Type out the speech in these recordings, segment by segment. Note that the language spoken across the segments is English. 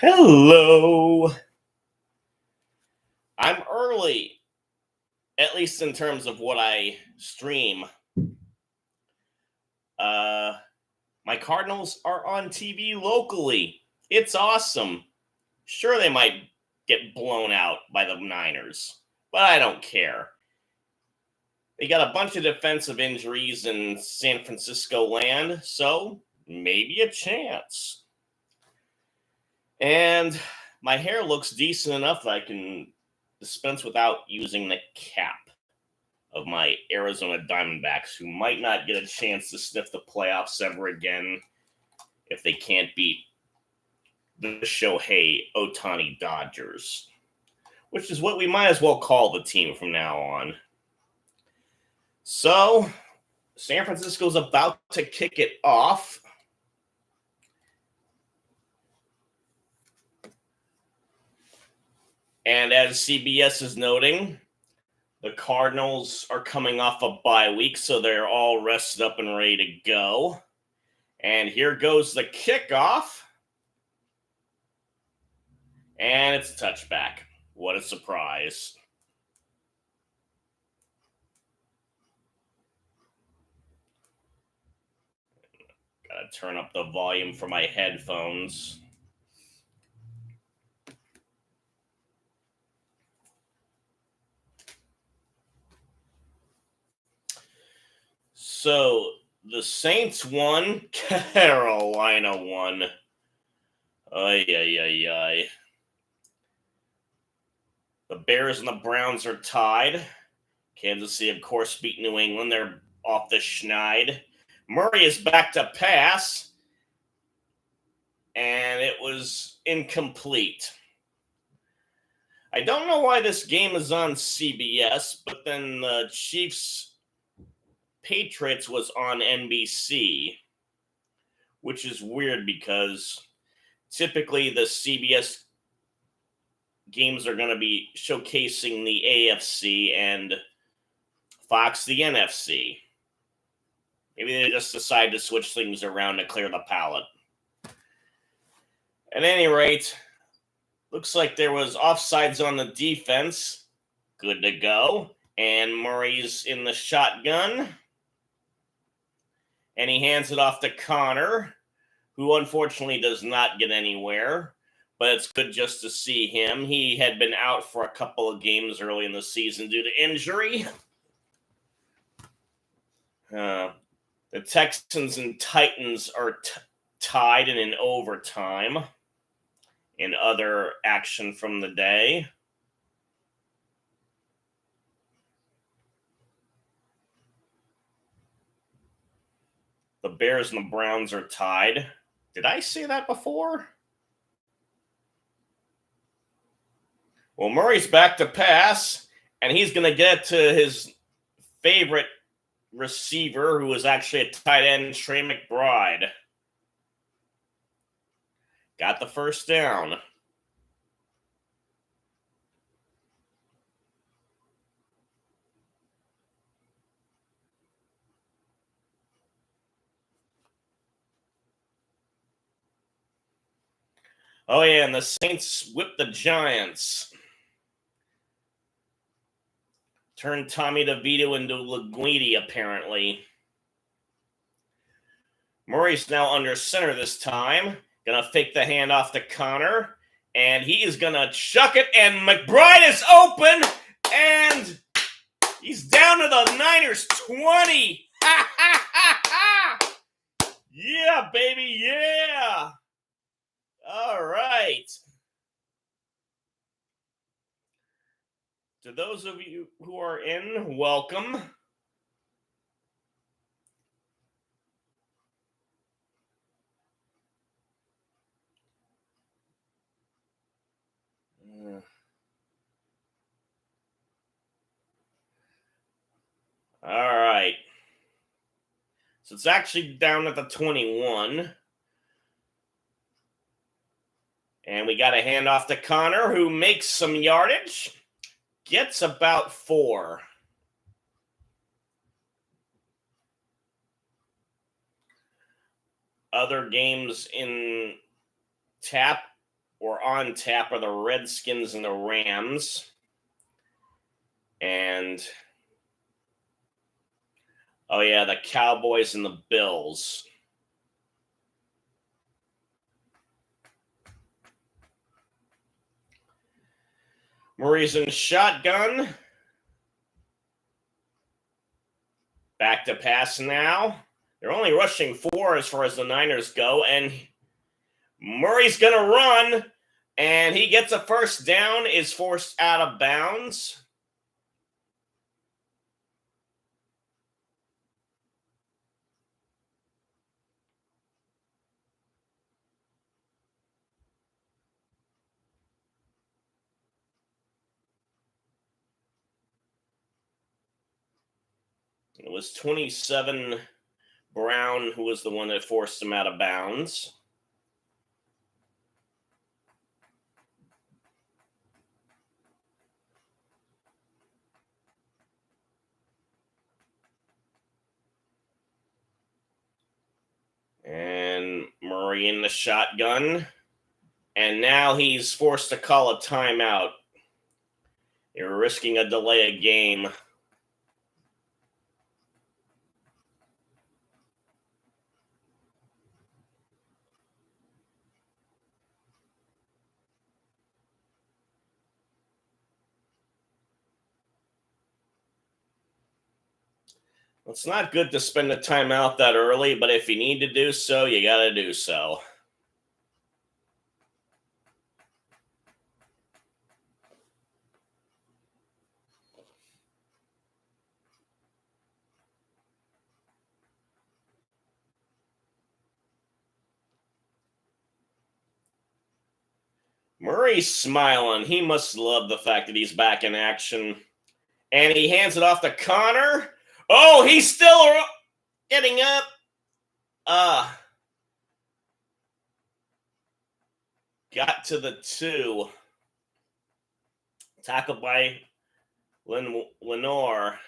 Hello. I'm early, at least in terms of what I stream. Uh, my Cardinals are on TV locally. It's awesome. Sure, they might get blown out by the Niners, but I don't care. They got a bunch of defensive injuries in San Francisco land, so maybe a chance. And my hair looks decent enough that I can dispense without using the cap of my Arizona Diamondbacks, who might not get a chance to sniff the playoffs ever again if they can't beat the Shohei Ohtani Dodgers, which is what we might as well call the team from now on. So, San Francisco's about to kick it off. And as CBS is noting, the Cardinals are coming off a bye week, so they're all rested up and ready to go. And here goes the kickoff. And it's a touchback. What a surprise. Gotta turn up the volume for my headphones. So the Saints won, Carolina won. Ay, ay, ay, ay. The Bears and the Browns are tied. Kansas City, of course, beat New England. They're off the schneid. Murray is back to pass, and it was incomplete. I don't know why this game is on CBS, but then the Chiefs Patriots was on NBC, which is weird because typically the CBS games are going to be showcasing the AFC and Fox the NFC. Maybe they just decide to switch things around to clear the palate. At any rate, looks like there was offsides on the defense. Good to go. And Murray's in the shotgun. And he hands it off to Connor, who unfortunately does not get anywhere. But it's good just to see him. He had been out for a couple of games early in the season due to injury. The Texans and Titans are tied in an overtime in other action from the day. The Bears and the Browns are tied. Did I say that before? Well, Murray's back to pass, and he's going to get to his favorite receiver, who was actually a tight end, Trey McBride. Got the first down. Oh, yeah, and the Saints whipped the Giants. Turned Tommy DeVito into Linguini, apparently. Murray's now under center this time. Gonna fake the handoff to Connor. And he is gonna chuck it, and McBride is open, and he's down to the Niners 20. Yeah, baby, yeah. All right. To those of you who are in, welcome. All right. So it's actually down at the 21. And we got a handoff to Connor, who makes some yardage. Gets about 4. Other games in tap or on tap are the Redskins and the Rams. And, oh yeah, the Cowboys and the Bills. Murray's in shotgun. Back to pass now. They're only rushing 4 as far as the Niners go, and Murray's going to run, and he gets a first down, is forced out of bounds. It was 27 Brown who was the one that forced him out of bounds. And Murray in the shotgun. And now he's forced to call a timeout. You're risking a delay of game. It's not good to spend a timeout that early, but if you need to do so, you got to do so. Murray's smiling. He must love the fact that he's back in action. And he hands it off to Connor. Oh, he's still getting up. Got to the 2. Tackled by Lenore.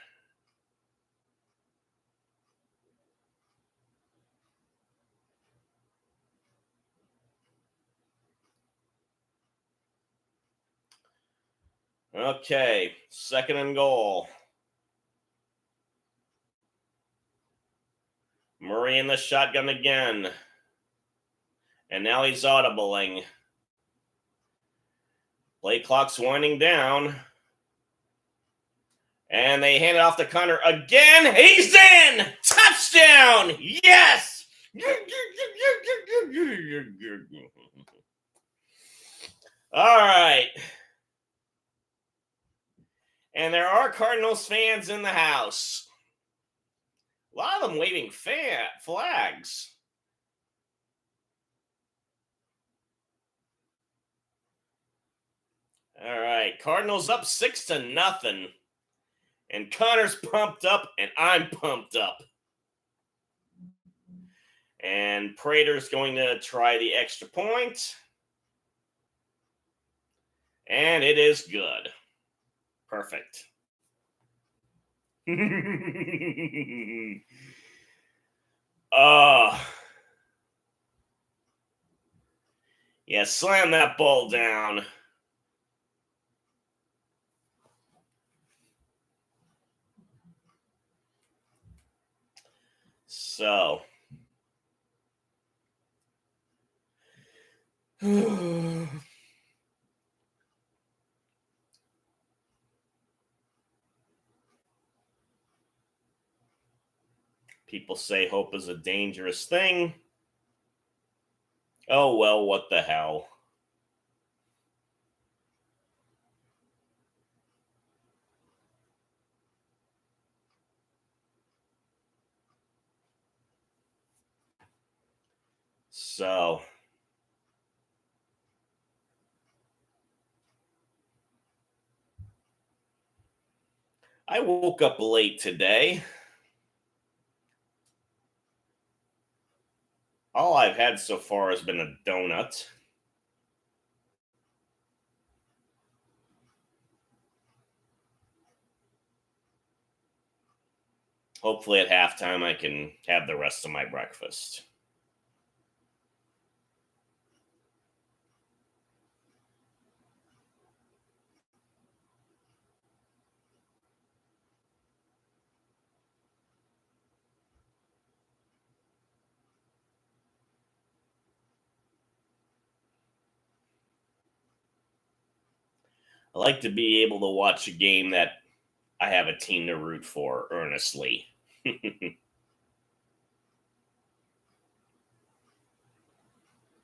Okay, 2nd and goal. Murray in the shotgun again. And now he's audibling. Play clock's winding down. And they hand it off to Connor again. He's in! Touchdown! Yes! All right. And there are Cardinals fans in the house. A lot of them waving flags. All right, Cardinals up 6-0. And Connor's pumped up, and I'm pumped up. And Prater's going to try the extra point. And it is good. Perfect. Yeah, slam that ball down. So. People say hope is a dangerous thing. Oh, well, what the hell. So. I woke up late today. All I've had so far has been a donut. Hopefully at halftime I can have the rest of my breakfast. I like to be able to watch a game that I have a team to root for earnestly.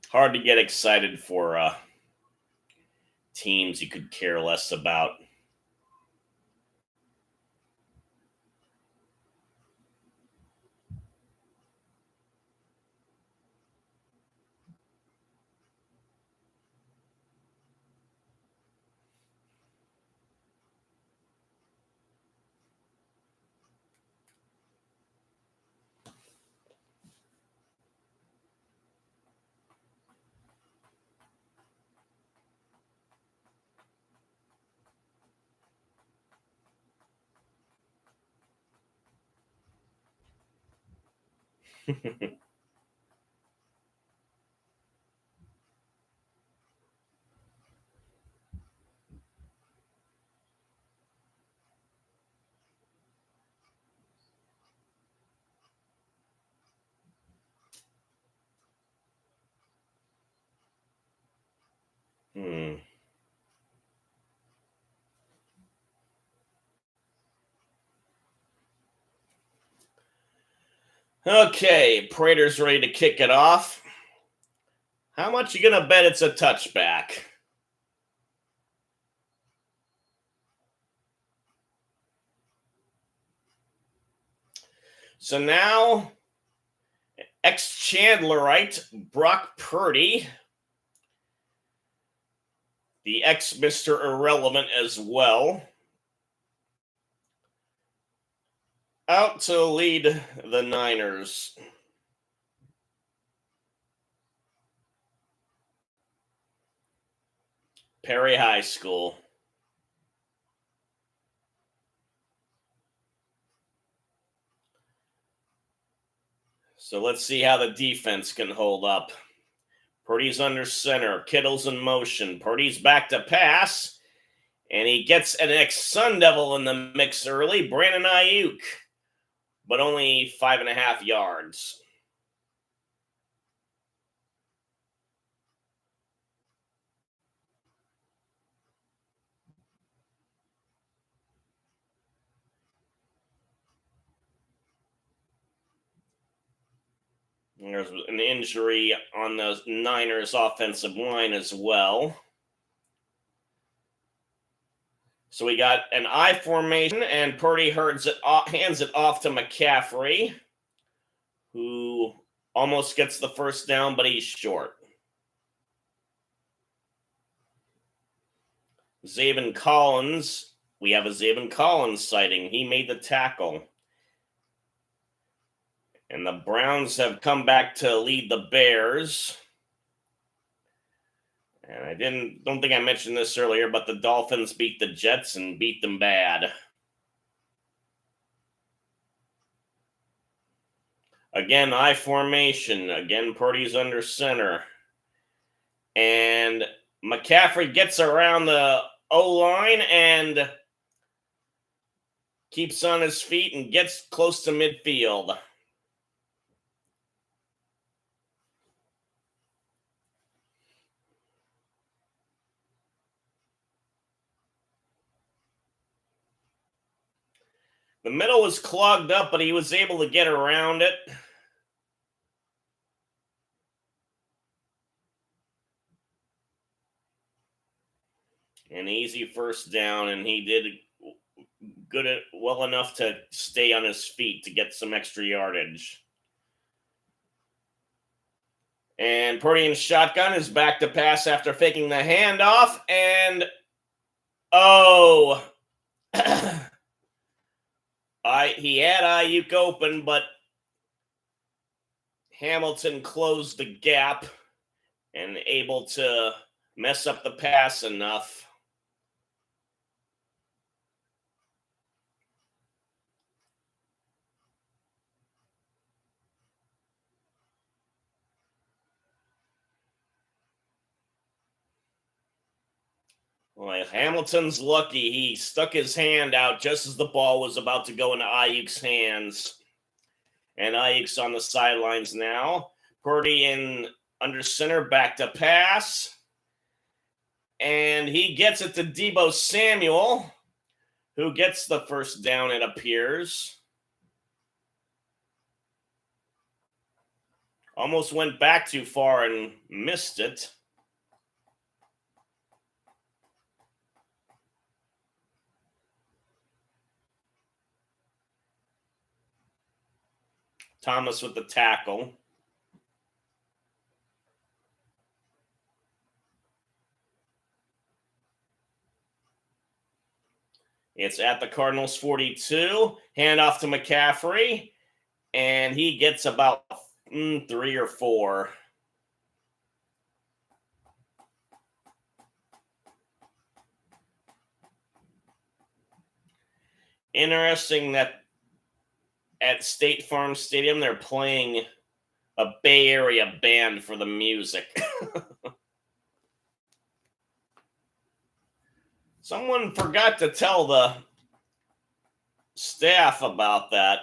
Hard to get excited for teams you could care less about. Hmm. Okay, Prater's ready to kick it off. How much you gonna bet it's a touchback? So now, ex-Chandlerite Brock Purdy, the ex-Mr. Irrelevant as well, out to lead the Niners. Perry High School. So let's see how the defense can hold up. Purdy's under center. Kittle's in motion. Purdy's back to pass. And he gets an ex-Sun Devil in the mix early, Brandon Ayuk, but only 5.5 yards. There's an injury on the Niners offensive line as well. So we got an I formation, and Purdy hands it off to McCaffrey, who almost gets the first down, but he's short. Zaven Collins. We have a Zaven Collins sighting. He made the tackle. And the Browns have come back to lead the Bears. And I don't think I mentioned this earlier, but the Dolphins beat the Jets and beat them bad. Again, I formation. Again, Purdy's under center. And McCaffrey gets around the O-line and keeps on his feet and gets close to midfield. The middle was clogged up, but he was able to get around it. An easy first down, and he did well enough to stay on his feet to get some extra yardage. And Purdy in shotgun is back to pass after faking the handoff, and he had Ayuk open, but Hamilton closed the gap and able to mess up the pass enough. Well, Hamilton's lucky. He stuck his hand out just as the ball was about to go into Ayuk's hands. And Ayuk's on the sidelines now. Purdy in under center, back to pass. And he gets it to Deebo Samuel, who gets the first down, it appears. Almost went back too far and missed it. Thomas with the tackle. It's at the Cardinals 42. Handoff to McCaffrey. And he gets about 3 or 4. Interesting that at State Farm Stadium, they're playing a Bay Area band for the music. Someone forgot to tell the staff about that.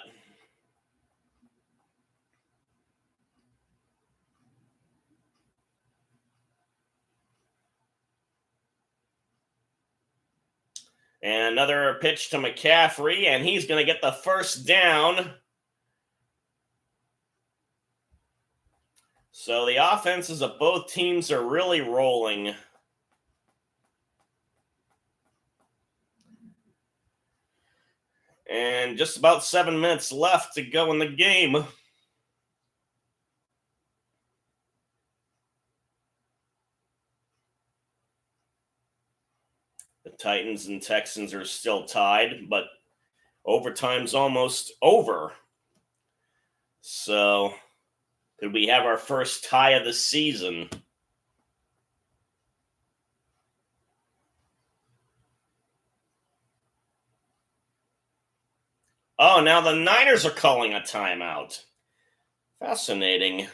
And another pitch to McCaffrey, and he's going to get the first down. So the offenses of both teams are really rolling. And just about 7 minutes left to go in the game. The Titans and Texans are still tied, but overtime's almost over. So, could we have our first tie of the season? Oh, now the Niners are calling a timeout. Fascinating.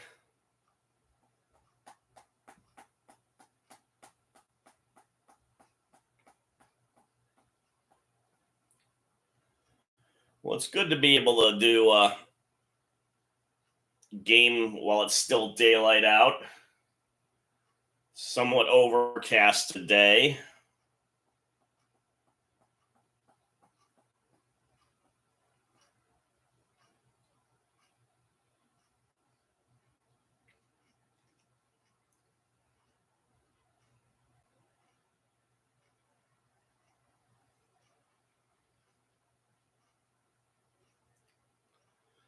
Well, it's good to be able to do a game while it's still daylight out. Somewhat overcast today.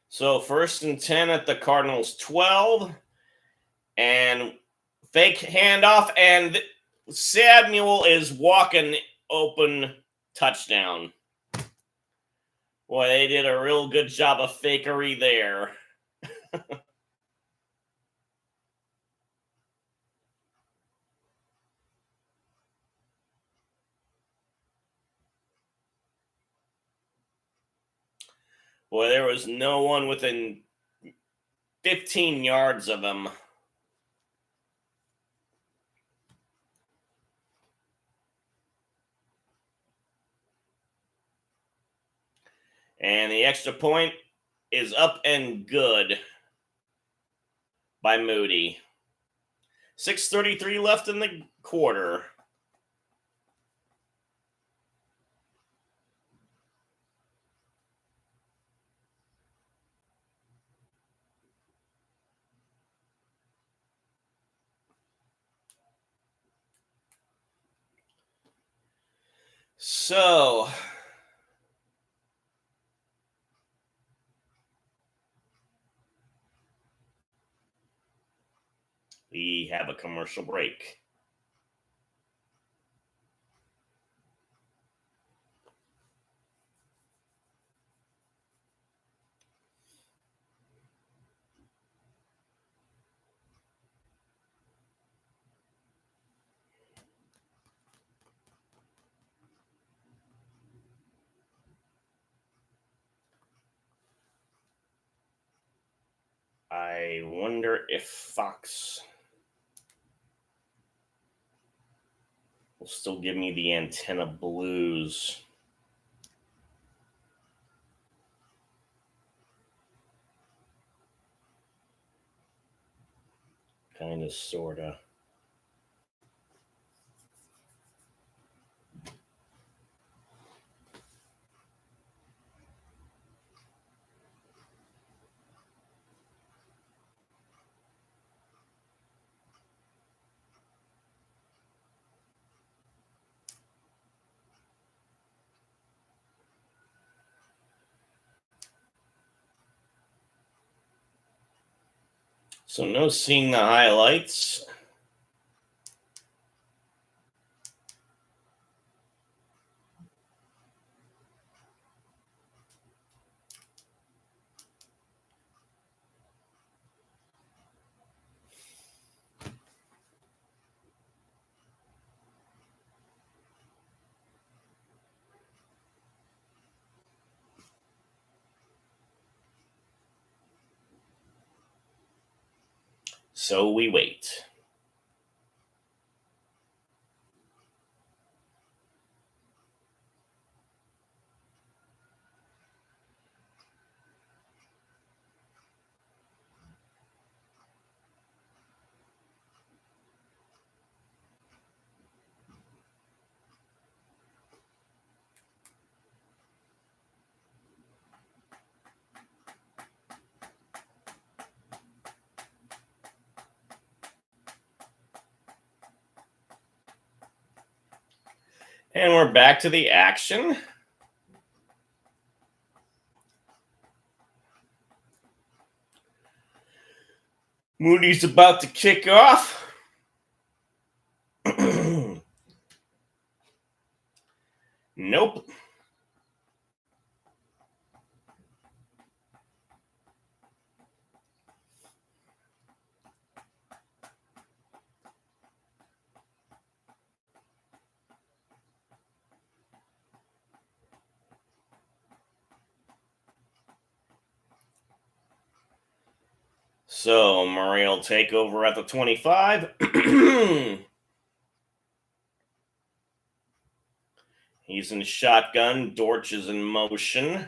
So 1st and 10 at the Cardinals 12. And fake handoff, and Samuel is walking open, touchdown. Boy, they did a real good job of fakery there. Boy, there was no one within 15 yards of him. And the extra point is up and good by Moody. 6:33 left in the quarter. So, we have a commercial break. I wonder if Fox will still give me the antenna blues. Kind of, sort of. So no seeing the highlights. So we wait. And we're back to the action. Moody's about to kick off. Nope. So Murray will take over at the 25. He's in shotgun. Dortch is in motion.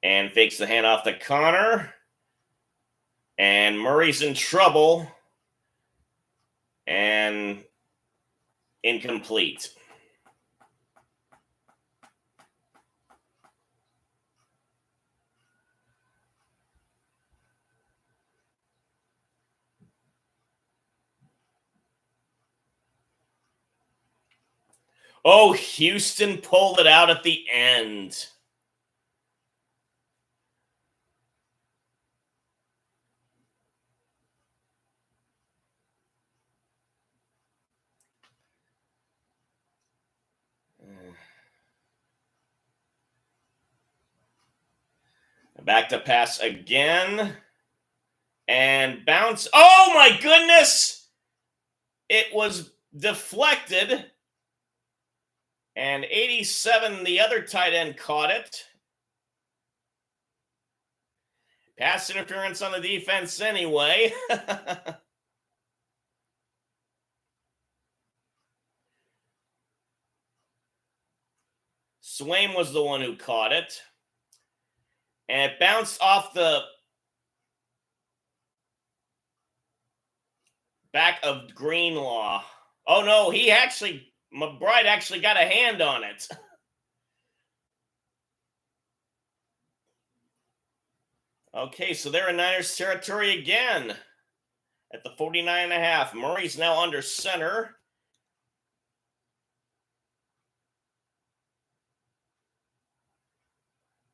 And fakes the handoff to Connor. And Murray's in trouble. And incomplete. Oh, Houston pulled it out at the end. Back to pass again. And bounce. Oh, my goodness! It was deflected. And 87, the other tight end, caught it. Pass interference on the defense anyway. Swain was the one who caught it. And it bounced off the back of Greenlaw. Oh, no, McBride actually got a hand on it. Okay, so they're in Niners territory again at the 49.5. Murray's now under center.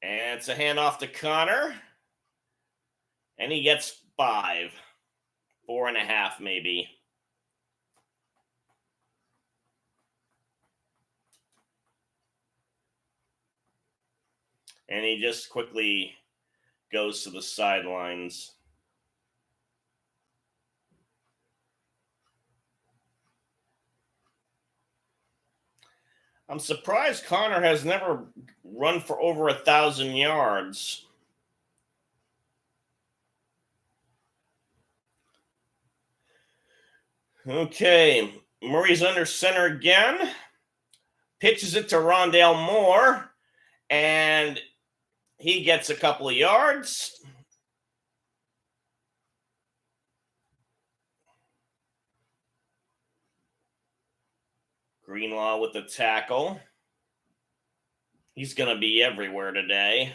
And it's a handoff to Connor. And he gets 5. 4.5 maybe. And he just quickly goes to the sidelines. I'm surprised Connor has never run for over 1,000 yards. Okay, Murray's under center again. Pitches it to Rondale Moore, and he gets a couple of yards. Greenlaw with the tackle. He's going to be everywhere today.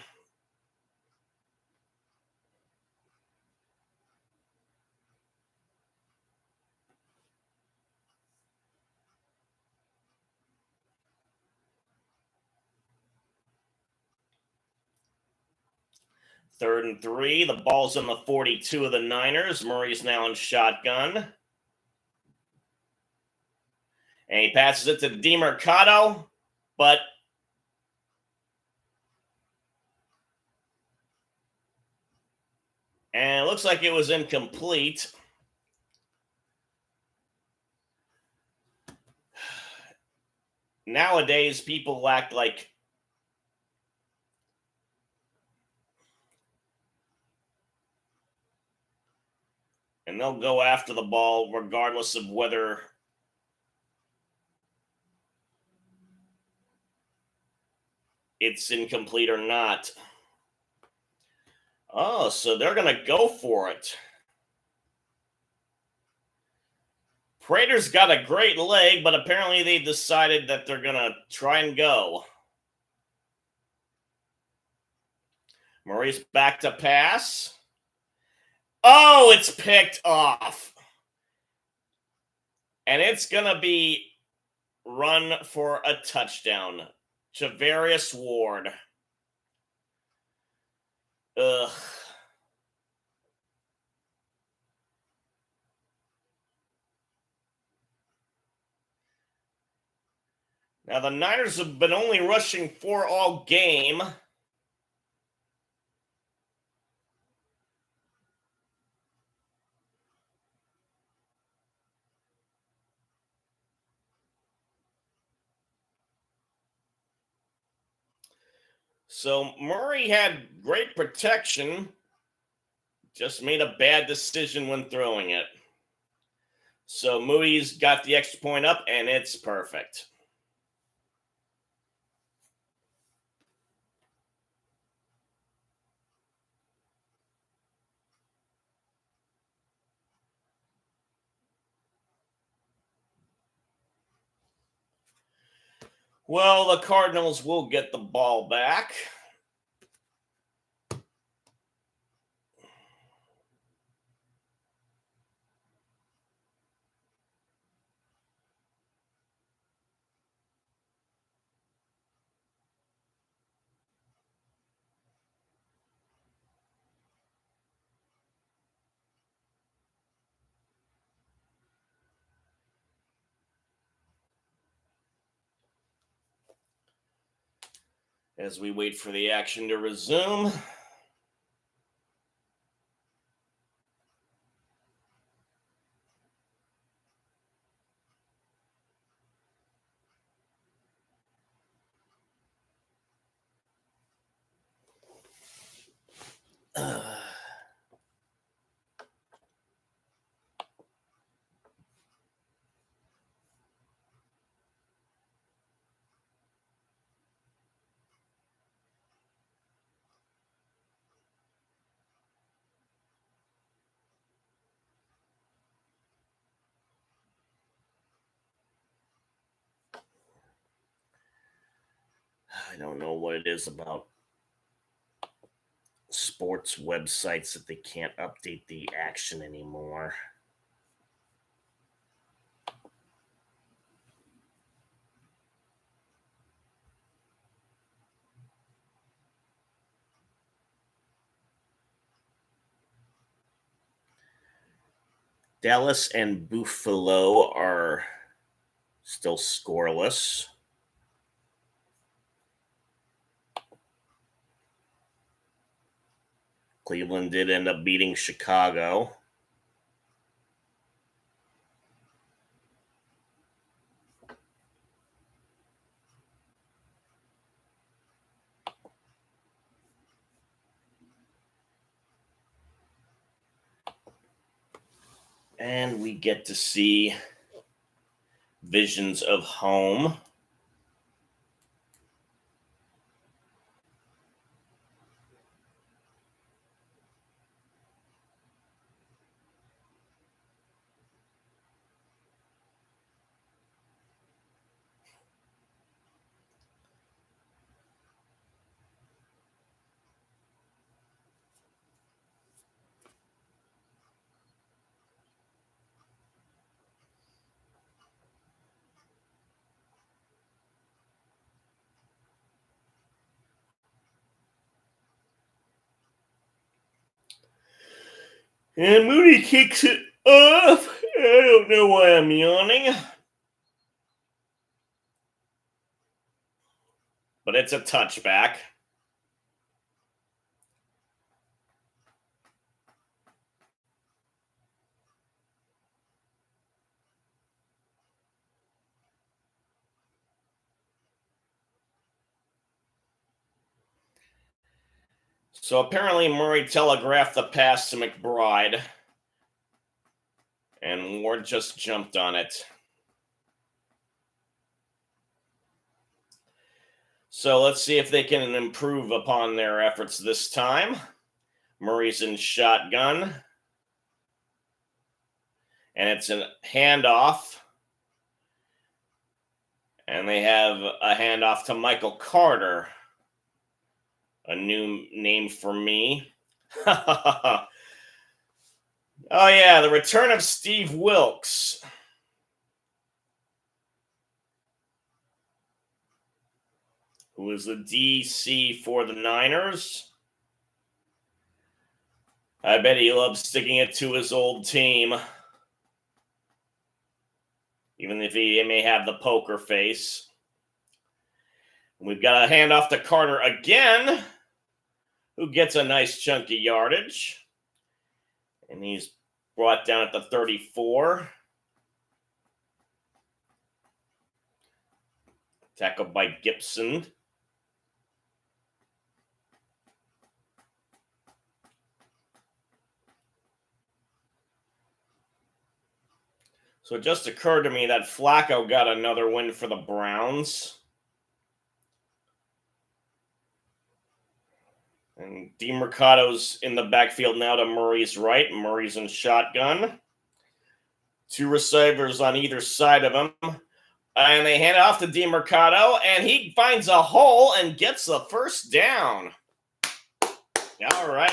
3rd and 3. The ball's in the 42 of the Niners. Murray's now in shotgun. And he passes it to DeMercado, but and it looks like it was incomplete. Nowadays, people act like and they'll go after the ball regardless of whether it's incomplete or not. Oh, so they're going to go for it. Prater's got a great leg, but apparently they decided that they're going to try and go. Murray's back to pass. Oh, it's picked off. And it's going to be run for a touchdown. Javarius Ward. Ugh. Now, the Niners have been only rushing 4 all game. So Murray had great protection, just made a bad decision when throwing it. So Moody's got the extra point up, and it's perfect. Well, the Cardinals will get the ball back. As we wait for the action to resume. I don't know what it is about sports websites that they can't update the action anymore. Dallas and Buffalo are still scoreless. Cleveland did end up beating Chicago. And we get to see visions of home. And Mooney kicks it off. I don't know why I'm yawning. But it's a touchback. So apparently Murray telegraphed the pass to McBride. And Ward just jumped on it. So let's see if they can improve upon their efforts this time. Murray's in shotgun. And it's a handoff. And they have a handoff to Michael Carter. A new name for me. Oh, yeah, the return of Steve Wilkes. Who is the DC for the Niners. I bet he loves sticking it to his old team. Even if he may have the poker face. We've got a handoff to Carter again, who gets a nice chunky yardage. And he's brought down at the 34. Tackled by Gibson. So it just occurred to me that Flacco got another win for the Browns. And DeMercado's in the backfield now to Murray's right. Murray's in shotgun. Two receivers on either side of him. And they hand it off to DeMercado, and he finds a hole and gets the first down. All right.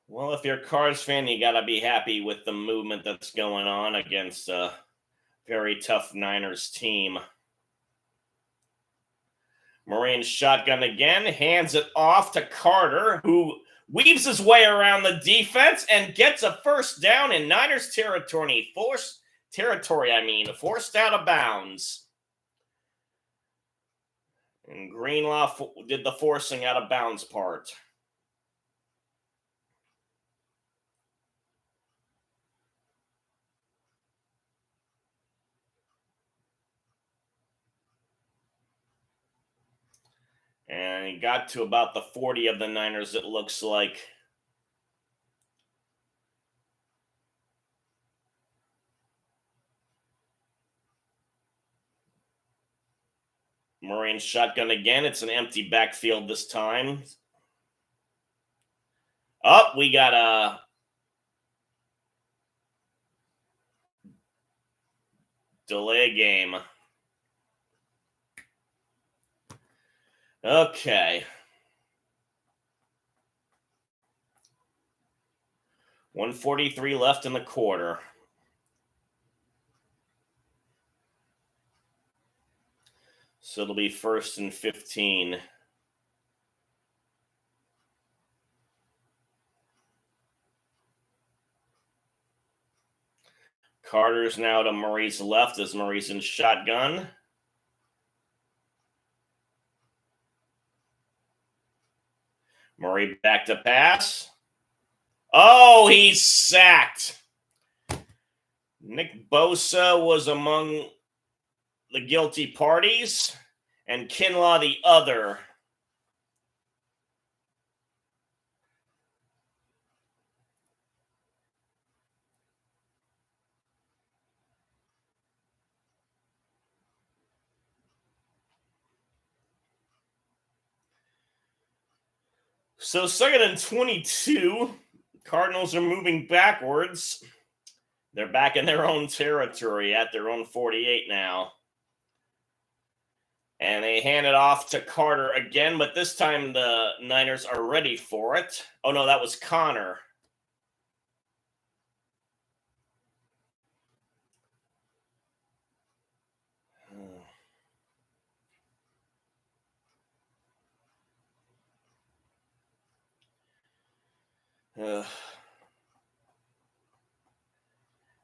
Well, if you're a Cards fan, you got to be happy with the movement that's going on against a very tough Niners team. Moran shotgun again, hands it off to Carter, who weaves his way around the defense and gets a first down in Niners territory. Forced out of bounds. And Greenlaw did the forcing out of bounds part. And he got to about the 40 of the Niners, it looks like. Moran shotgun again. It's an empty backfield this time. Oh, we got a delay game. Okay. 1:43 left in the quarter. So it'll be 1st and 15. Carter's now to Murray's left as Murray's in shotgun. Murray back to pass. Oh, he's sacked. Nick Bosa was among the guilty parties, and Kinlaw the other. So 2nd and 22. Cardinals are moving backwards. They're back in their own territory at their own 48 now. And they hand it off to Carter again, but this time the Niners are ready for it. Oh, no, that was Connor.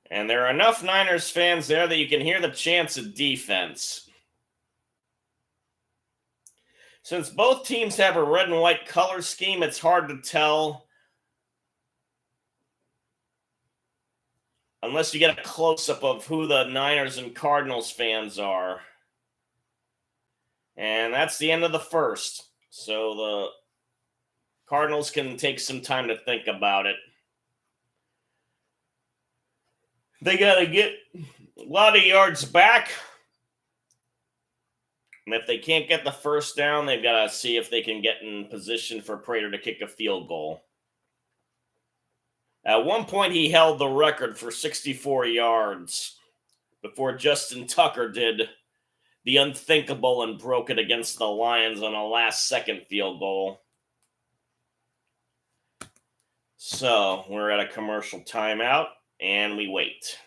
And there are enough Niners fans there that you can hear the chants of defense. Since both teams have a red and white color scheme, it's hard to tell unless you get a close-up of who the Niners and Cardinals fans are. And that's the end of the first. So the Cardinals can take some time to think about it. They got to get a lot of yards back. And if they can't get the first down, they've got to see if they can get in position for Prater to kick a field goal. At one point, he held the record for 64 yards before Justin Tucker did the unthinkable and broke it against the Lions on a last-second field goal. So we're at a commercial timeout, and we wait.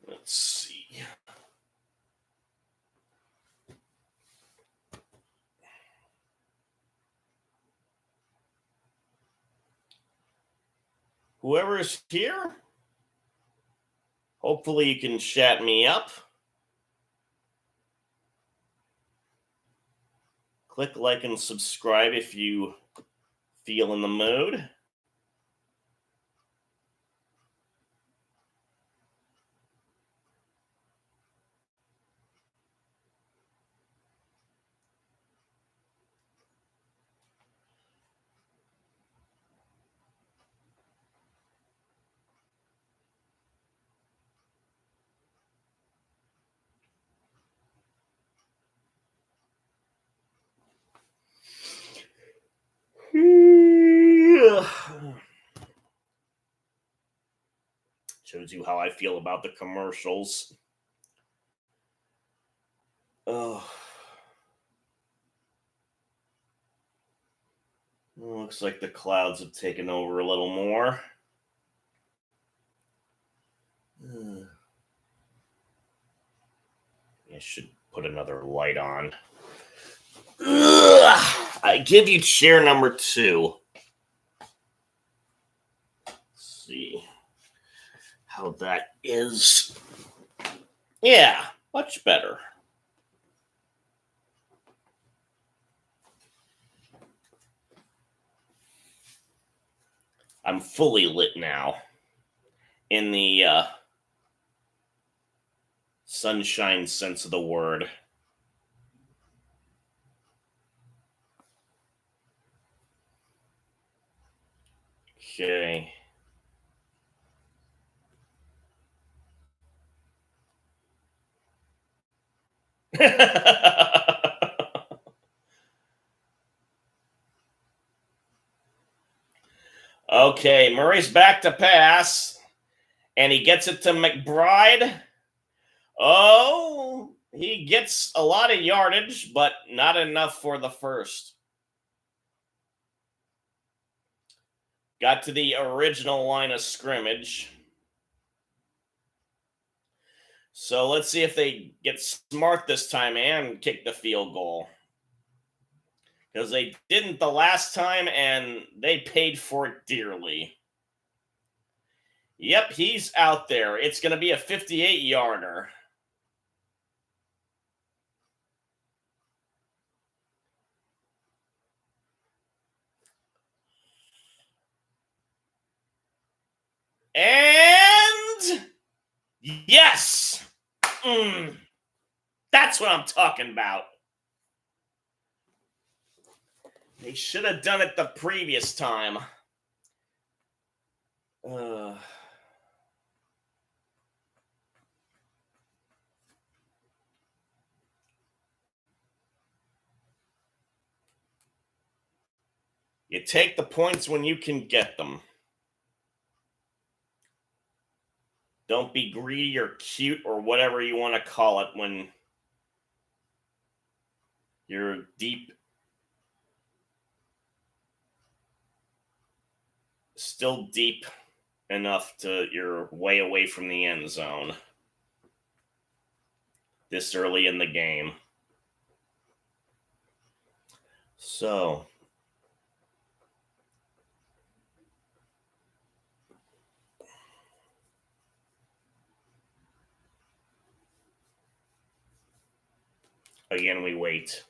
Let's see. Whoever's here, hopefully you can chat me up. Click like and subscribe if you feel in the mood. Shows you how I feel about the commercials. Oh. Looks like the clouds have taken over a little more. I should put another light on. I give you chair number 2. Let's see how that is. Yeah, much better. I'm fully lit now in the sunshine sense of the word. Okay. Okay, Murray's back to pass, and he gets it to McBride. Oh, he gets a lot of yardage, but not enough for the first. Got to the original line of scrimmage. So let's see if they get smart this time and kick the field goal. Because they didn't the last time, and they paid for it dearly. Yep, he's out there. It's going to be a 58-yarder. And yes! That's what I'm talking about. They should have done it the previous time. You take the points when you can get them. Don't be greedy or cute or whatever you want to call it when you're still deep enough to you're way away from the end zone this early in the game. So again, we wait.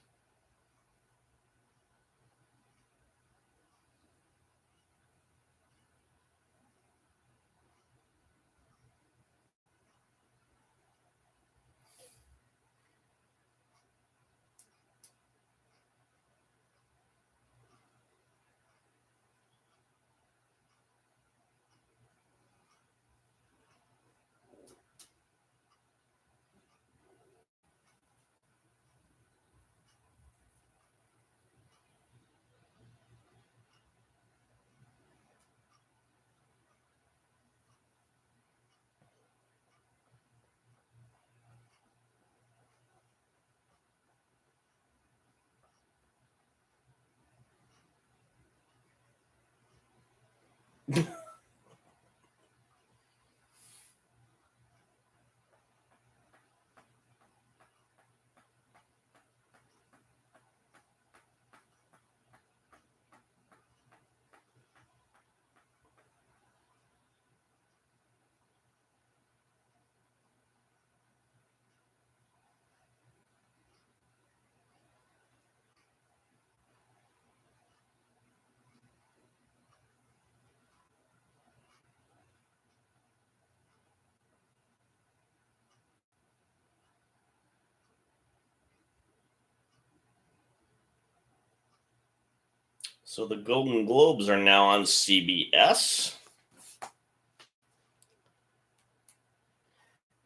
So the Golden Globes are now on CBS.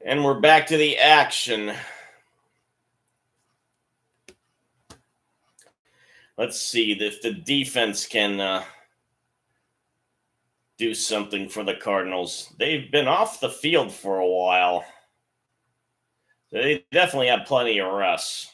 And we're back to the action. Let's see if the defense can do something for the Cardinals. They've been off the field for a while. They definitely have plenty of rest.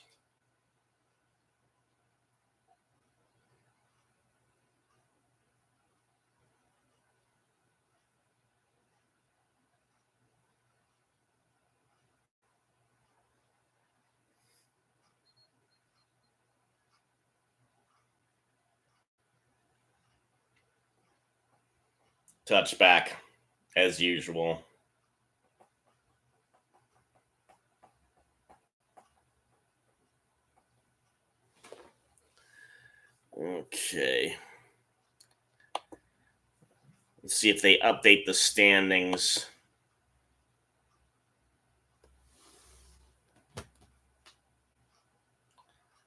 Touchback, as usual. Okay. Let's see if they update the standings.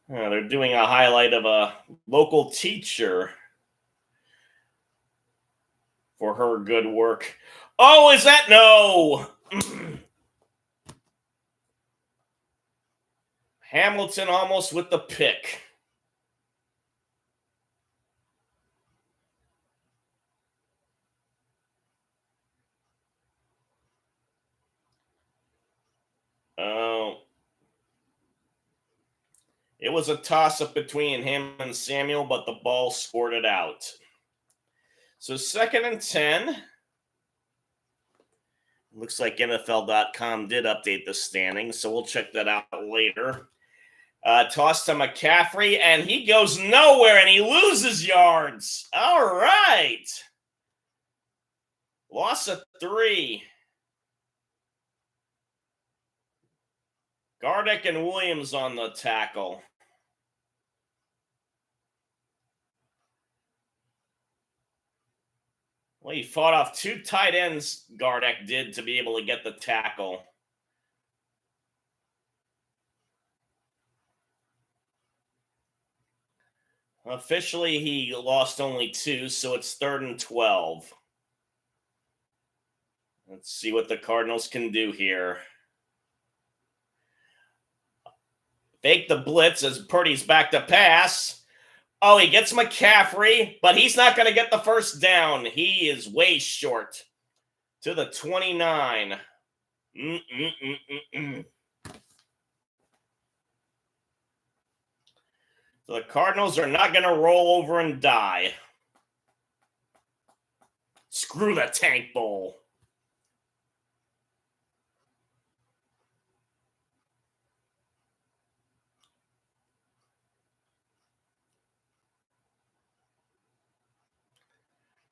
They're doing a highlight of a local teacher for her good work. Oh, is that no? Hamilton almost with the pick. Oh. It was a toss-up between him and Samuel, but the ball squirted out. So 2nd and 10. Looks like NFL.com did update the standings, so we'll check that out later. Toss to McCaffrey, and he goes nowhere, and he loses yards. All right. Loss of 3. Gardeck and Williams on the tackle. Well, he fought off 2 tight ends, Gardeck did, to be able to get the tackle. Officially, he lost only 2, so it's 3rd and 12. Let's see what the Cardinals can do here. Fake the blitz as Purdy's back to pass. Oh, he gets McCaffrey, but he's not going to get the first down. He is way short. to the 29. So the Cardinals are not going to roll over and die. Screw the Tank Bowl.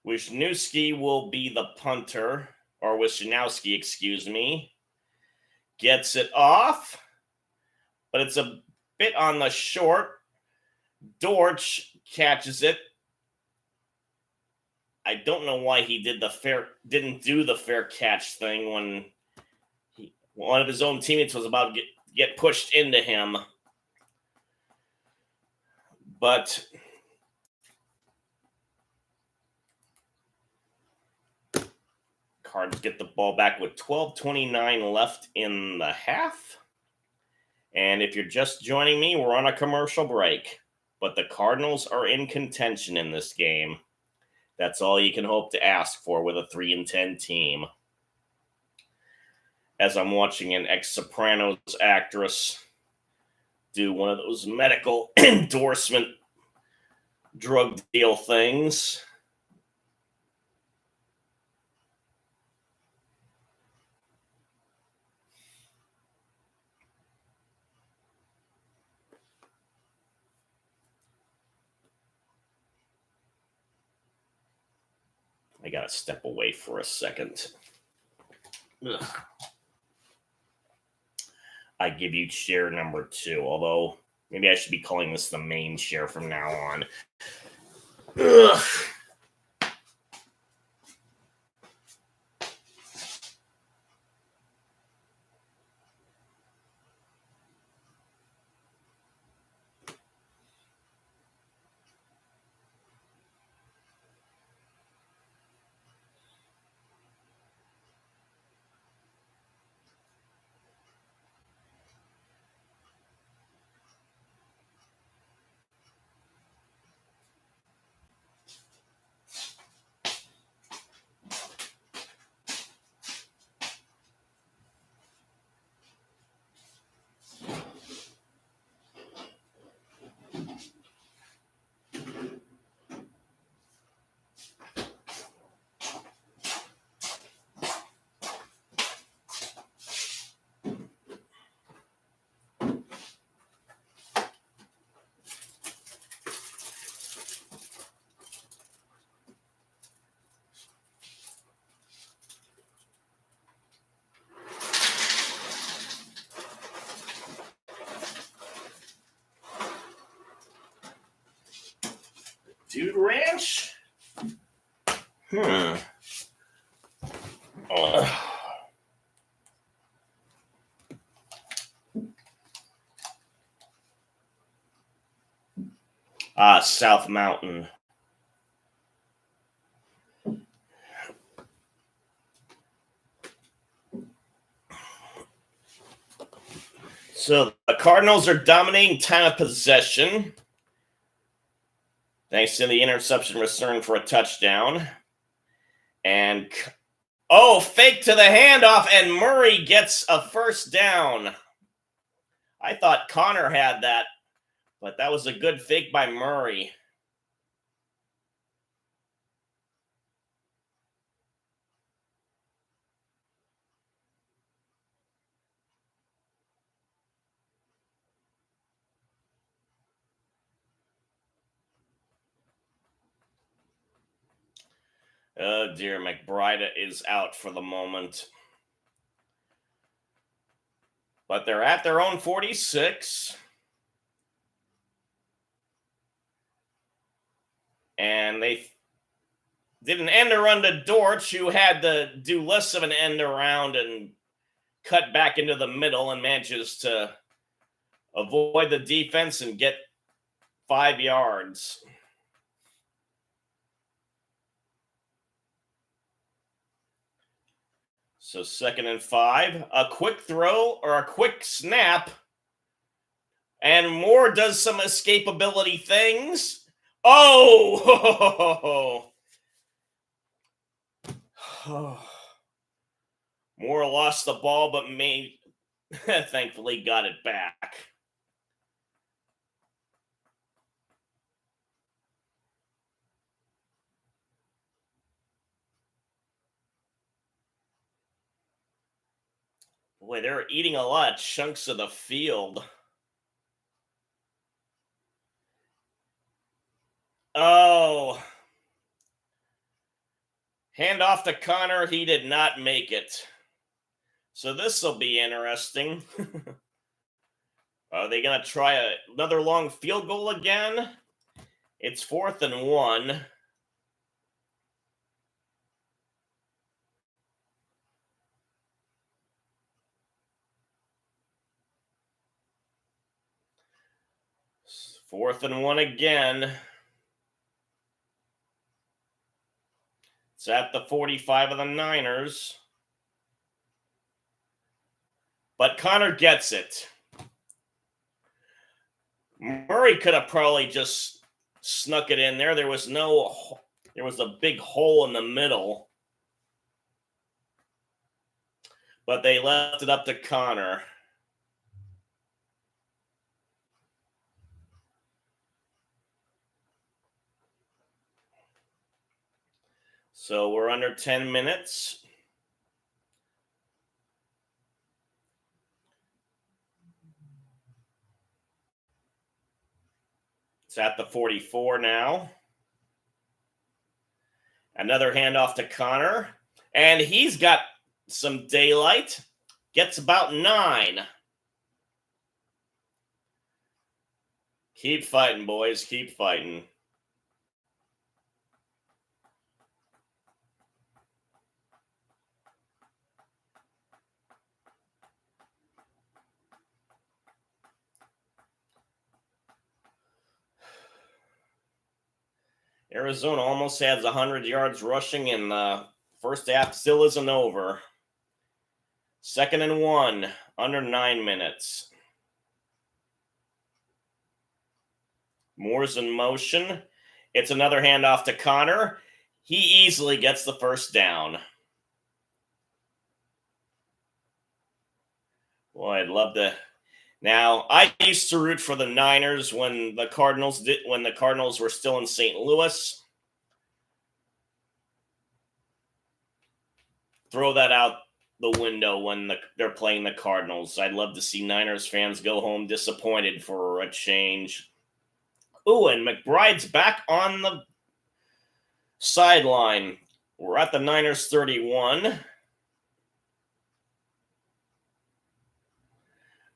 Wisniewski will be the punter, or Wisniewski, excuse me. Gets it off, but it's a bit on the short. Dortch catches it. I don't know why he didn't do the fair catch thing when one of his own teammates was about to get pushed into him. But Cards get the ball back with 12:29 left in the half. And if you're just joining me, we're on a commercial break. But the Cardinals are in contention in this game. That's all you can hope to ask for with a 3-10 team. As I'm watching an ex-Sopranos actress do one of those medical endorsement drug deal things. I gotta step away for a second. Ugh. I give you share number 2, although maybe I should be calling this the main share from now on. Ugh. Dude Ranch? South Mountain. So the Cardinals are dominating time of possession, thanks to the interception return for a touchdown. And, fake to the handoff, and Murray gets a first down. I thought Connor had that, but that was a good fake by Murray. Oh dear, McBride is out for the moment. But they're at their own 46. And they did an end around to Dortch, who had to do less of an end around and cut back into the middle and manages to avoid the defense and get 5 yards. So 2nd and 5, a quick throw or a quick snap, and Moore does some escapability things. Oh! Moore lost the ball, but thankfully got it back. Boy, they're eating a lot of chunks of the field. Oh. Hand off to Connor. He did not make it. So this will be interesting. Are they going to try another long field goal again? It's 4th and 1. Fourth and 1 again. It's at the 45 of the Niners. But Connor gets it. Murray could have probably just snuck it in there. There was a big hole in the middle. But they left it up to Connor. So we're under 10 minutes. It's at the 44 now. Another handoff to Connor. And he's got some daylight. Gets about 9. Keep fighting, boys. Keep fighting. Arizona almost has 100 yards rushing, and the first half still isn't over. 2nd and 1, under 9 minutes. Moore's in motion. It's another handoff to Connor. He easily gets the first down. Boy, I'd love to. Now, I used to root for the Niners when the Cardinals were still in St. Louis. Throw that out the window when they're playing the Cardinals. I'd love to see Niners fans go home disappointed for a change. Ooh, and McBride's back on the sideline. We're at the Niners 31.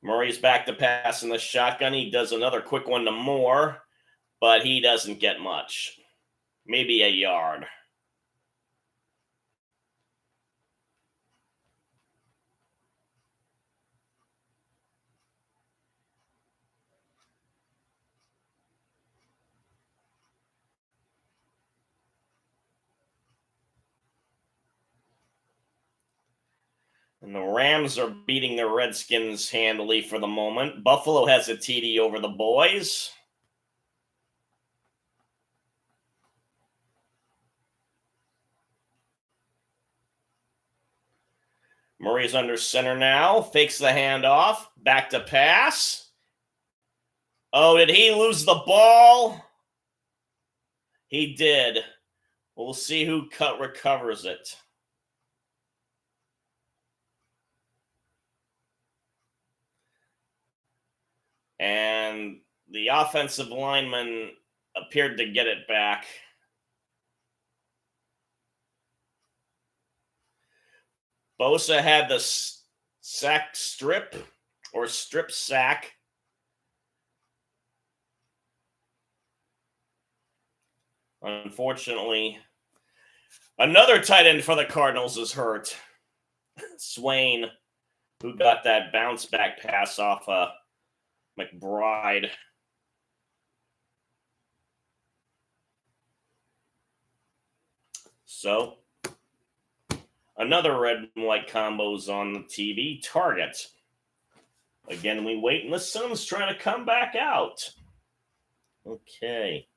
Murray's back to pass in the shotgun. He does another quick one to Moore, but he doesn't get much. Maybe a yard. And the Rams are beating the Redskins handily for the moment. Buffalo has a TD over the boys. Murray's under center now. Fakes the handoff. Back to pass. Oh, did he lose the ball? He did. We'll see who recovers it. And the offensive lineman appeared to get it back. Bosa had the sack strip or strip sack. Unfortunately, another tight end for the Cardinals is hurt. Swain, who got that bounce back pass off McBride. So, another red and white combos on the TV. Target. Again, we wait, and the sun's trying to come back out. Okay.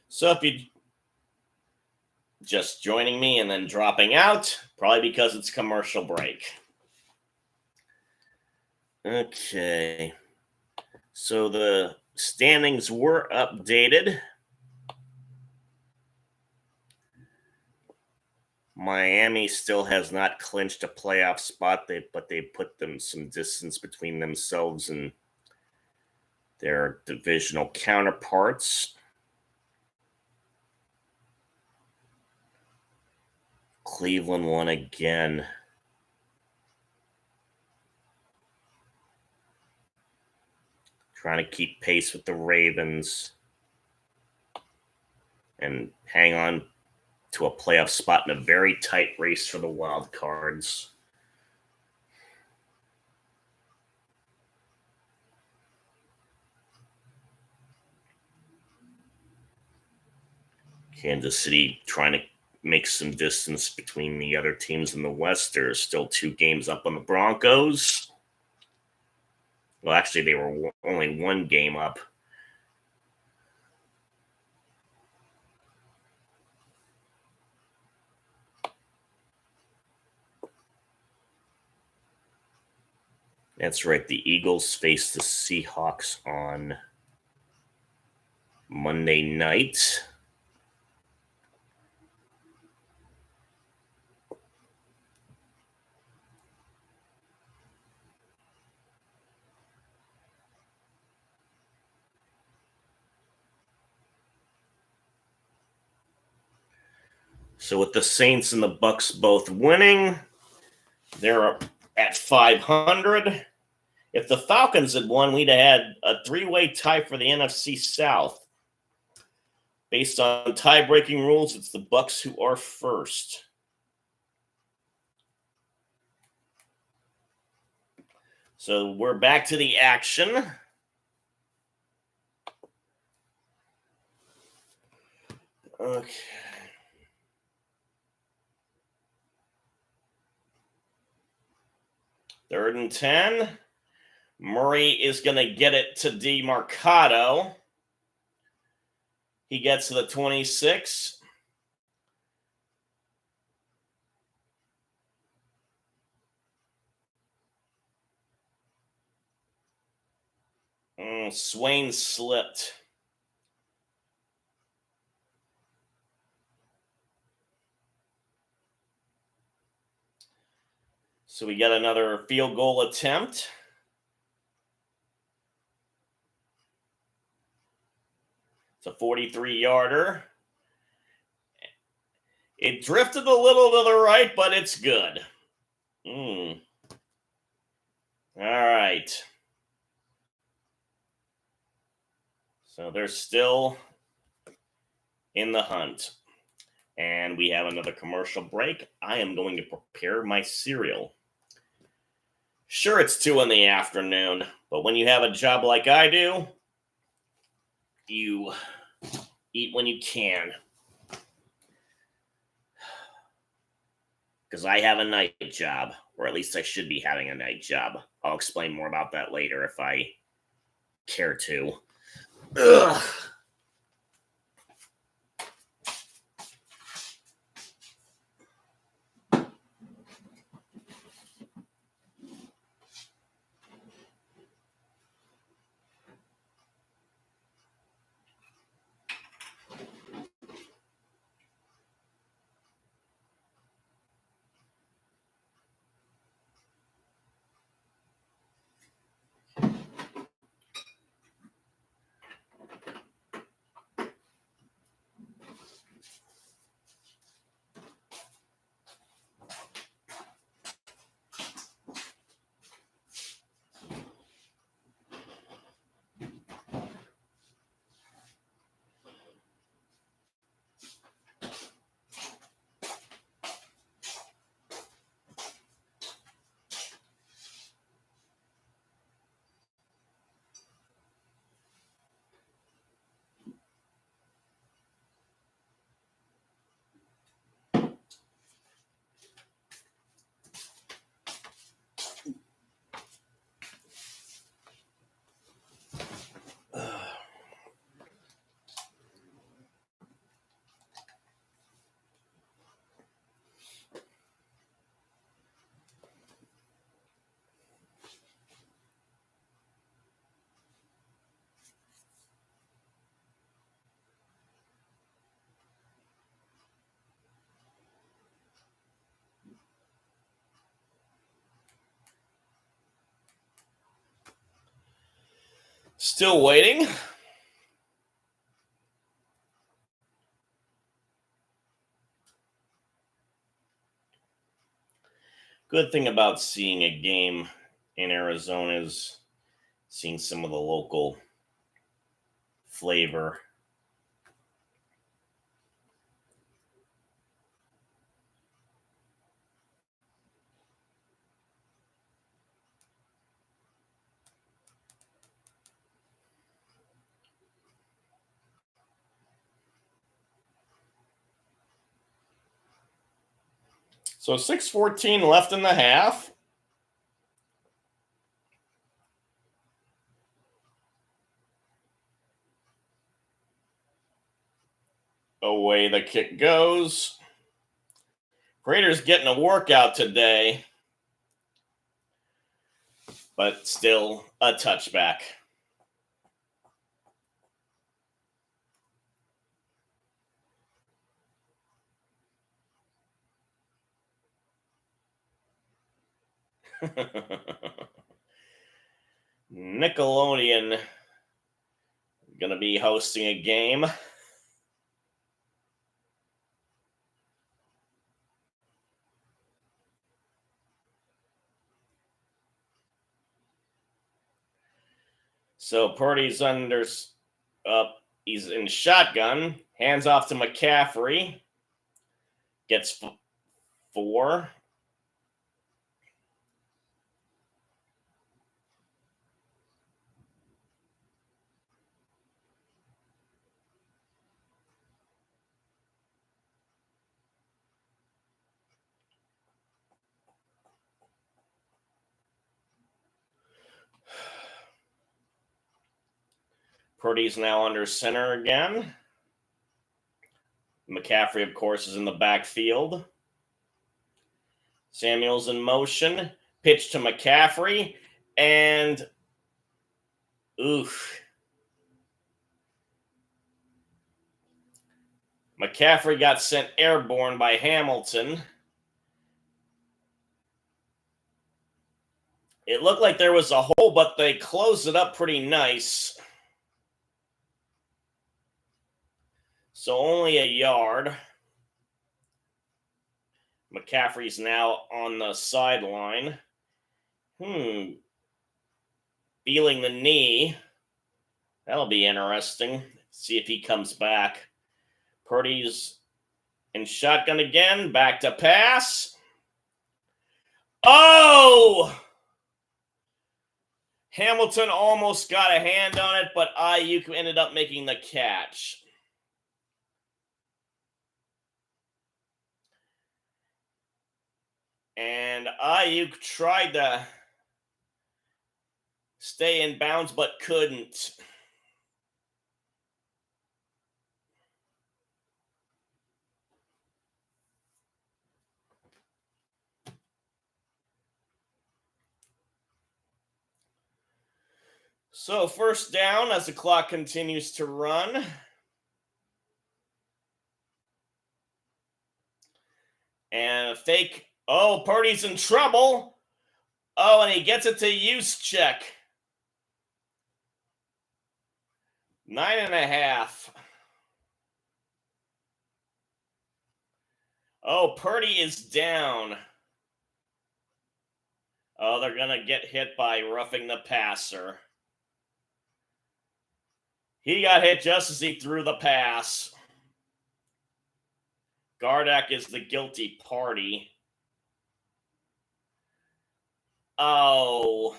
So if you just joining me and then dropping out, probably because it's commercial break. Okay. So the standings were updated. Miami still has not clinched a playoff spot, but they put them some distance between themselves and their divisional counterparts. Cleveland won again. Trying to keep pace with the Ravens and hang on to a playoff spot in a very tight race for the wild cards. Kansas City trying to make some distance between the other teams in the West. There's still 2 games up on the Broncos. Well, actually, they were only 1 game up. That's right. The Eagles face the Seahawks on Monday night. So with the Saints and the Bucks both winning, they're at 500. If the Falcons had won, we'd have had a 3-way tie for the NFC South. Based on tie-breaking rules, it's the Bucks who are first. So we're back to the action. Okay. Third and 10. Murray is going to get it to DeMarcado. He gets to the 26. Swain slipped. So we got another field goal attempt. It's a 43-yarder. It drifted a little to the right, but it's good. All right. So they're still in the hunt. And we have another commercial break. I am going to prepare my cereal. Sure, it's 2 in the afternoon, but when you have a job like I do, you eat when you can. Because I have a night job, or at least I should be having a night job. I'll explain more about that later if I care to. Ugh. Still waiting. Good thing about seeing a game in Arizona is seeing some of the local flavor. So 6:14 left in the half. Away the kick goes. Raiders getting a workout today, but still a touchback. Nickelodeon going to be hosting a game. So Purdy's he's in shotgun, hands off to McCaffrey, gets 4. Purdy's now under center again. McCaffrey, of course, is in the backfield. Samuel's in motion. Pitch to McCaffrey. And oof. McCaffrey got sent airborne by Hamilton. It looked like there was a hole, but they closed it up pretty nice. So only a yard. McCaffrey's now on the sideline. Feeling the knee. That'll be interesting. See if he comes back. Purdy's in shotgun again. Back to pass. Oh! Hamilton almost got a hand on it, but Ayuk ended up making the catch. And Ayuk tried to stay in bounds, but couldn't. So first down as the clock continues to run. And a fake. Oh, Purdy's in trouble. Oh, and he gets it to Juszczyk. 9.5. Oh, Purdy is down. Oh, they're going to get hit by roughing the passer. He got hit just as he threw the pass. Gardeck is the guilty party. Oh.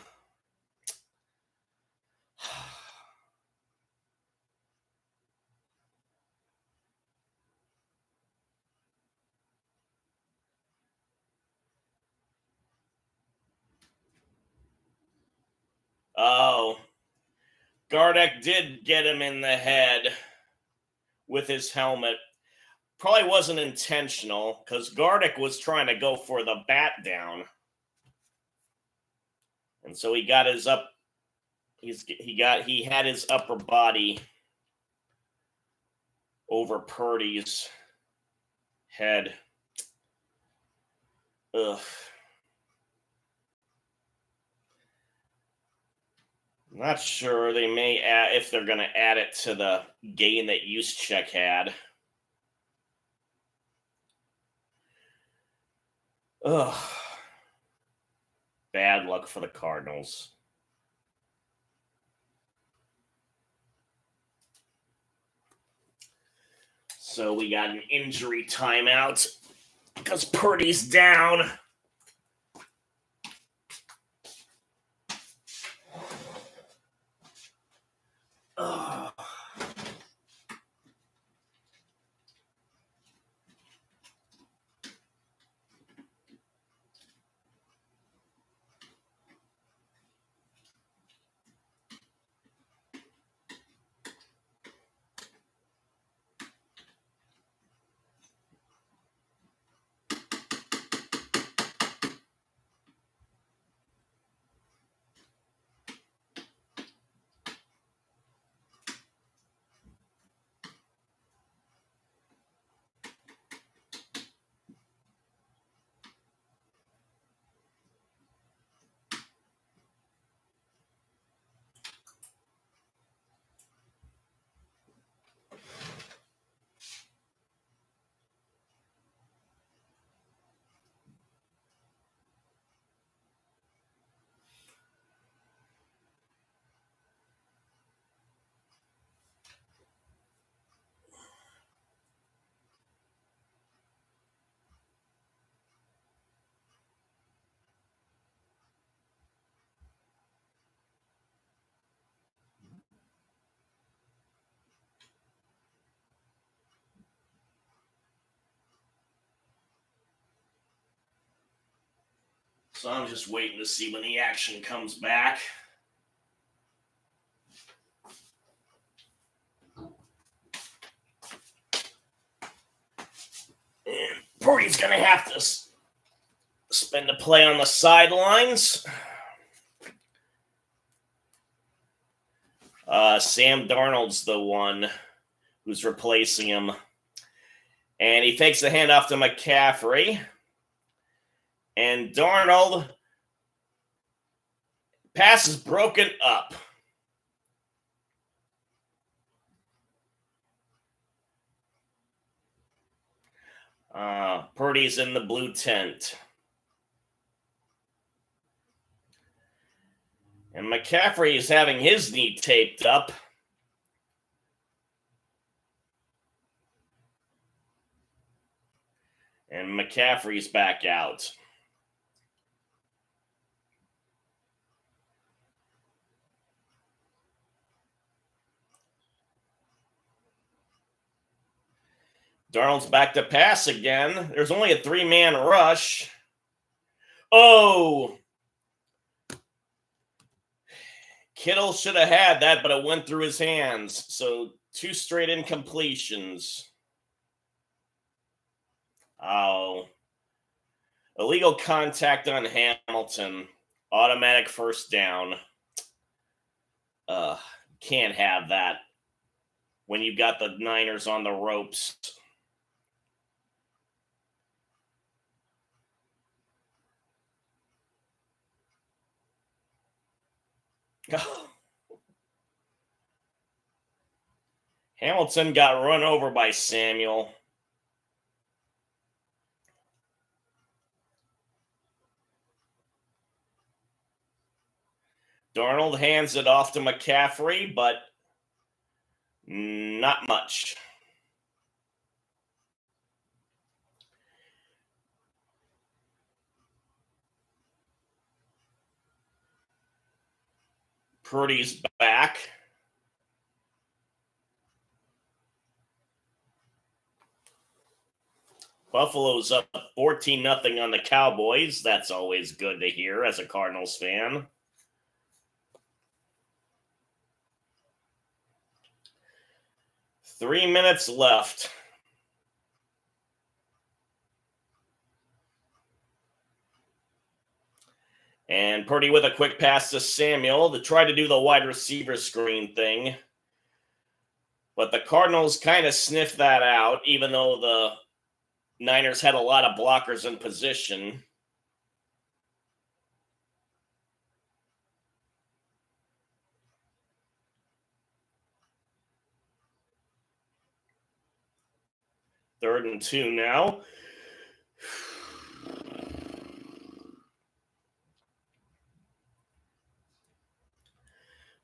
Oh. Gardeck did get him in the head with his helmet. Probably wasn't intentional because Gardeck was trying to go for the bat down. And so he got his he had his upper body over Purdy's head. Ugh. Not sure. They may add, if they're going to add it to the gain that Juszczyk had. Ugh. Bad luck for the Cardinals. So we got an injury timeout because Purdy's down. Ugh. So I'm just waiting to see when the action comes back. And Purdy's going to have to spend a play on the sidelines. Sam Darnold's the one who's replacing him. And he takes the handoff to McCaffrey. And Darnold, pass is broken up. Purdy's in the blue tent. And McCaffrey is having his knee taped up. And McCaffrey's back out. Darnold's back to pass again. There's only a 3-man rush. Oh! Kittle should have had that, but it went through his hands. So 2 straight incompletions. Oh. Illegal contact on Hamilton. Automatic first down. Can't have that when you've got the Niners on the ropes. Hamilton got run over by Samuel. Darnold hands it off to McCaffrey, but not much. Purdy's back. Buffalo's up 14-0 on the Cowboys. That's always good to hear as a Cardinals fan. Three minutes left. And Purdy with a quick pass to Samuel to try to do the wide receiver screen thing. But the Cardinals kind of sniffed that out, even though the Niners had a lot of blockers in position. 3rd and 2 now.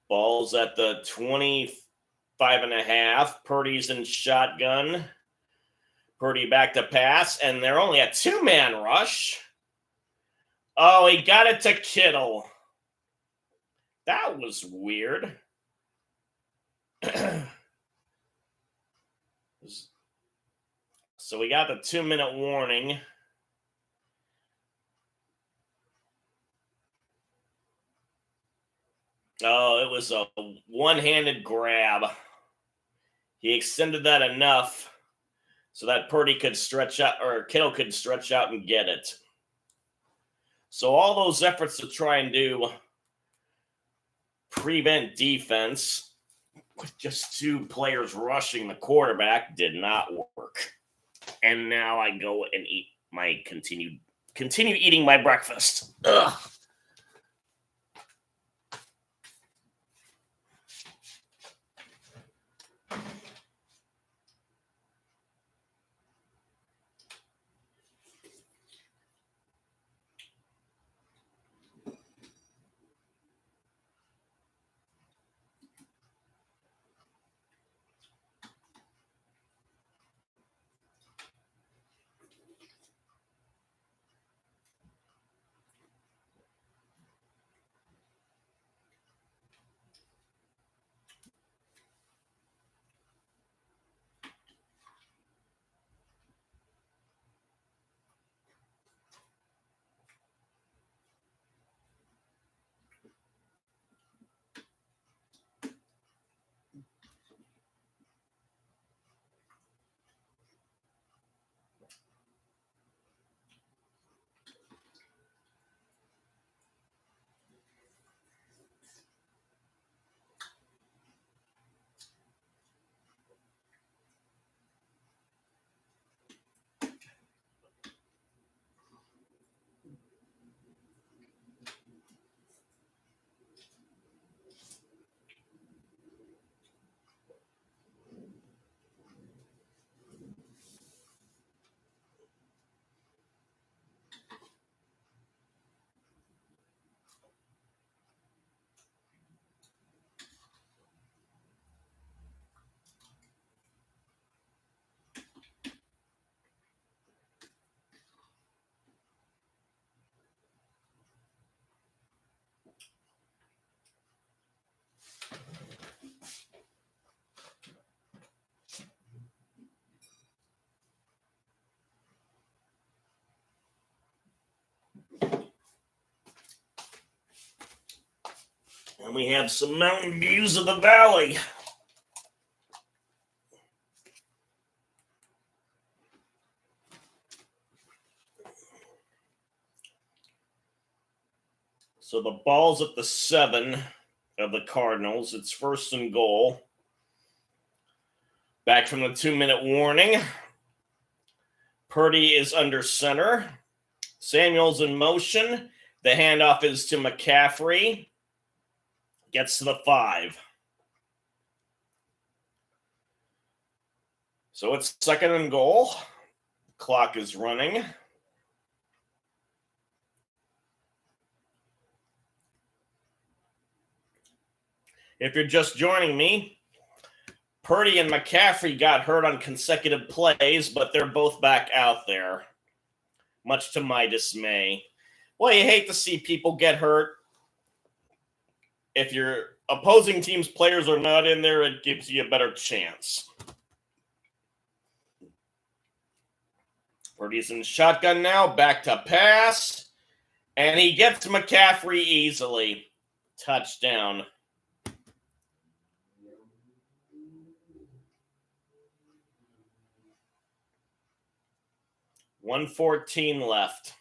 Ball's at the 25.5. Purdy's in shotgun. Purdy back to pass, and they're only a 2-man rush. Oh, he got it to Kittle. That was weird. So we got the 2-minute warning. Oh, it was a one-handed grab. He extended that enough so that Purdy could stretch out, or Kittle could stretch out and get it. So all those efforts to try and do prevent defense with just 2 players rushing the quarterback did not work. And now I go and eat my continue eating my breakfast. Ugh. And we have some mountain views of the valley. So the ball's at the 7 of the Cardinals. It's 1st and goal. Back from the 2-minute warning. Purdy is under center. Samuel's in motion. The handoff is to McCaffrey. Gets to the 5. So it's 2nd and goal. Clock is running. If you're just joining me, Purdy and McCaffrey got hurt on consecutive plays, but they're both back out there, much to my dismay. Well, you hate to see people get hurt. If your opposing team's players are not in there, it gives you a better chance. Purdy's in shotgun now, back to pass, and he gets McCaffrey easily. Touchdown. $1:14 left.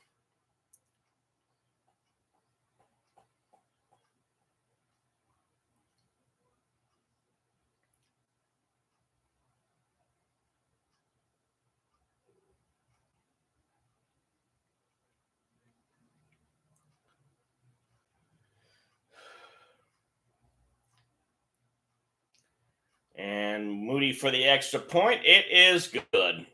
And Moody for the extra point. It is good.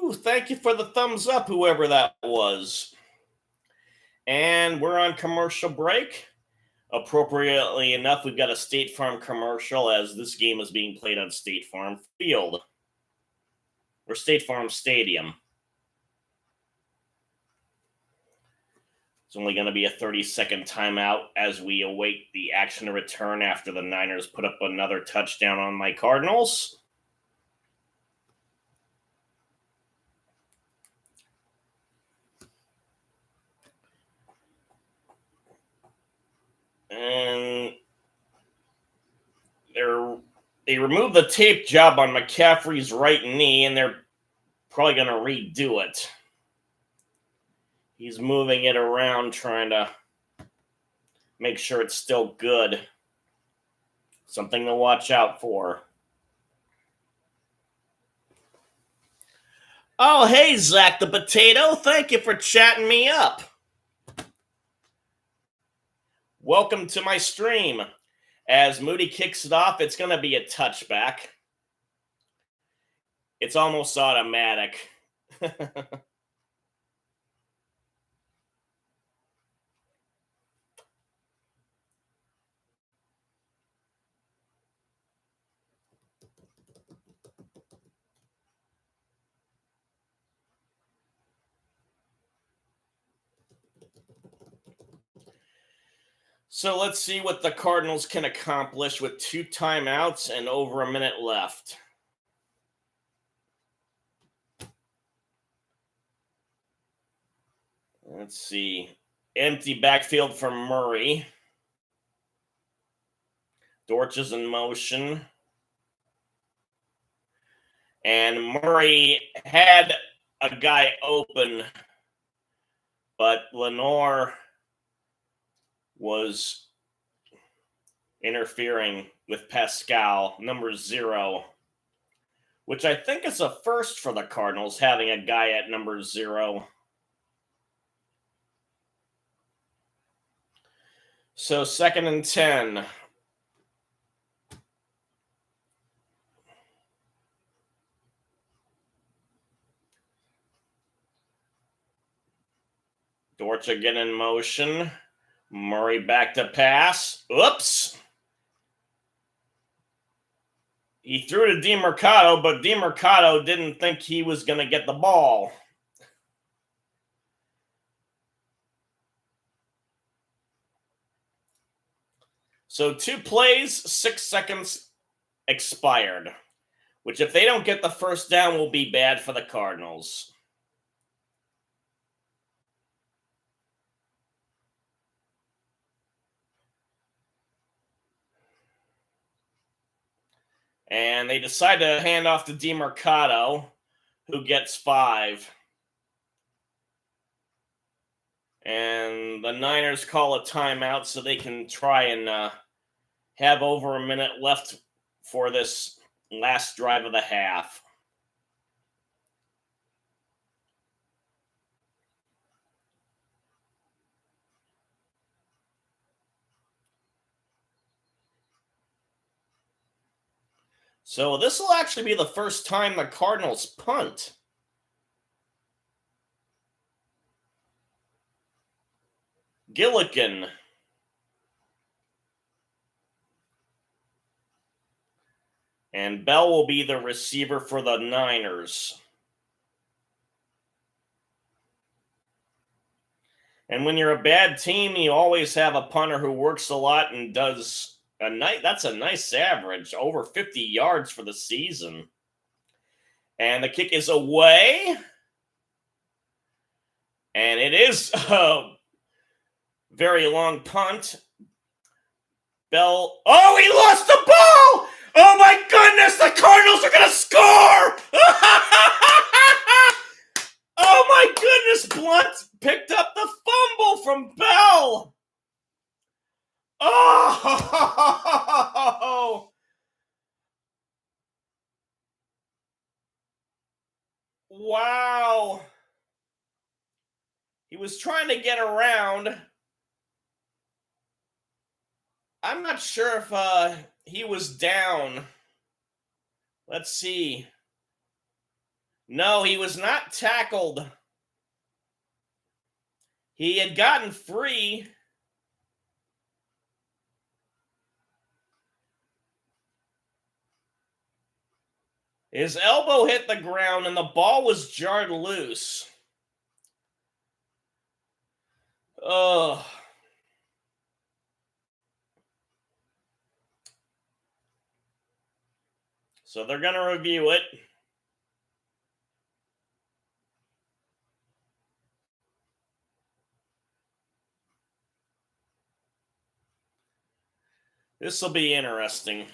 Ooh, thank you for the thumbs up, whoever that was. And we're on commercial break. Appropriately enough, we've got a State Farm commercial as this game is being played on State Farm Field, or State Farm Stadium. It's only going to be a 30-second timeout as we await the action to return after the Niners put up another touchdown on my Cardinals. And they removed the tape job on McCaffrey's right knee, and they're probably going to redo it. He's moving it around, trying to make sure it's still good. Something to watch out for. Oh, hey, Zach the Potato. Thank you for chatting me up. Welcome to my stream. As Moody kicks it off, it's going to be a touchback. It's almost automatic. So let's see what the Cardinals can accomplish with 2 timeouts and over a minute left. Let's see. Empty backfield for Murray. Dortch is in motion. And Murray had a guy open, but Lenore was interfering with Pascal, number 0, which I think is a first for the Cardinals, having a guy at number 0. So 2nd and 10. Dortch again in motion. Murray back to pass. Oops. He threw to DeMercado, but DeMercado didn't think he was going to get the ball. So 2 plays, 6 seconds expired, which if they don't get the first down will be bad for the Cardinals. And they decide to hand off to DeMercado, who gets 5. And the Niners call a timeout so they can try and have over a minute left for this last drive of the half. So this will actually be the first time the Cardinals punt. Gilligan. And Bell will be the receiver for the Niners. And when you're a bad team, you always have a punter who works a lot and does that's a nice average, over 50 yards for the season. And the kick is away. And it is a very long punt. Bell. Oh, he lost the ball! Oh my goodness, the Cardinals are going to score! Oh my goodness, Blunt picked up the fumble from Bell. Oh! Wow. He was trying to get around. I'm not sure if he was down. Let's see. No, he was not tackled. He had gotten free. His elbow hit the ground and the ball was jarred loose. Oh. So they're going to review it. This will be interesting.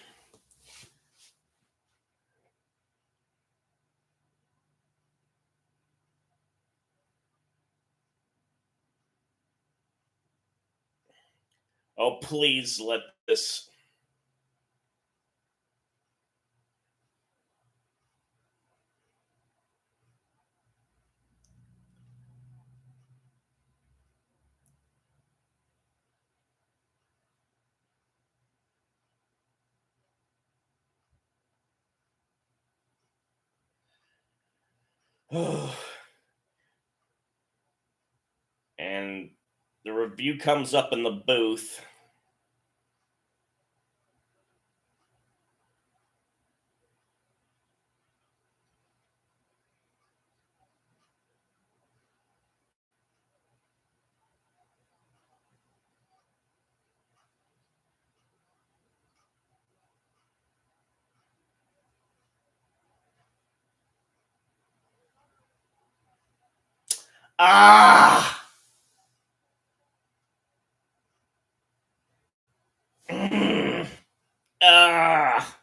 Oh, please let this. And the review comes up in the booth. Ah! Ah!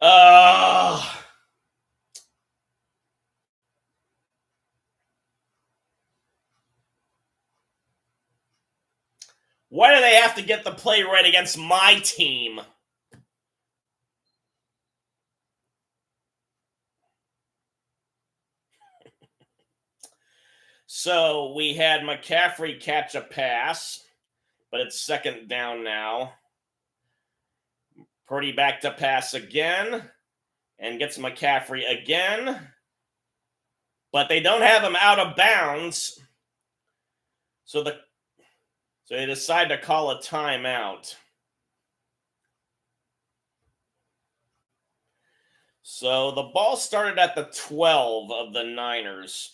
Ah! Why do they have to get the play right against my team? So we had McCaffrey catch a pass, but it's second down now. Purdy back to pass again and gets McCaffrey again. But they don't have him out of bounds. So they decide to call a timeout. So the ball started at the 12 of the Niners.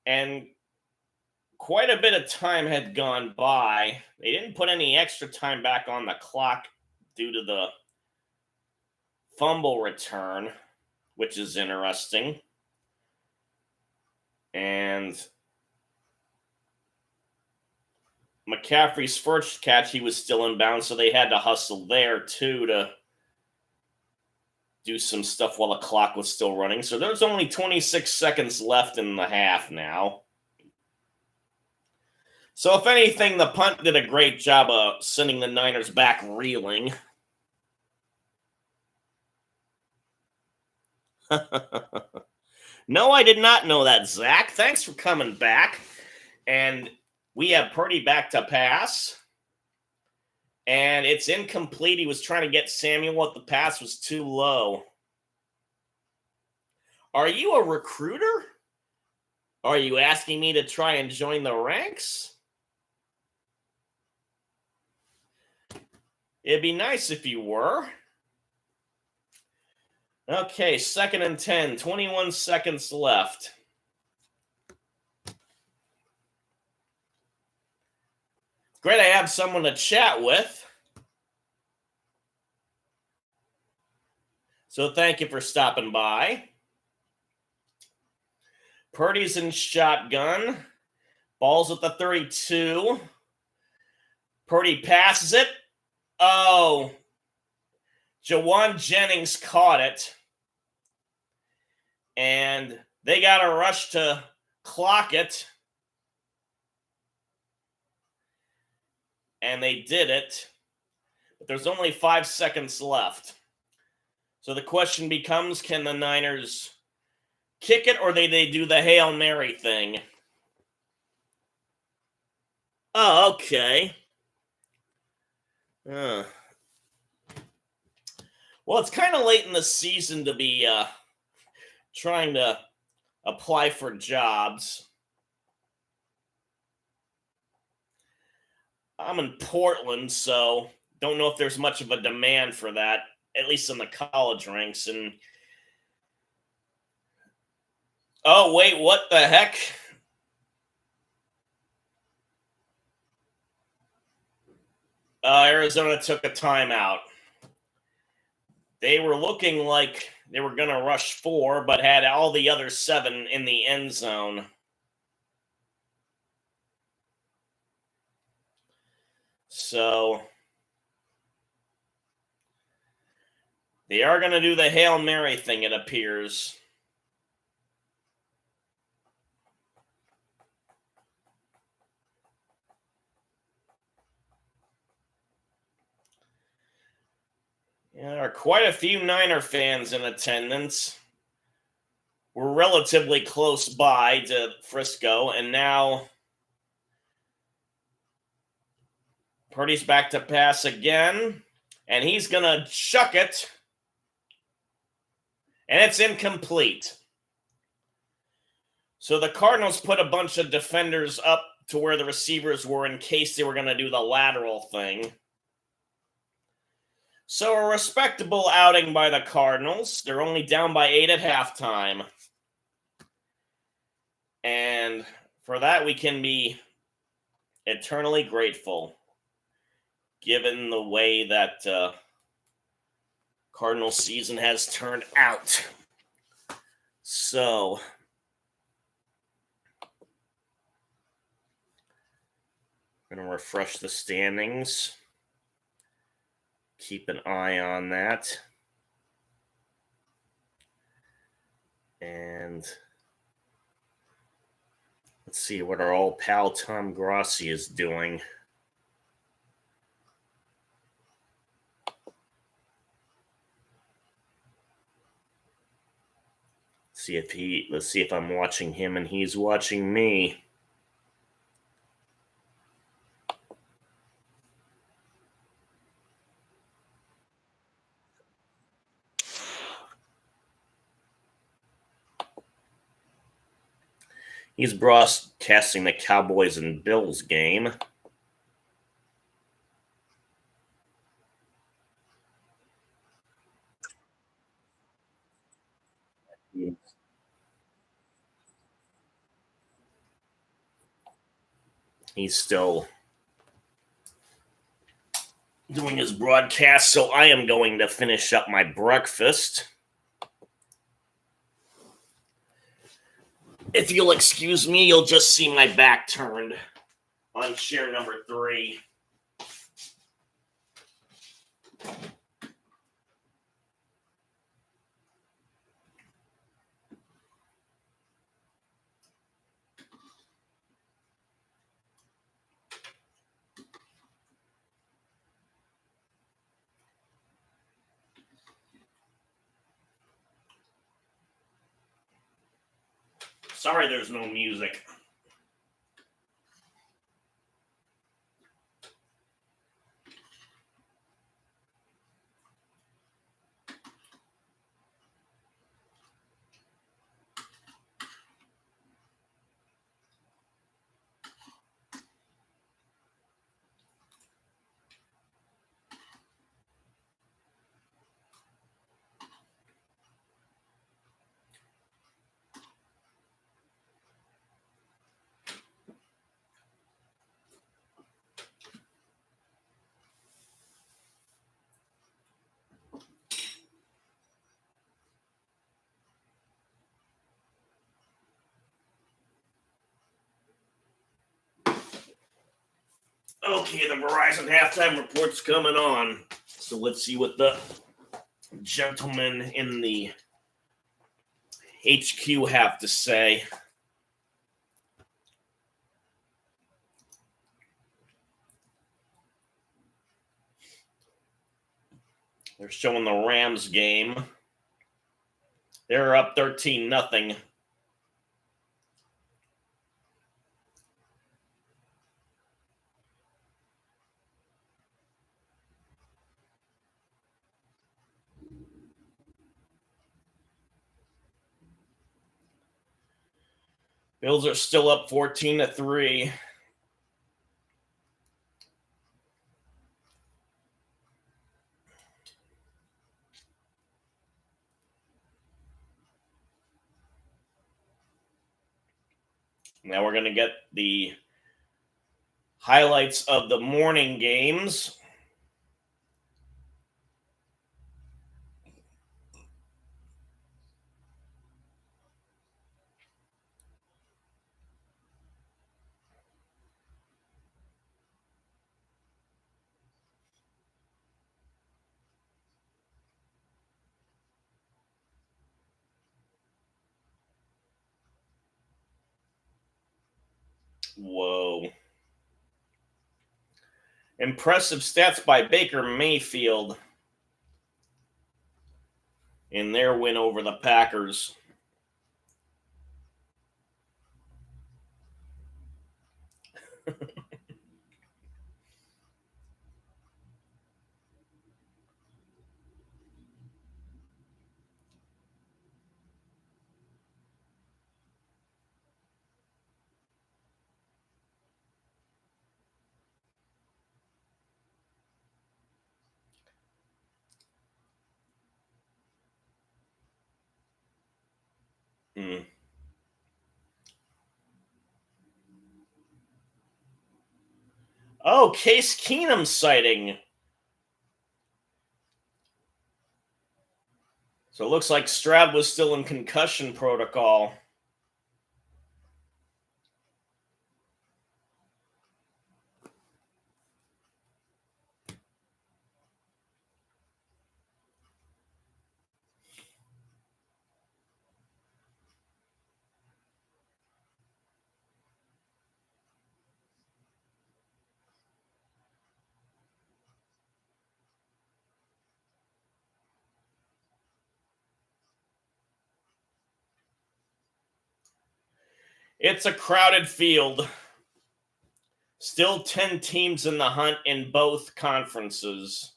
And quite a bit of time had gone by. They didn't put any extra time back on the clock due to the fumble return, which is interesting. And McCaffrey's first catch, he was still in bounds, so they had to hustle there too to do some stuff while the clock was still running. So there's only 26 seconds left in the half now. So if anything, the punt did a great job of sending the Niners back reeling. No, I did not know that, Zach. Thanks for coming back. And we have Purdy back to pass. And it's incomplete. He was trying to get Samuel, but the pass was too low. Are you a recruiter? Are you asking me to try and join the ranks? It'd be nice if you were. Okay, 2nd and 10, 21 seconds left. Great, I have someone to chat with. So thank you for stopping by. Purdy's in shotgun. Ball's at the 32. Purdy passes it. Oh, Jawan Jennings caught it. And they got a rush to clock it. And they did it. But there's only 5 seconds left. So the question becomes, can the Niners kick it, or they do the Hail Mary thing? Oh, okay. Well, it's kind of late in the season to be trying to apply for jobs. I'm in Portland, so don't know if there's much of a demand for that, at least in the college ranks. And oh, wait, what the heck? Arizona took a timeout. They were looking like they were going to rush 4, but had all the other 7 in the end zone. So they are going to do the Hail Mary thing, it appears. Yeah, there are quite a few Niner fans in attendance. We're relatively close by to Frisco, and now Purdy's back to pass again, and he's going to chuck it, and it's incomplete. So the Cardinals put a bunch of defenders up to where the receivers were in case they were going to do the lateral thing. So a respectable outing by the Cardinals. They're only down by 8 at halftime. And for that, we can be eternally grateful, given the way that Cardinals season has turned out. So I'm going to refresh the standings. Keep an eye on that. And let's see what our old pal Tom Grossi is doing. Let's see if I'm watching him and he's watching me. He's broadcasting the Cowboys and Bills game. He's still doing his broadcast, so I am going to finish up my breakfast. If you'll excuse me, you'll just see my back turned on chair number 3. Sorry there's no music. Okay, the Verizon halftime report's coming on. So let's see what the gentleman in the HQ have to say. They're showing the Rams game. They're up 13-0. Bills are still up 14-3. Now we're going to get the highlights of the morning games. Whoa. Impressive stats by Baker Mayfield in their win over the Packers. Oh, Case Keenum sighting. So it looks like Stroud was still in concussion protocol. It's a crowded field. Still 10 teams in the hunt in both conferences.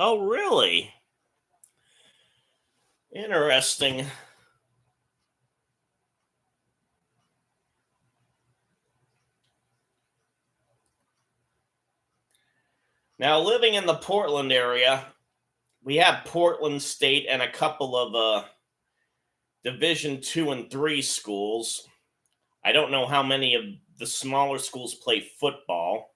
Oh, really? Interesting. Now, living in the Portland area, we have Portland State and a couple of Division 2 and 3 schools. I don't know how many of the smaller schools play football.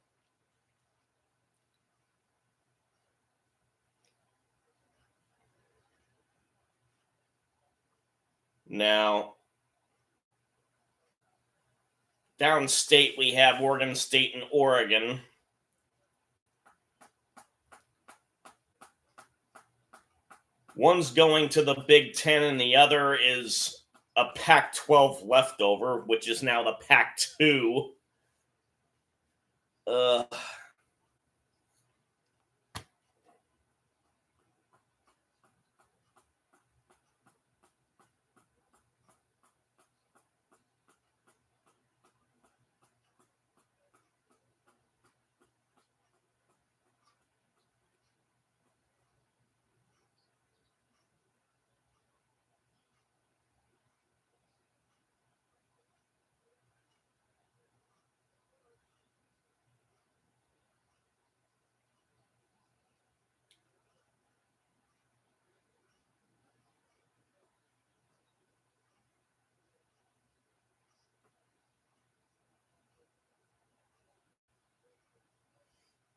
Now, downstate, we have Oregon State and Oregon. One's going to the Big Ten, and the other is a Pac-12 leftover, which is now the Pac-2.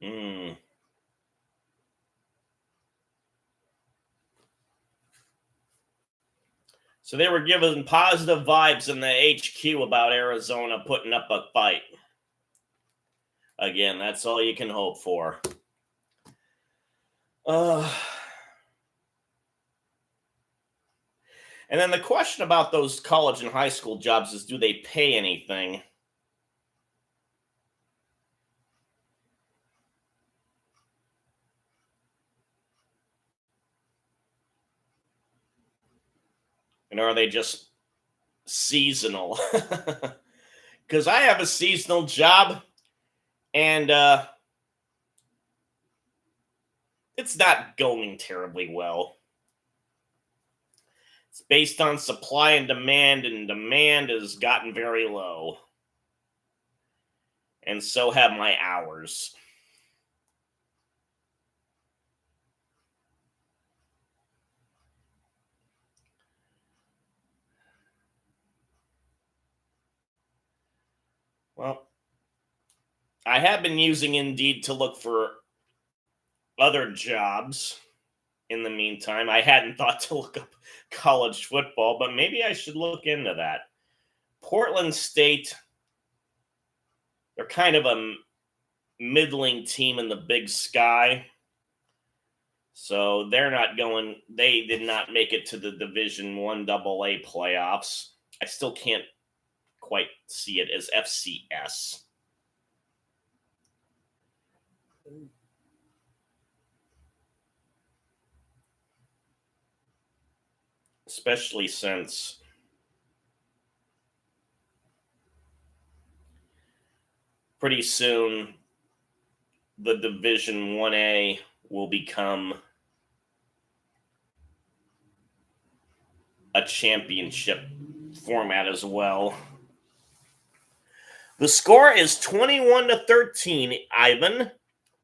Mm. So they were given positive vibes in the HQ about Arizona putting up a fight. Again, that's all you can hope for. And then the question about those college and high school jobs is, do they pay anything? And are they just seasonal? Because I have a seasonal job, and it's not going terribly well. It's based on supply and demand has gotten very low. And so have my hours. Well, I have been using Indeed to look for other jobs in the meantime. I hadn't thought to look up college football, but maybe I should look into that. Portland State, they're kind of a middling team in the Big Sky. So they're not going, they did not make it to the Division 1 AA playoffs. I still can't quite see it as FCS. Especially since pretty soon the Division 1A will become a championship format as well. The score is 21-13. Ivan,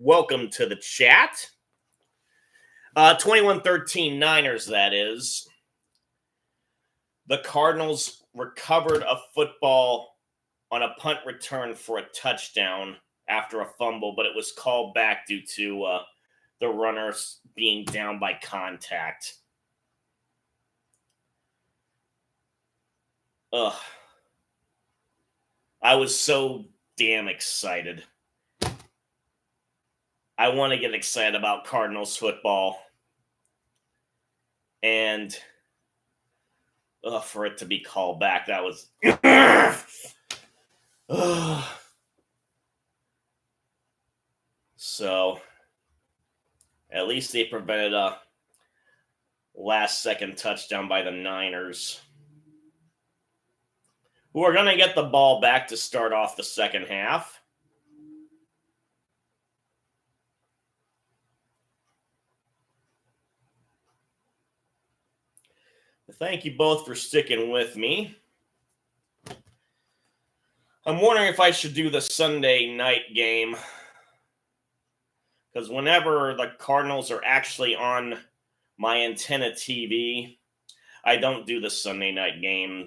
welcome to the chat. 21-13 Niners, that is. The Cardinals recovered a football on a punt return for a touchdown after a fumble, but it was called back due to the runners being down by contact. Ugh. I was so damn excited. I want to get excited about Cardinals football. And for it to be called back, that was... So, at least they prevented a last-second touchdown by the Niners, who are going to get the ball back to start off the second half. Thank you both for sticking with me. I'm wondering if I should do the Sunday night game, because whenever the Cardinals are actually on my antenna TV, I don't do the Sunday night game.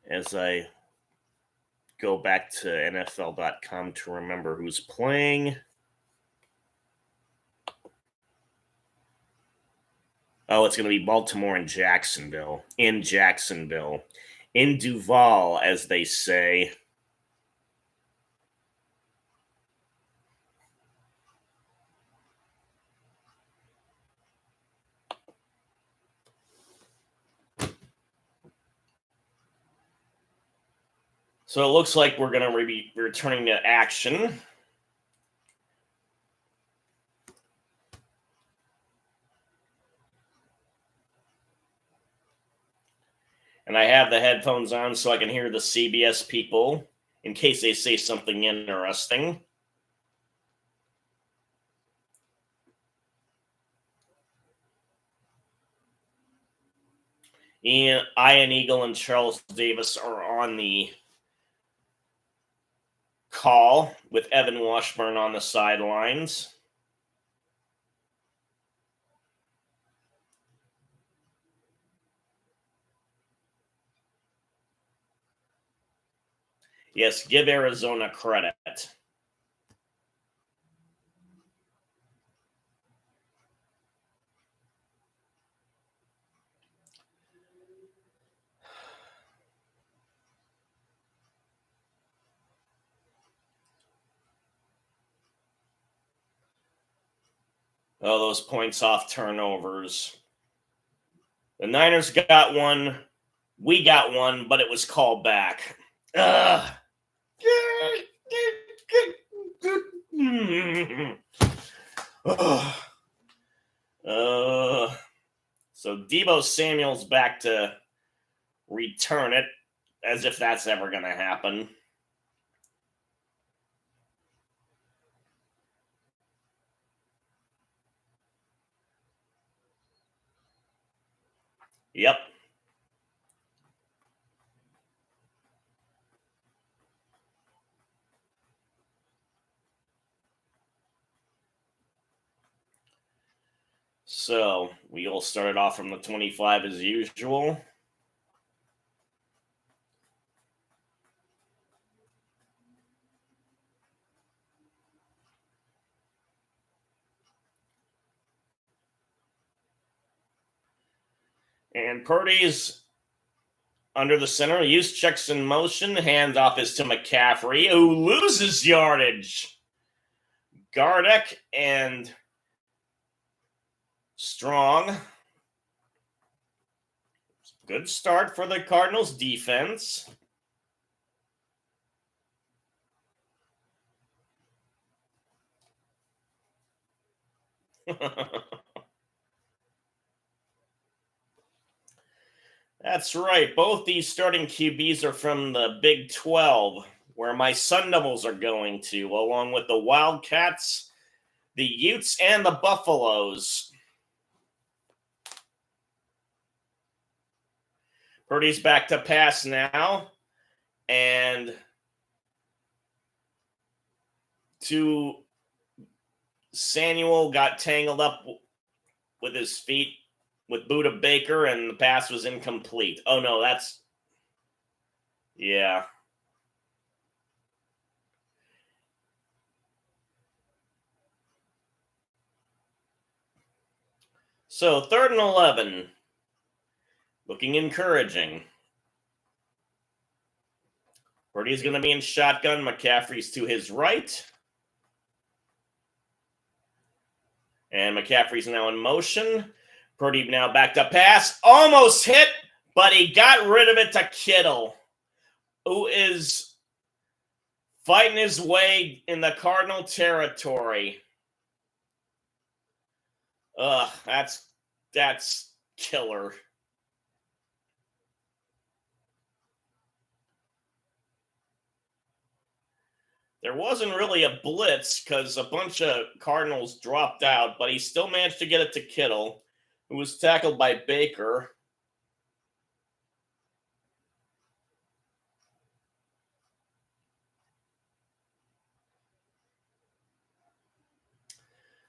As I go back to NFL.com to remember who's playing. Oh, it's going to be Baltimore and Jacksonville. In Jacksonville. In Duval, as they say. So it looks like we're going to be returning to action. And I have the headphones on so I can hear the CBS people in case they say something interesting. Ian Eagle and Charles Davis are on the call with Evan Washburn on the sidelines. Yes, give Arizona credit. Oh, those points off turnovers. The Niners got one. We got one, but it was called back. Ugh. So Deebo Samuel's back to return it, as if that's ever going to happen. Yep. So we all started off from the 25 as usual. And Purdy's under the center. Use checks in motion. Handoff is to McCaffrey, who loses yardage. Gardeck and Strong. Good start for the Cardinals defense. That's right. Both these starting QBs are from the Big 12, where my Sun Devils are going to, along with the Wildcats, the Utes, and the Buffaloes. Purdy's back to pass now. And Samuel got tangled up with his feet with Buda Baker, and the pass was incomplete. Oh, no, that's... Yeah. So, 3rd and 11. Looking encouraging. Purdy's going to be in shotgun. McCaffrey's to his right. And McCaffrey's now in motion. Purdy now back to pass. Almost hit, but he got rid of it to Kittle, who is fighting his way in the Cardinal territory. Ugh, that's killer. There wasn't really a blitz because a bunch of Cardinals dropped out, but he still managed to get it to Kittle, who was tackled by Baker.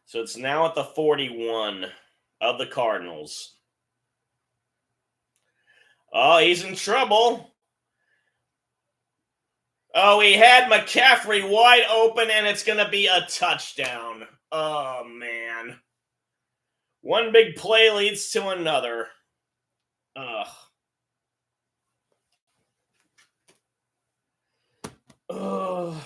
So it's now at the 41 of the Cardinals. Oh, he's in trouble. Oh, he had McCaffrey wide open, and it's going to be a touchdown. Oh, man. One big play leads to another. Ugh. Ugh.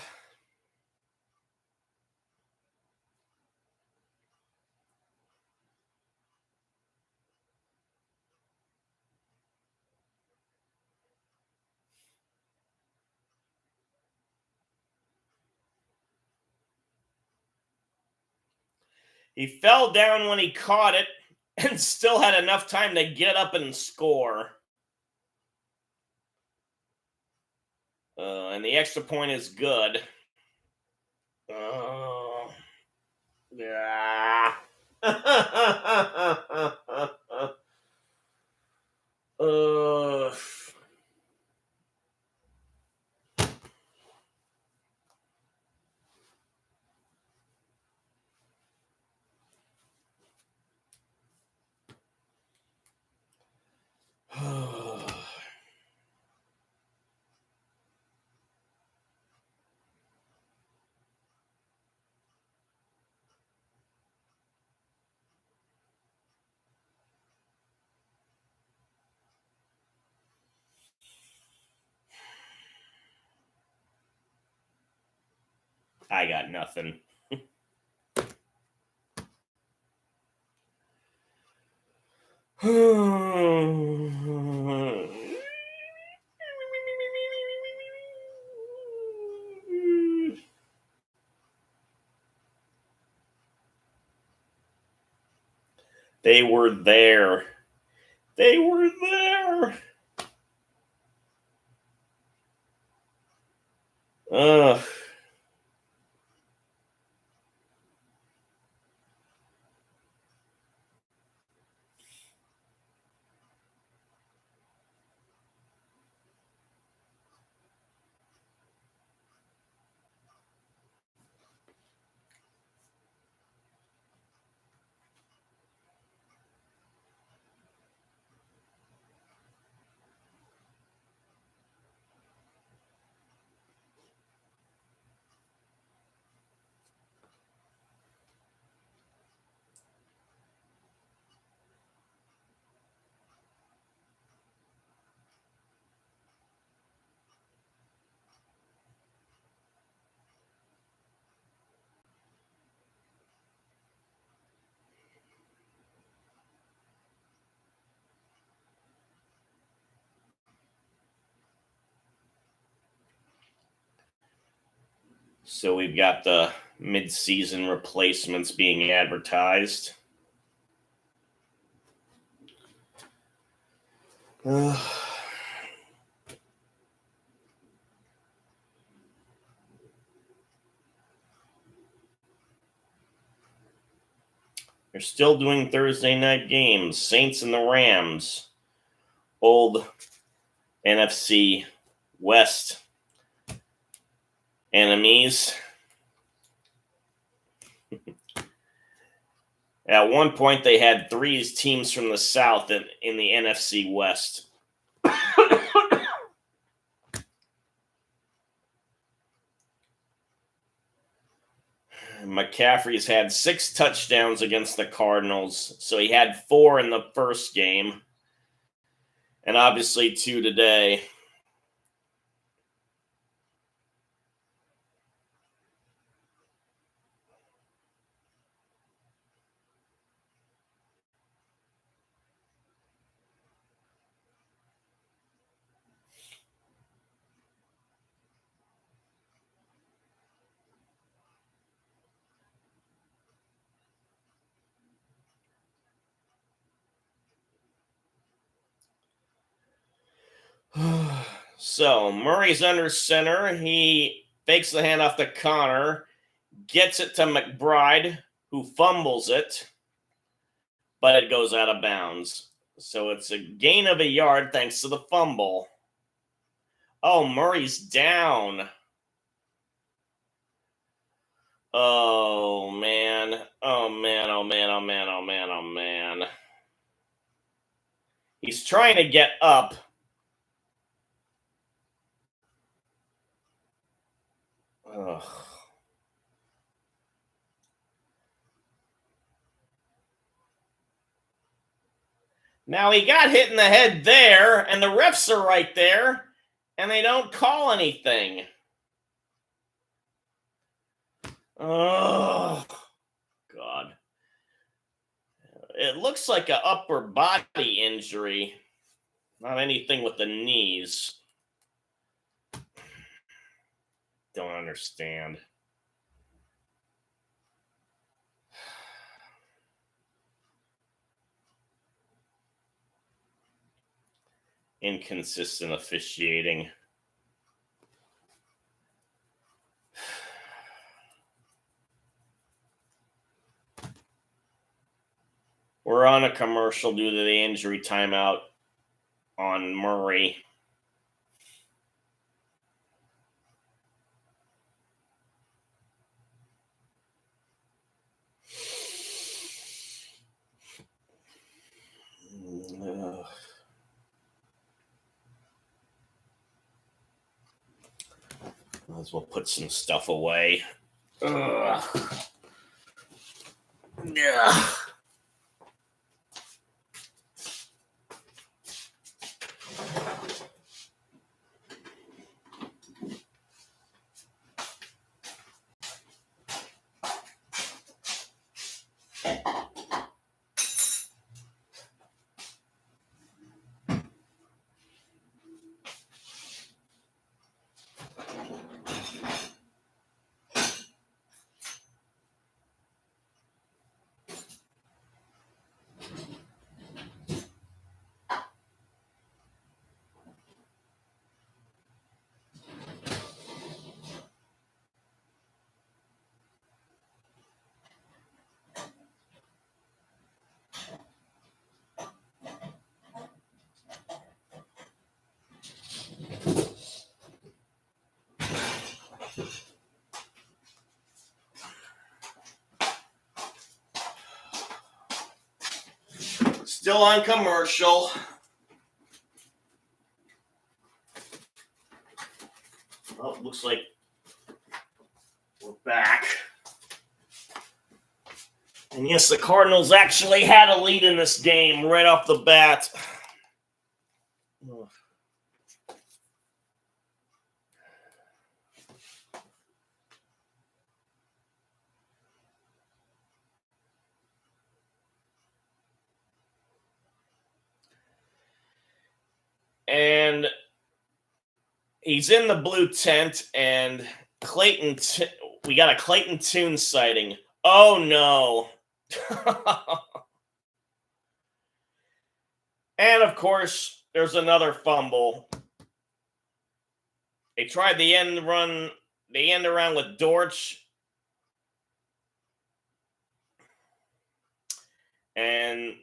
He fell down when he caught it and still had enough time to get up and score. And the extra point is good. Yeah. I got nothing. They were there. They were there. Ugh. So we've got the mid-season replacements being advertised. They're still doing Thursday night games. Saints and the Rams. Old NFC West enemies. At one point, they had three teams from the South in the NFC West. McCaffrey's had 6 touchdowns against the Cardinals, so he had 4 in the first game, and obviously 2 today. So Murray's under center. He fakes the handoff to Connor, gets it to McBride, who fumbles it, but it goes out of bounds. So it's a gain of a yard thanks to the fumble. Oh, Murray's down. Oh, man. Oh, man. Oh, man. Oh, man. Oh, man. Oh, man. He's trying to get up. Ugh. Now he got hit in the head there, and the refs are right there, and they don't call anything. Oh, God. It looks like an upper body injury, not anything with the knees. Don't understand. Inconsistent officiating. We're on a commercial due to the injury timeout on Murray. Might as well put some stuff away. Ugh. Yeah. Still on commercial. Oh, looks like we're back. And yes, the Cardinals actually had a lead in this game right off the bat. And he's in the blue tent, and we got a Clayton Tune sighting. Oh, no. And, of course, there's another fumble. They tried the end around with Dortch. And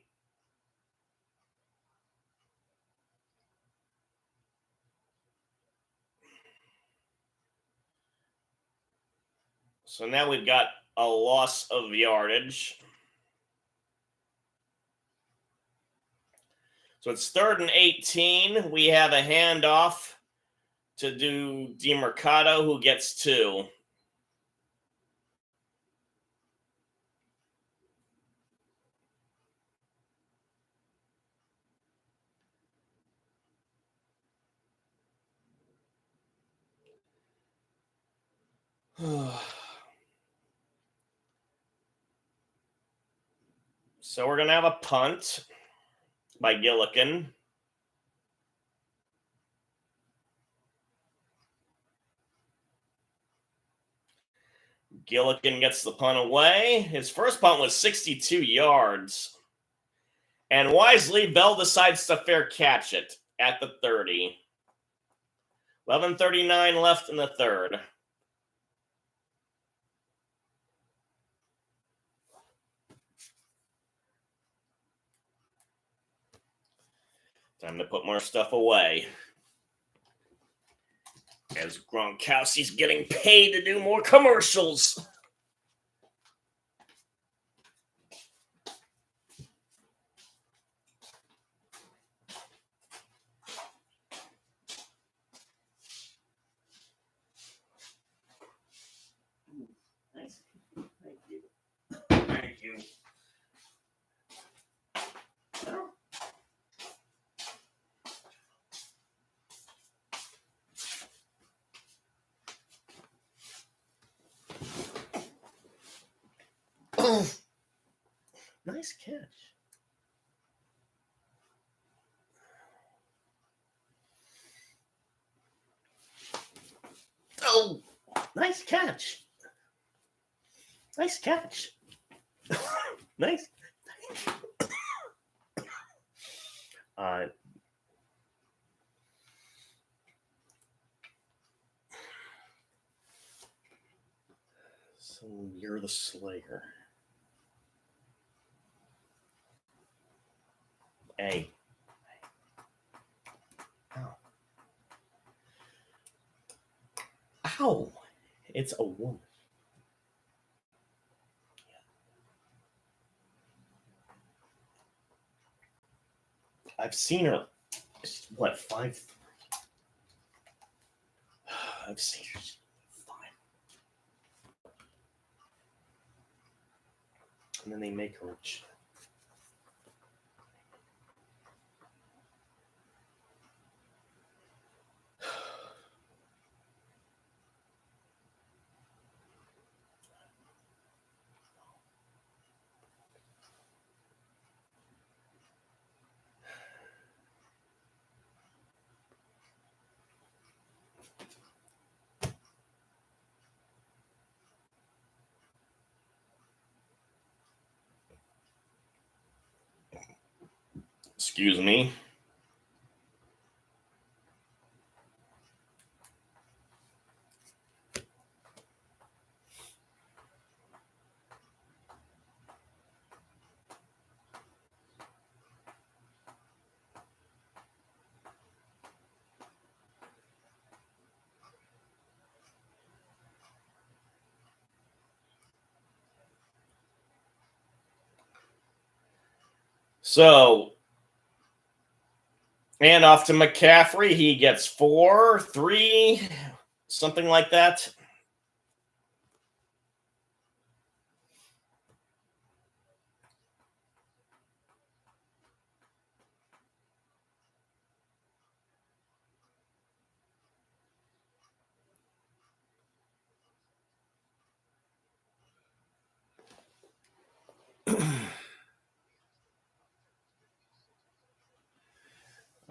so now we've got a loss of yardage. So it's 3rd and 18. We have a handoff to do DeMercado, who gets 2. So we're going to have a punt by Gillikin. Gillikin gets the punt away. His first punt was 62 yards. And wisely, Bell decides to fair catch it at the 30. 11:39 left in the third. Time to put more stuff away. As Gronkowski's getting paid to do more commercials. Nice. Thank you. Thank you. Oh, nice catch. Oh, nice catch. Nice catch. Nice. So you're the Slayer. Hey. Ow. Ow. It's a woman. I've seen her. What, 5'3"? I've seen her 5. And then they make her. Excuse me. So, and off to McCaffrey. He gets 4, 3, something like that.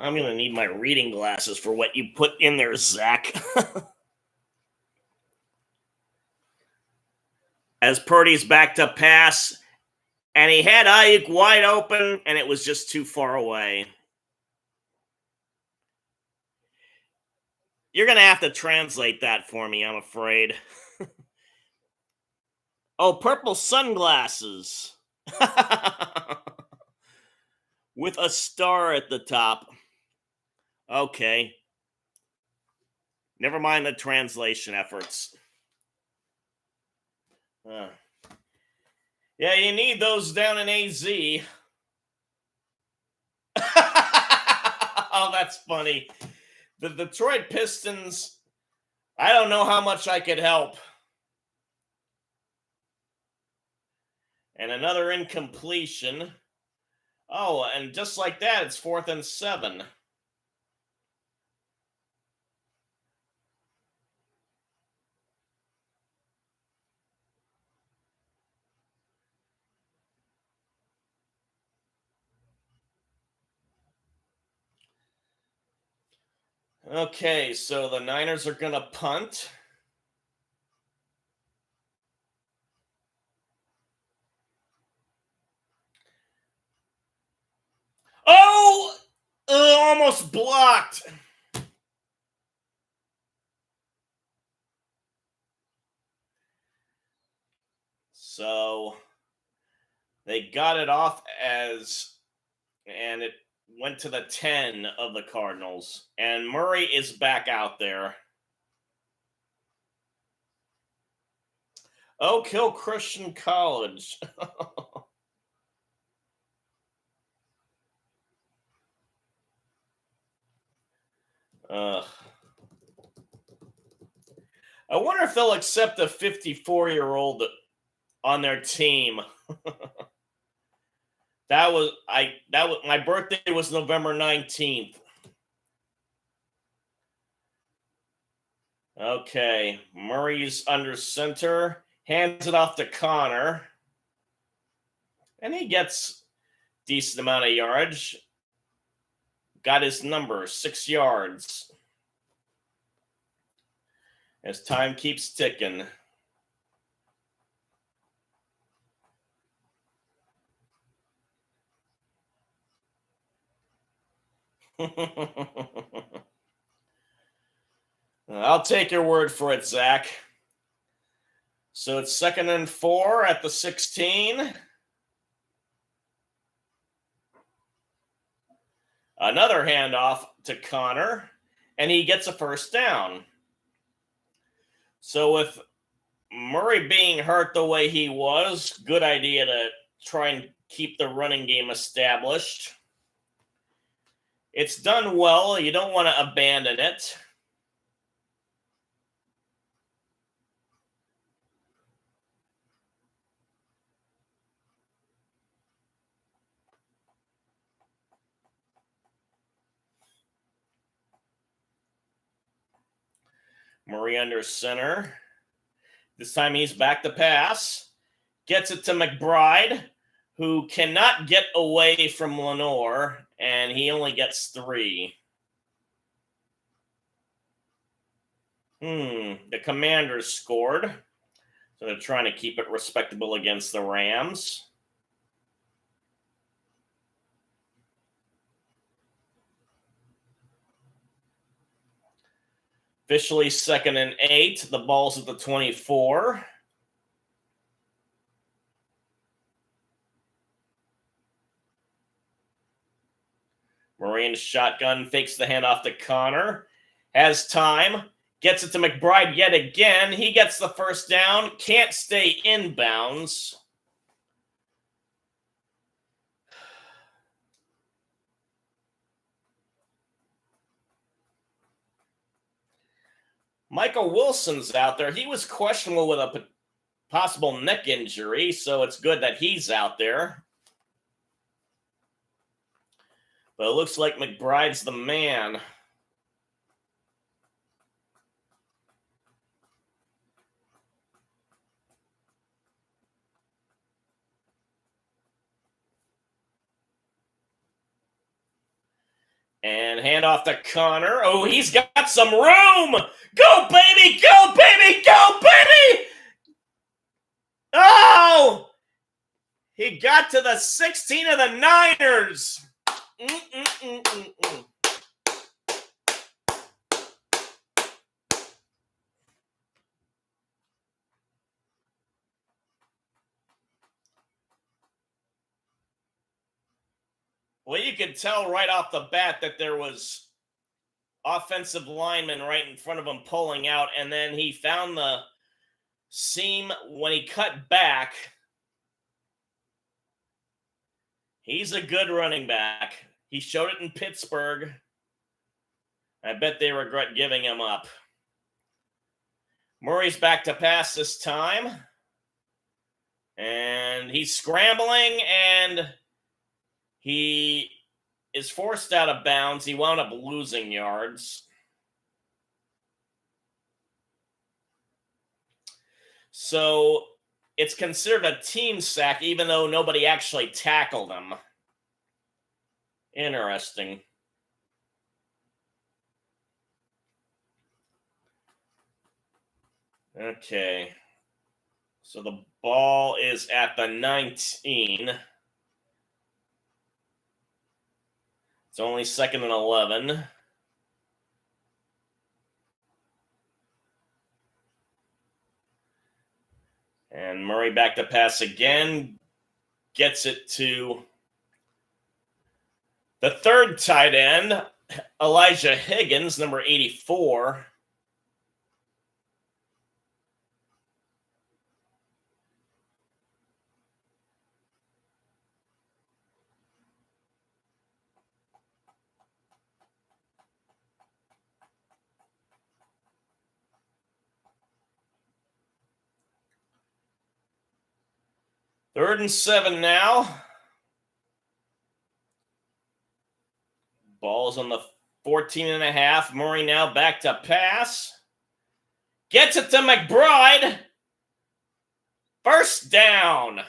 I'm going to need my reading glasses for what you put in there, Zach. As Purdy's back to pass, and he had Ayuk wide open, and it was just too far away. You're going to have to translate that for me, I'm afraid. Oh, purple sunglasses. With a star at the top. Okay. Never mind the translation efforts. Yeah, you need those down in AZ. Oh, that's funny. The Detroit Pistons, I don't know how much I could help. And another incompletion. Oh, and just like that, it's 4th and 7. Okay, so the Niners are going to punt. Oh! Almost blocked. So they got it off and it went to the 10 of the Cardinals. And Murray is back out there. Oak Hill Christian College. I wonder if they'll accept a 54-year-old on their team. That was my birthday was November 19th. Okay, Murray's under center, hands it off to Connor, and he gets decent amount of yards. Got his number, 6 yards. As time keeps ticking. I'll take your word for it, Zach. So it's 2nd and 4 at the 16. Another handoff to Connor, and he gets a first down. So with Murray being hurt the way he was, good idea to try and keep the running game established. It's done well. You don't want to abandon it. Murray under center. This time he's back to pass. Gets it to McBride, who cannot get away from Lenore, and he only gets 3. The Commanders scored. So they're trying to keep it respectable against the Rams. Officially 2nd and 8. The ball's at the 24. Marine shotgun, fakes the handoff to Connor. Has time. Gets it to McBride yet again. He gets the first down. Can't stay inbounds. Michael Wilson's out there. He was questionable with a possible neck injury, so it's good that he's out there. But it looks like McBride's the man. And handoff to Connor. Oh, he's got some room. Go, baby! Go, baby! Go, baby! Oh! He got to the 16 of the Niners. Well, you could tell right off the bat that there was offensive lineman right in front of him pulling out, and then he found the seam when he cut back. He's a good running back. He showed it in Pittsburgh. I bet they regret giving him up. Murray's back to pass this time. And he's scrambling, and he is forced out of bounds. He wound up losing yards. So it's considered a team sack, even though nobody actually tackled him. Interesting. Okay. So the ball is at the 19. It's only 2nd and 11. And Murray back to pass again. Gets it to the third tight end, Elijah Higgins, number 84. Third and 7 now. Ball's on the 14 and a half. Murray now back to pass. Gets it to McBride. First down.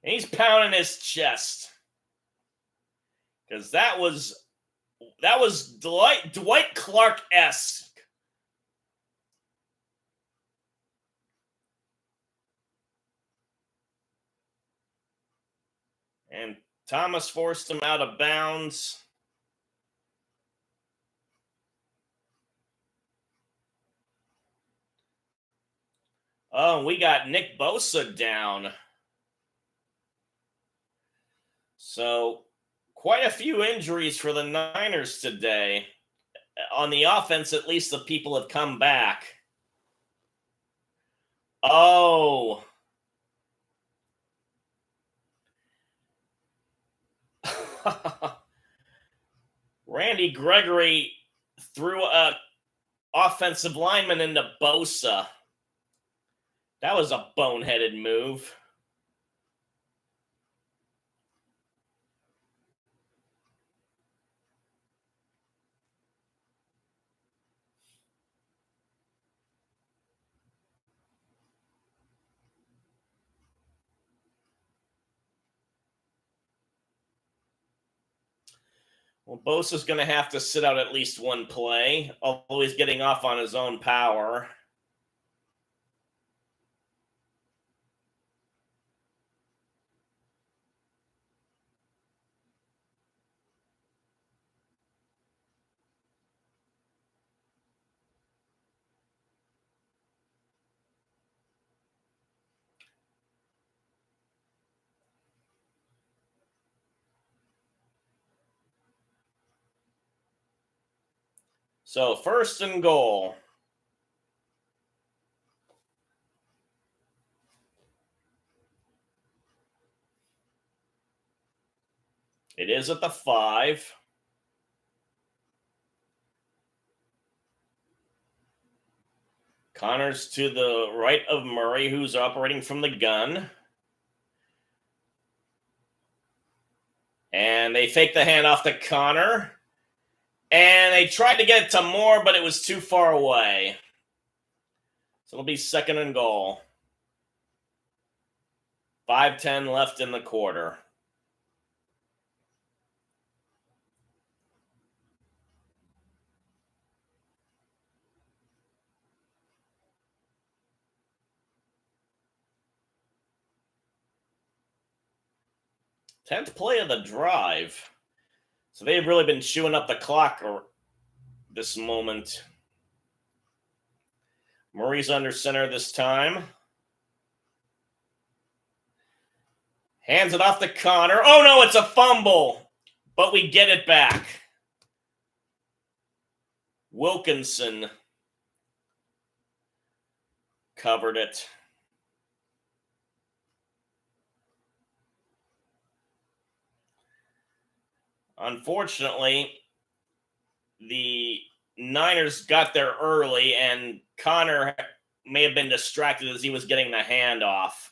And he's pounding his chest. Because that was Dwight Clark-esque. And Thomas forced him out of bounds. Oh, we got Nick Bosa down. So, quite a few injuries for the Niners today. On the offense, at least the people have come back. Oh. Randy Gregory threw a offensive lineman into Bosa. That was a boneheaded move. Well, Bosa's going to have to sit out at least one play, although he's getting off on his own power. So 1st and goal. It is at the 5. Connor's to the right of Murray, who's operating from the gun. And they fake the handoff to Connor. And they tried to get it to Moore, but it was too far away. So it'll be 2nd and goal. 5:10 left in the quarter. Tenth play of the drive. So they've really been chewing up the clock this moment. Murray's under center this time. Hands it off to Connor. Oh no, it's a fumble. But we get it back. Wilkinson covered it. Unfortunately, the Niners got there early, and Connor may have been distracted as he was getting the handoff.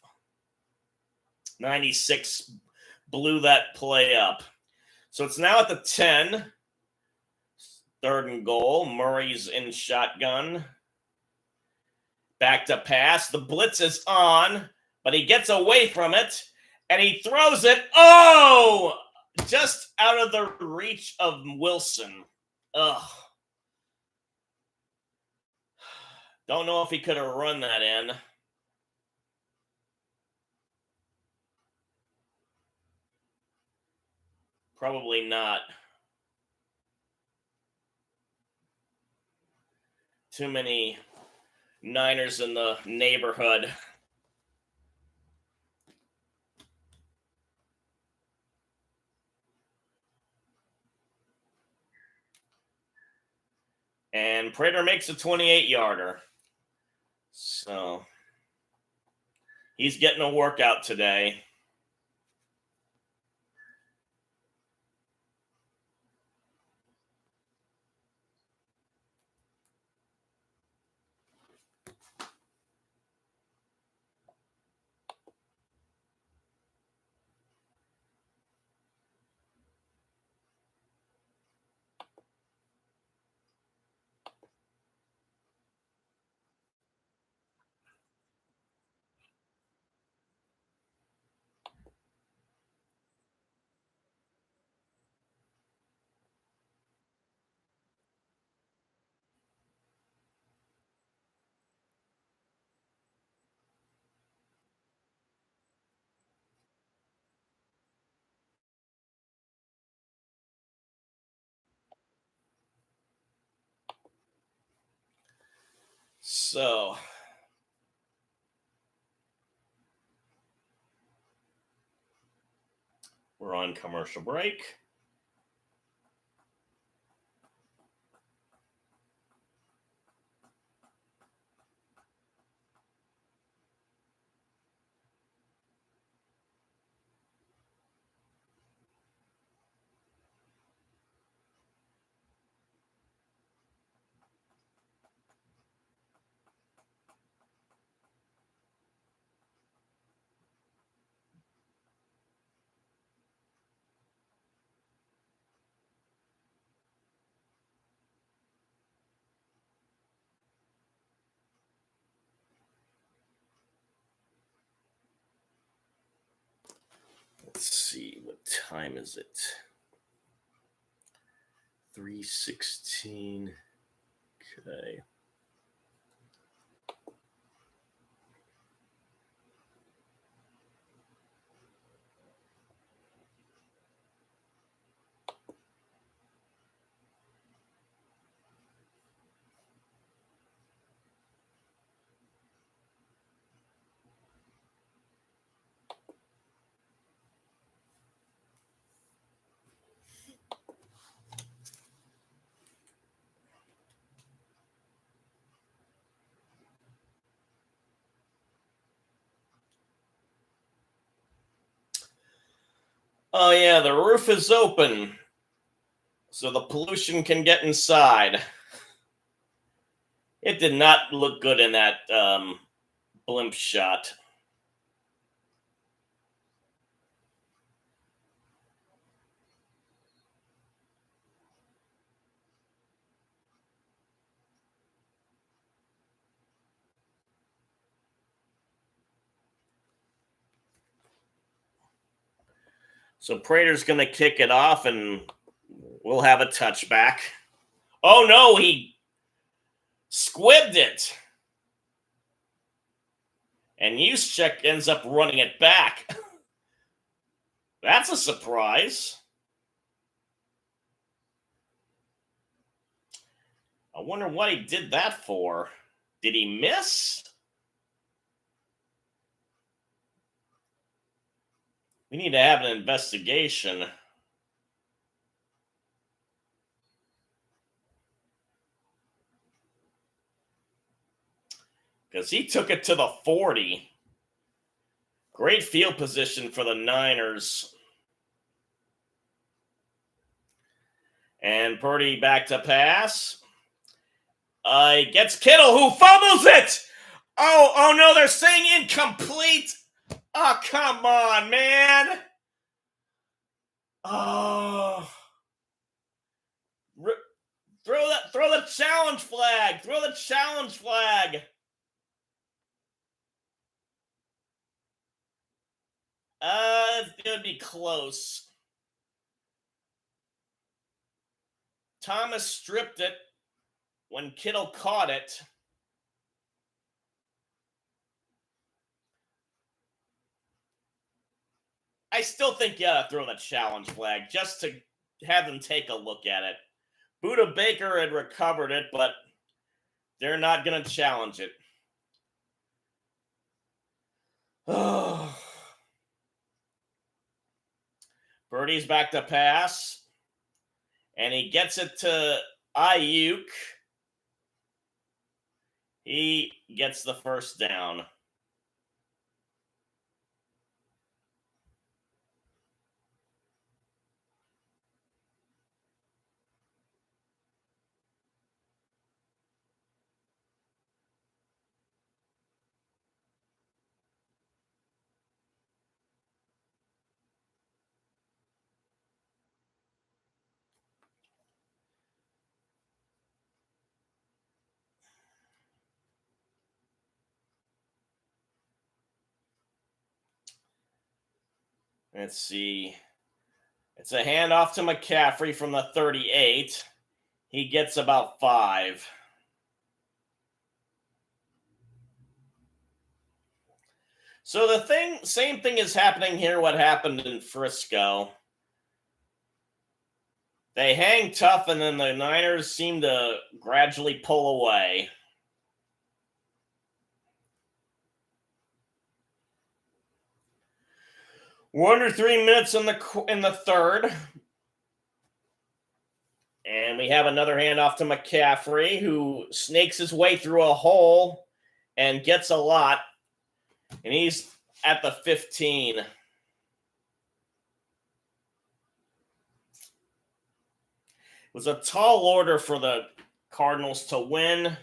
96 blew that play up. So it's now at the 10. 3rd and goal. Murray's in shotgun. Back to pass. The blitz is on, but he gets away from it, and he throws it. Oh! Just out of the reach of Wilson. Ugh. Don't know if he could have run that in. Probably not. Too many Niners in the neighborhood. And Prater makes a 28-yarder. So he's getting a workout today. So we're on commercial break. Let's see, what time is it? 3:16. Okay. Oh, yeah, the roof is open so the pollution can get inside. It did not look good in that blimp shot. So Prater's going to kick it off, and we'll have a touchback. Oh, no, he squibbed it. And Juszczyk ends up running it back. That's a surprise. I wonder what he did that for. Did he miss? We need to have an investigation. Because he took it to the 40. Great field position for the Niners. And Purdy back to pass. He gets Kittle, who fumbles it. Oh no, they're saying incomplete. Oh, come on, man. Oh. Throw the challenge flag. Throw the challenge flag. It's going to be close. Thomas stripped it when Kittle caught it. I still think you ought to throw the challenge flag just to have them take a look at it. Buda Baker had recovered it, but they're not going to challenge it. Oh. Birdie's back to pass, and he gets it to Ayuk. He gets the first down. Let's see. It's a handoff to McCaffrey from the 38. He gets about 5. So same thing is happening here. What happened in Frisco? They hang tough, and then the Niners seem to gradually pull away. We're under 3 minutes in the third. And we have another handoff to McCaffrey, who snakes his way through a hole and gets a lot. And he's at the 15. It was a tall order for the Cardinals to win.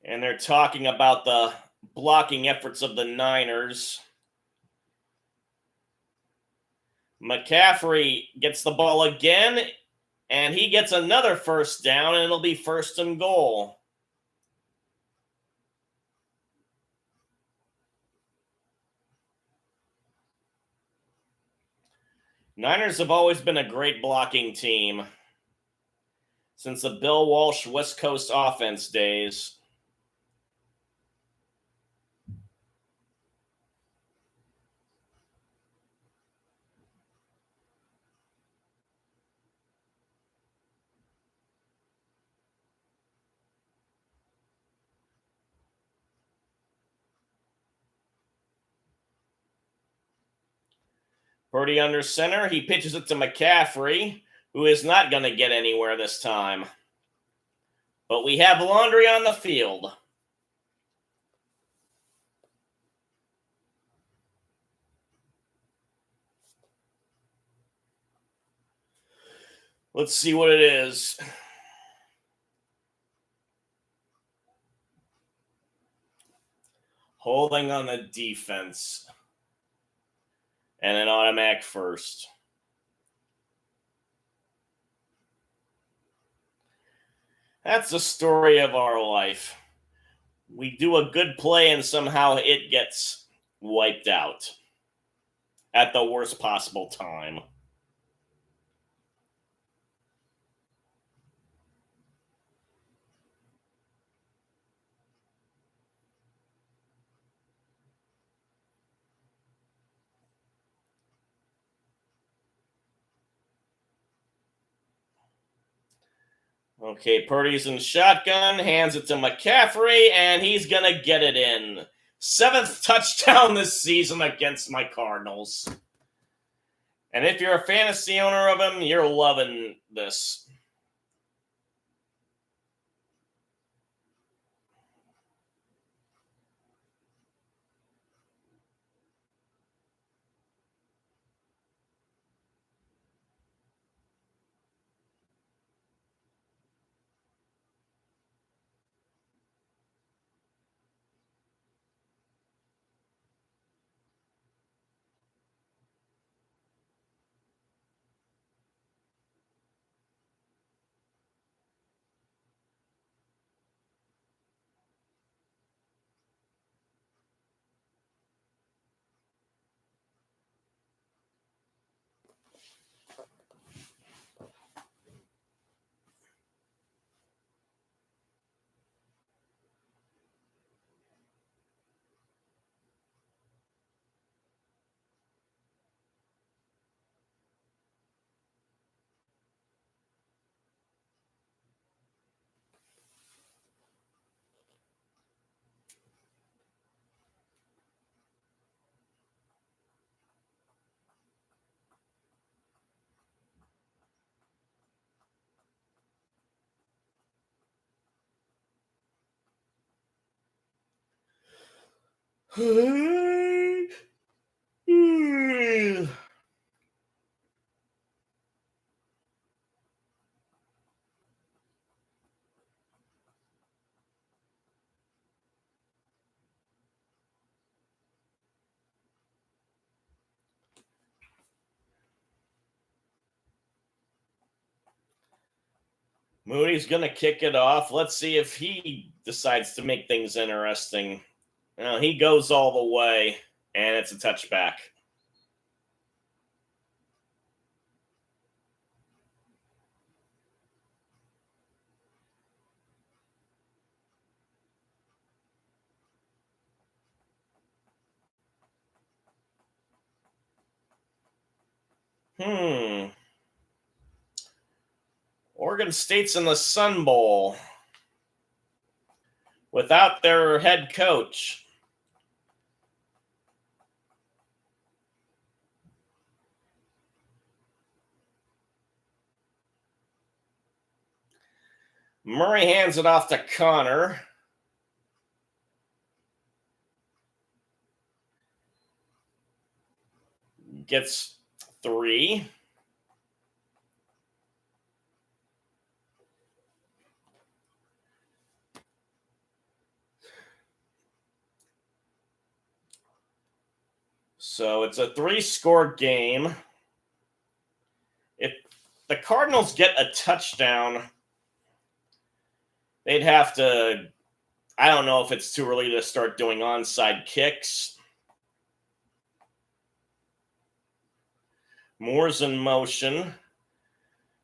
And they're talking about the blocking efforts of the Niners. McCaffrey gets the ball again, and he gets another first down, and it'll be 1st and goal. Niners have always been a great blocking team since the Bill Walsh West Coast offense days. Purdy under center. He pitches it to McCaffrey, who is not going to get anywhere this time. But we have laundry on the field. Let's see what it is. Holding on the defense. And an automatic first. That's the story of our life. We do a good play and somehow it gets wiped out at the worst possible time. Okay, Purdy's in shotgun, hands it to McCaffrey, and he's going to get it in. 7th touchdown this season against my Cardinals. And if you're a fantasy owner of him, you're loving this. Moody's going to kick it off. Let's see if he decides to make things interesting. He goes all the way, and it's a touchback. Oregon State's in the Sun Bowl without their head coach. Murray hands it off to Connor. Gets 3. So it's a 3-score game. If the Cardinals get a touchdown, they'd have to, I don't know if it's too early to start doing onside kicks. Moore's in motion.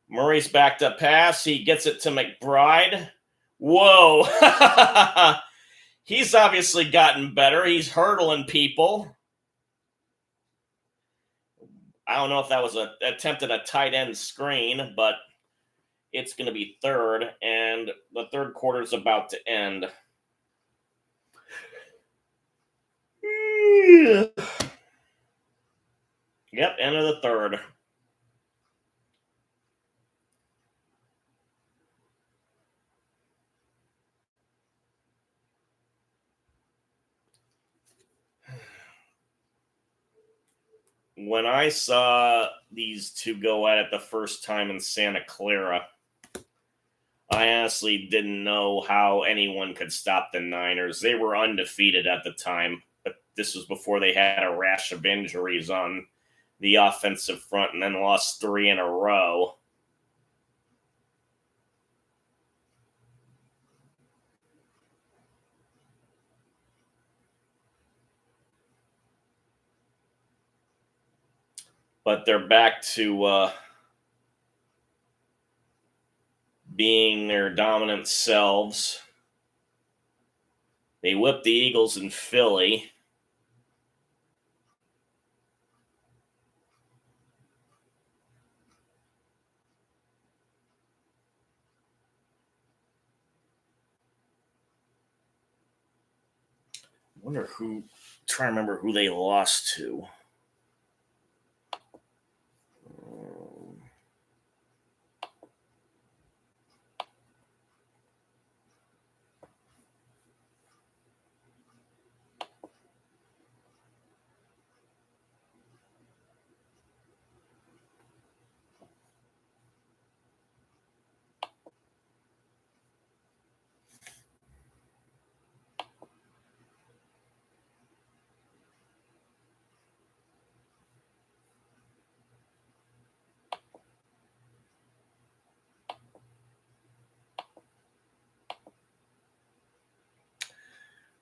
Murray's backed up pass. He gets it to McBride. Whoa. He's obviously gotten better. He's hurdling people. I don't know if that was an attempt at a tight end screen, but it's going to be 3rd, and the 3rd quarter is about to end. Yep, end of the 3rd. when I saw these two go at it the first time in Santa Clara, I honestly didn't know how anyone could stop the Niners. They were undefeated at the time, but this was before they had a rash of injuries on the offensive front and then lost 3 in a row. But they're back to being their dominant selves. They whipped the Eagles in Philly. Try to remember who they lost to.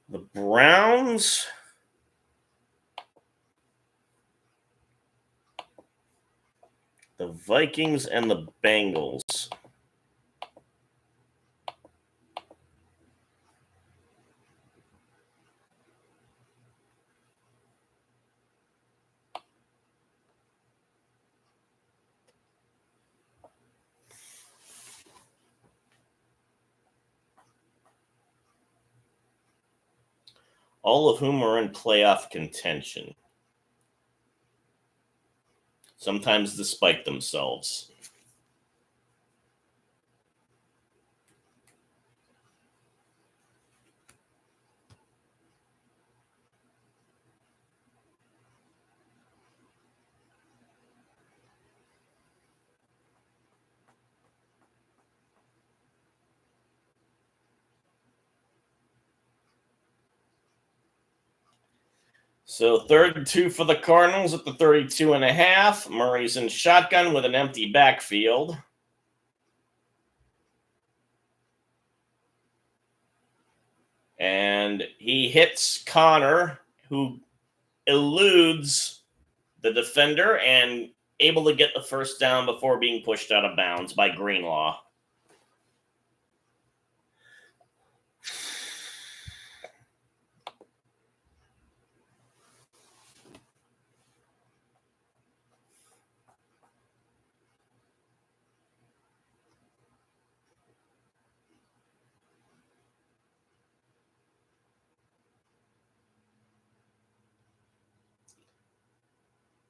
The Browns, the Vikings, and the Bengals. All of whom are in playoff contention, sometimes despite themselves. So 3rd and 2 for the Cardinals at the 32.5. Murray's in shotgun with an empty backfield. And he hits Connor, who eludes the defender and able to get the first down before being pushed out of bounds by Greenlaw.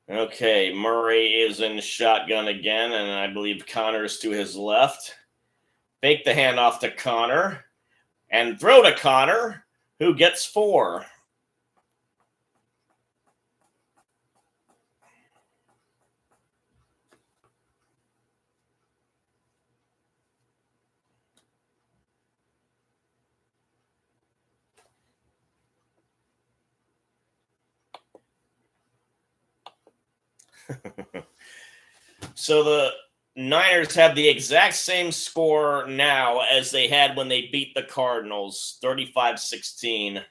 Okay, Murray is in shotgun again, and I believe Connor's to his left. Fake the handoff to Connor, and throw to Connor, who gets 4. So the Niners have the exact same score now as they had when they beat the Cardinals, 35-16.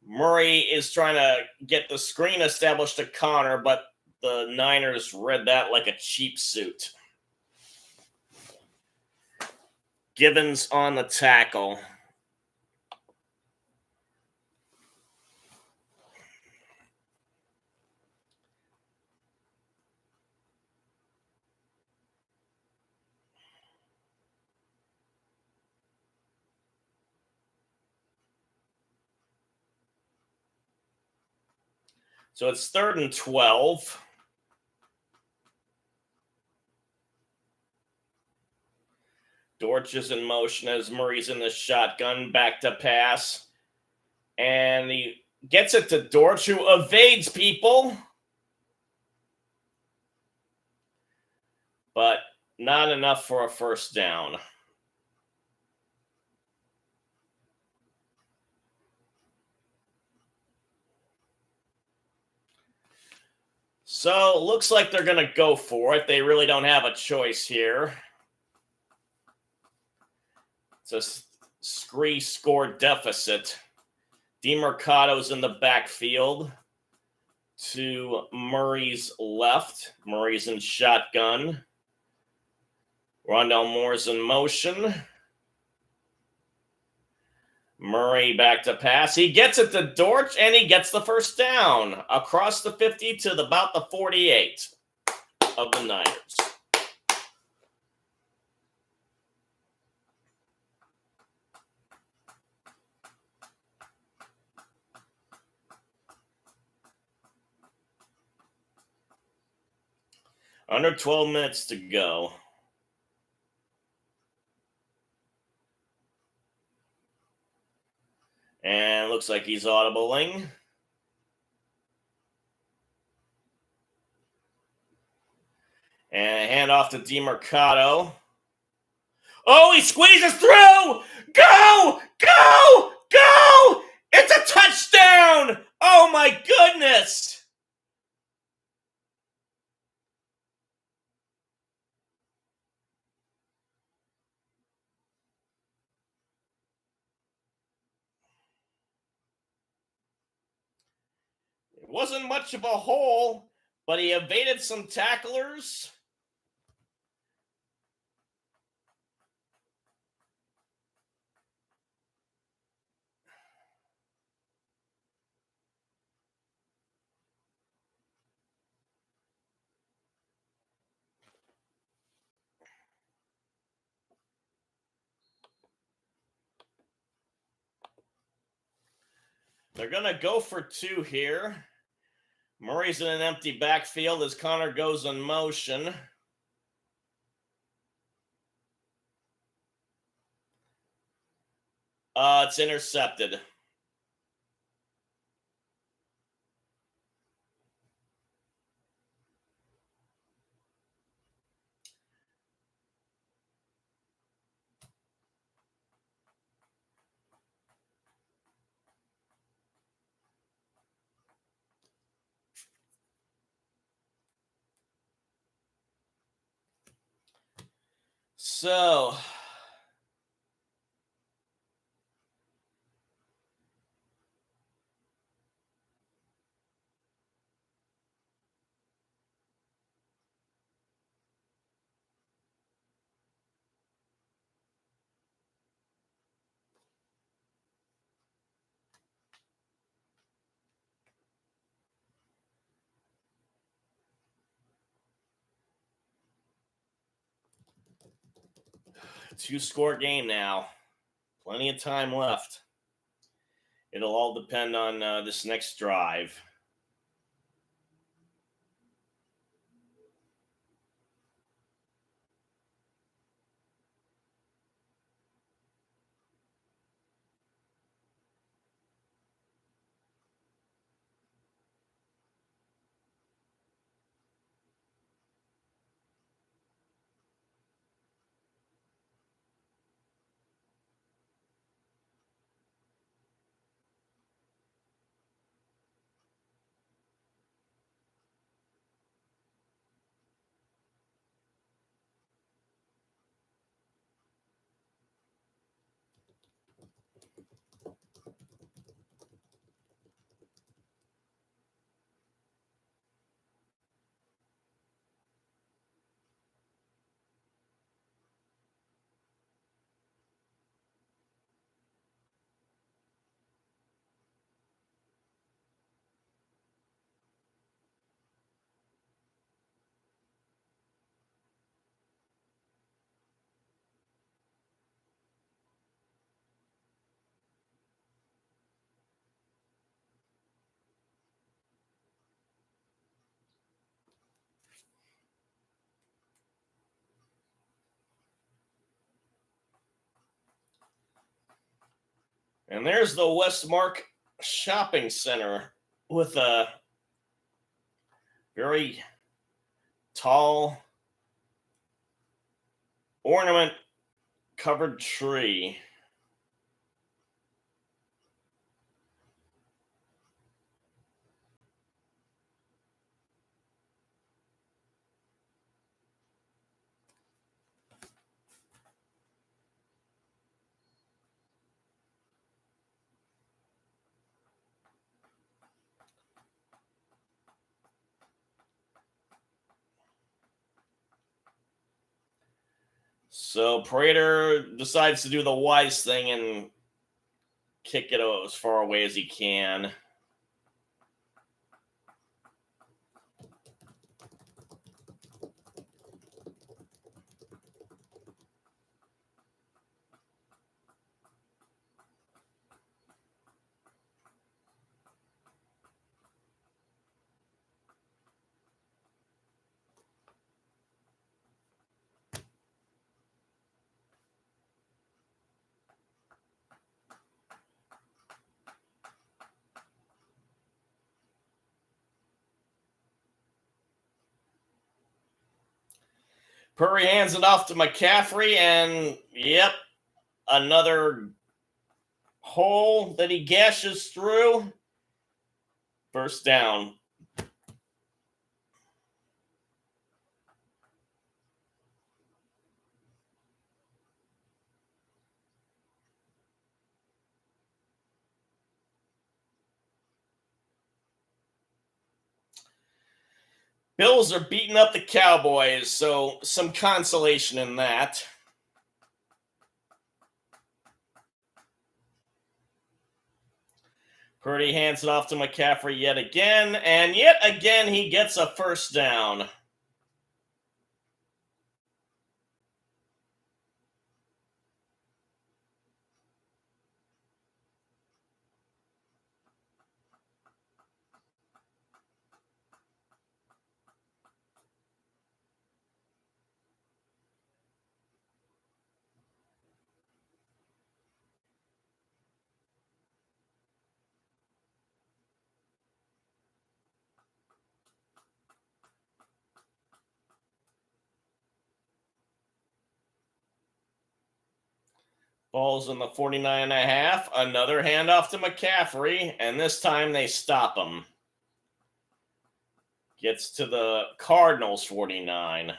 Murray is trying to get the screen established to Connor, but the Niners read that like a cheap suit. Givens on the tackle. So it's 3rd and 12. Dortch is in motion as Murray's in the shotgun, back to pass. And he gets it to Dortch, who evades people. but not enough for a first down. So looks like they're going to go for it. They really don't have a choice here. It's a scree score deficit. DeMercado's in the backfield to Murray's left. Murray's in shotgun. Rondell Moore's in motion. Murray back to pass. He gets it to Dortch, and he gets the first down across the 50 to about the 48 of the Niners. Under 12 minutes to go. And looks like he's audibling. And hand off to DeMercado. Oh, he squeezes through! Go! Go! Go! It's a touchdown! Oh my goodness! It wasn't much of a hole, but he evaded some tacklers. They're going to go for two here. Murray's in an empty backfield as Connor goes in motion. It's intercepted. So, two-score game now. Plenty of time left. It'll all depend on this next drive. And there's the Westmark Shopping Center with a very tall ornament covered tree. So Prater decides to do the wise thing and kick it as far away as he can. Purdy hands it off to McCaffrey, and yep, another hole that he gashes through. First down. Bills are beating up the Cowboys, so some consolation in that. Purdy hands it off to McCaffrey yet again, and yet again he gets a first down. Ball's in the 49.5. Another handoff to McCaffrey, and this time they stop him. Gets to the Cardinals 49.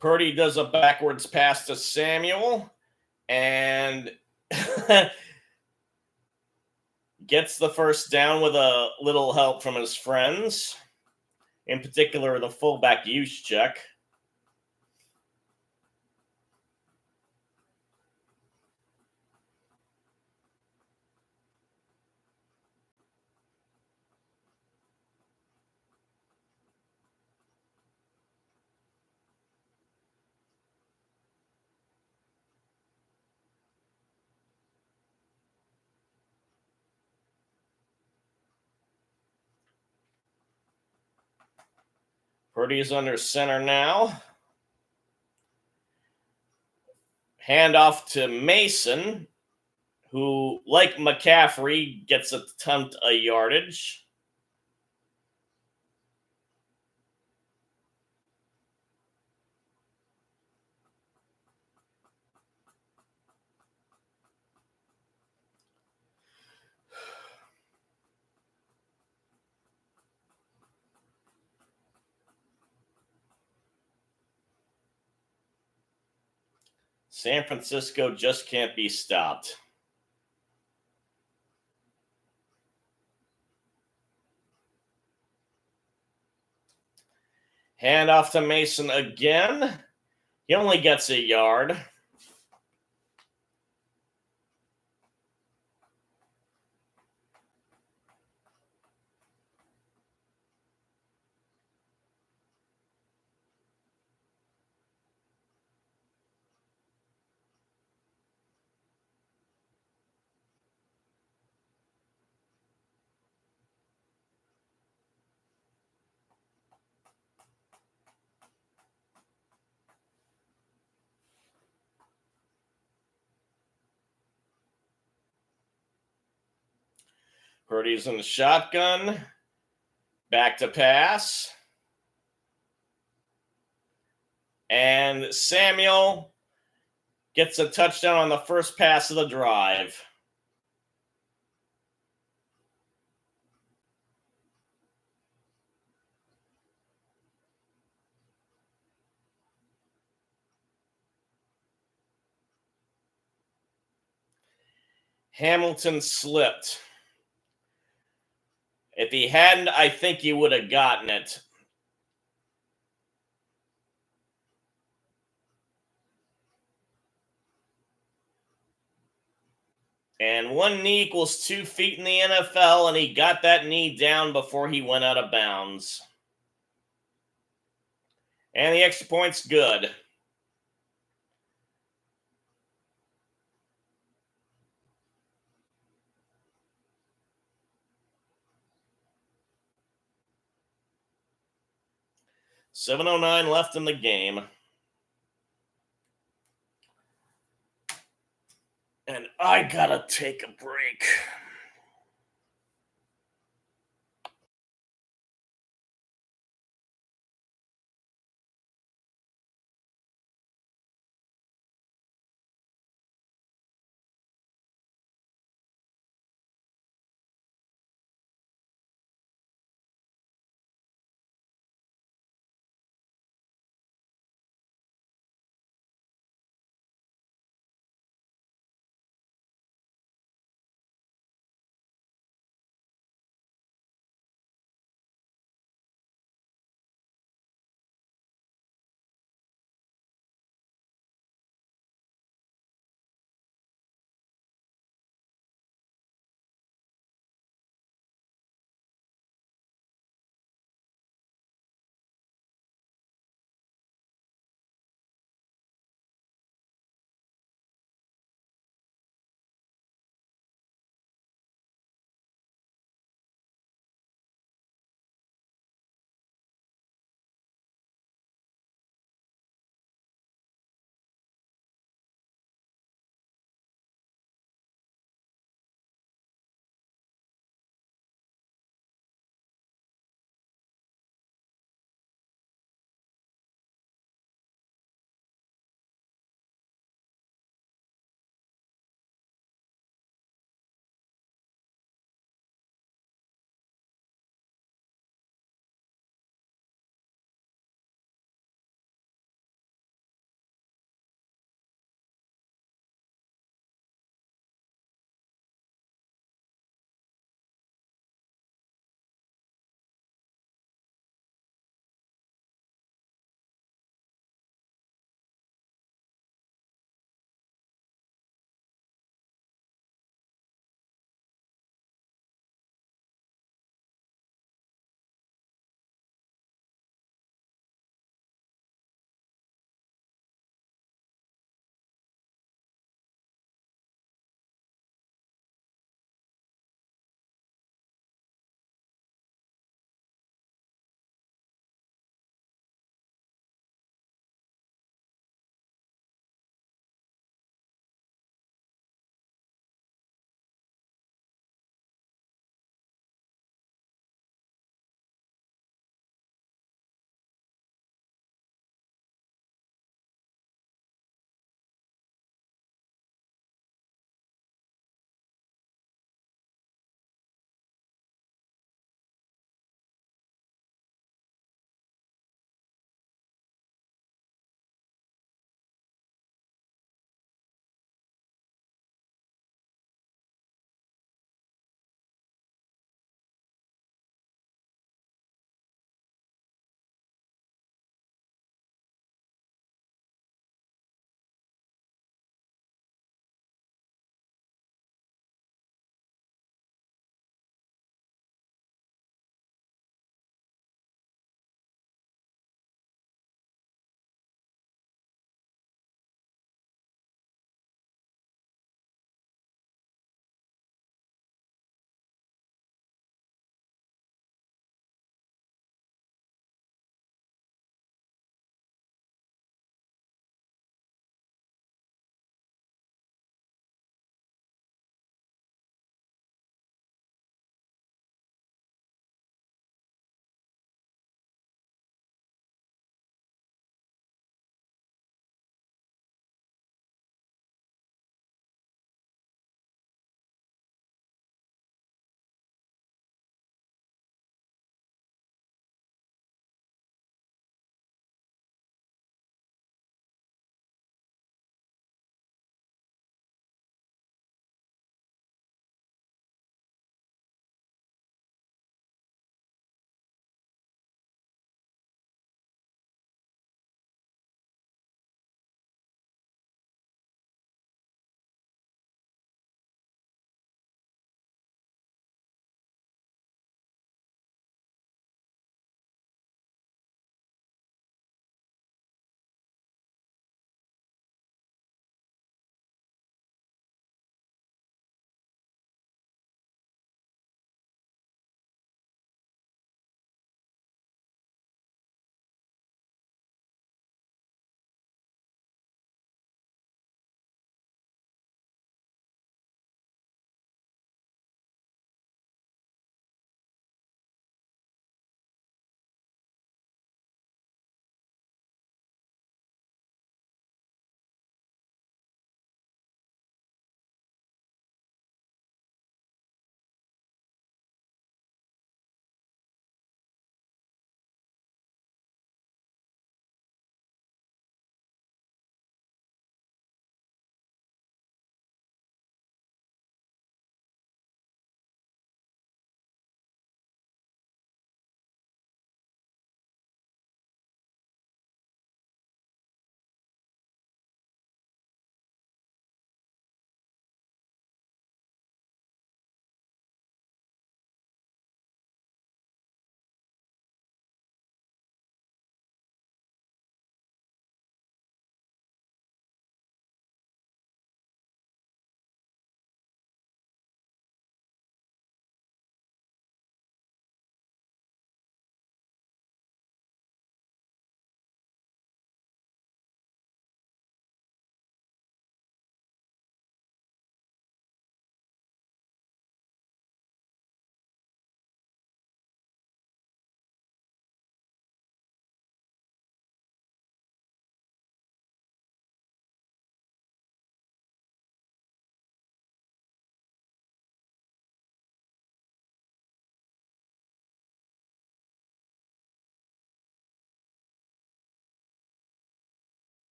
Purdy does a backwards pass to Samuel and gets the first down with a little help from his friends, in particular the fullback Juszczyk. Purdy is under center now. Handoff to Mason, who, like McCaffrey, gets a ton of yardage. San Francisco just can't be stopped. Handoff to Mason again. He only gets a yard. Purdy's in the shotgun. Back to pass. And Samuel gets a touchdown on the first pass of the drive. Hamilton slipped. If he hadn't, I think he would have gotten it. And one knee equals 2 feet in the NFL, and he got that knee down before he went out of bounds. And the extra point's good. .709 left in the game. And I gotta take a break.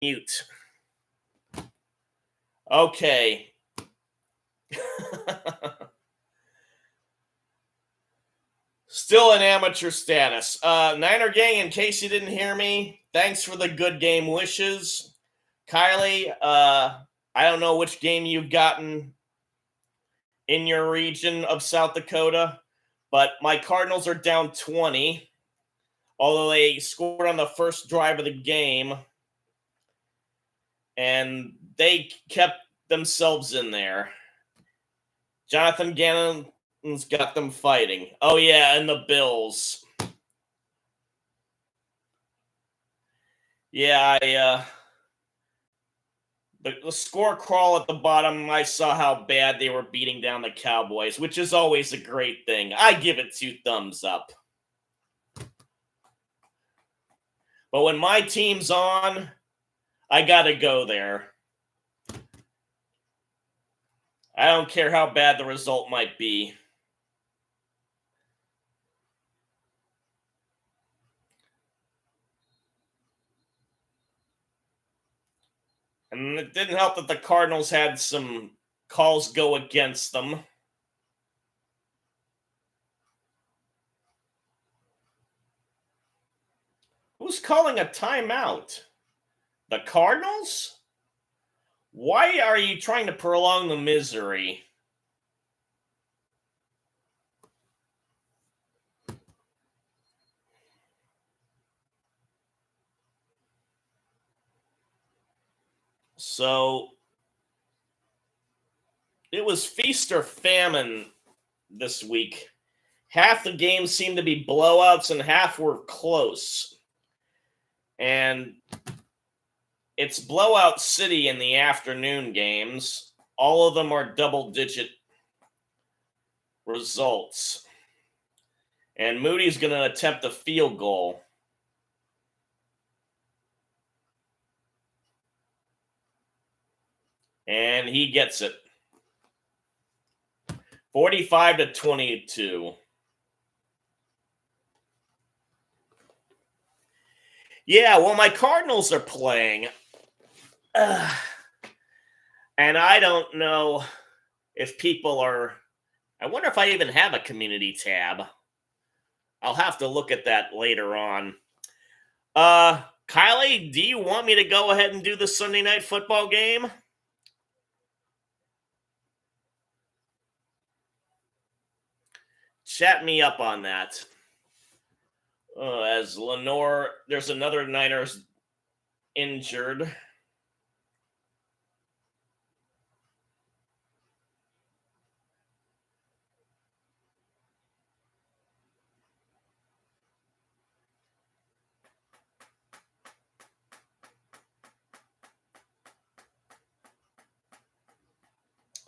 Mute. Okay. Still in amateur status. Niner gang, in case you didn't hear me, thanks for the good game wishes. Kylie, I don't know which game you've gotten in your region of South Dakota, but my Cardinals are down 20, although they scored on the first drive of the game, and they kept themselves in there. Jonathan Gannon's got them fighting. Oh, yeah, and the Bills. Yeah, the score crawl at the bottom, I saw how bad they were beating down the Cowboys, which is always a great thing. I give it 2 thumbs up. But when my team's on, I gotta go there. I don't care how bad the result might be. And it didn't help that the Cardinals had some calls go against them. Who's calling a timeout? The Cardinals? Why are you trying to prolong the misery? So it was feast or famine this week. Half the games seemed to be blowouts and half were close. And it's blowout city in the afternoon games. All of them are double-digit results. And Moody's going to attempt a field goal. And he gets it. 45-22. Yeah, well, my Cardinals are playing. And I don't know if people are... I wonder if I even have a community tab. I'll have to look at that later on. Kylie, do you want me to go ahead and do the Sunday night football game? Chat me up on that. As Lenore, there's another Niners injured.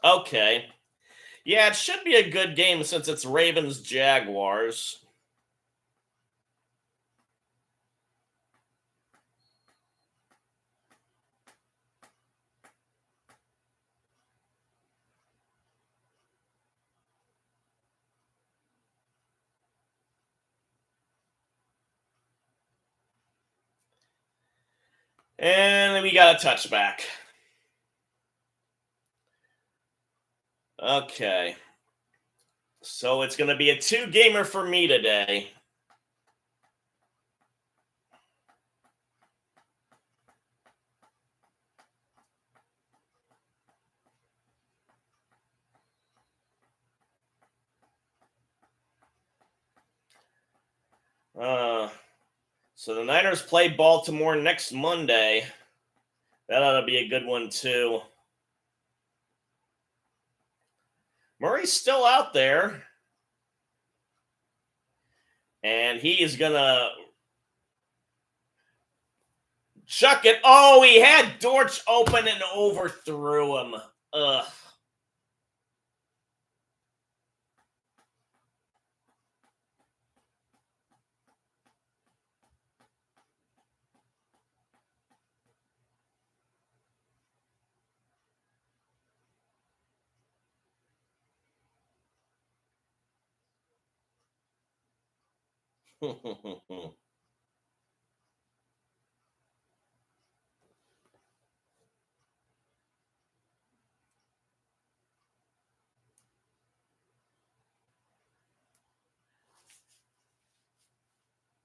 Okay. Yeah, it should be a good game since it's Ravens-Jaguars. And we got a touchback. Okay. So it's going to be a 2-gamer for me today. So the Niners play Baltimore next Monday. That ought to be a good one, too. Murray's still out there. And he is going to chuck it. Oh, he had Dortch open and overthrew him. Ugh.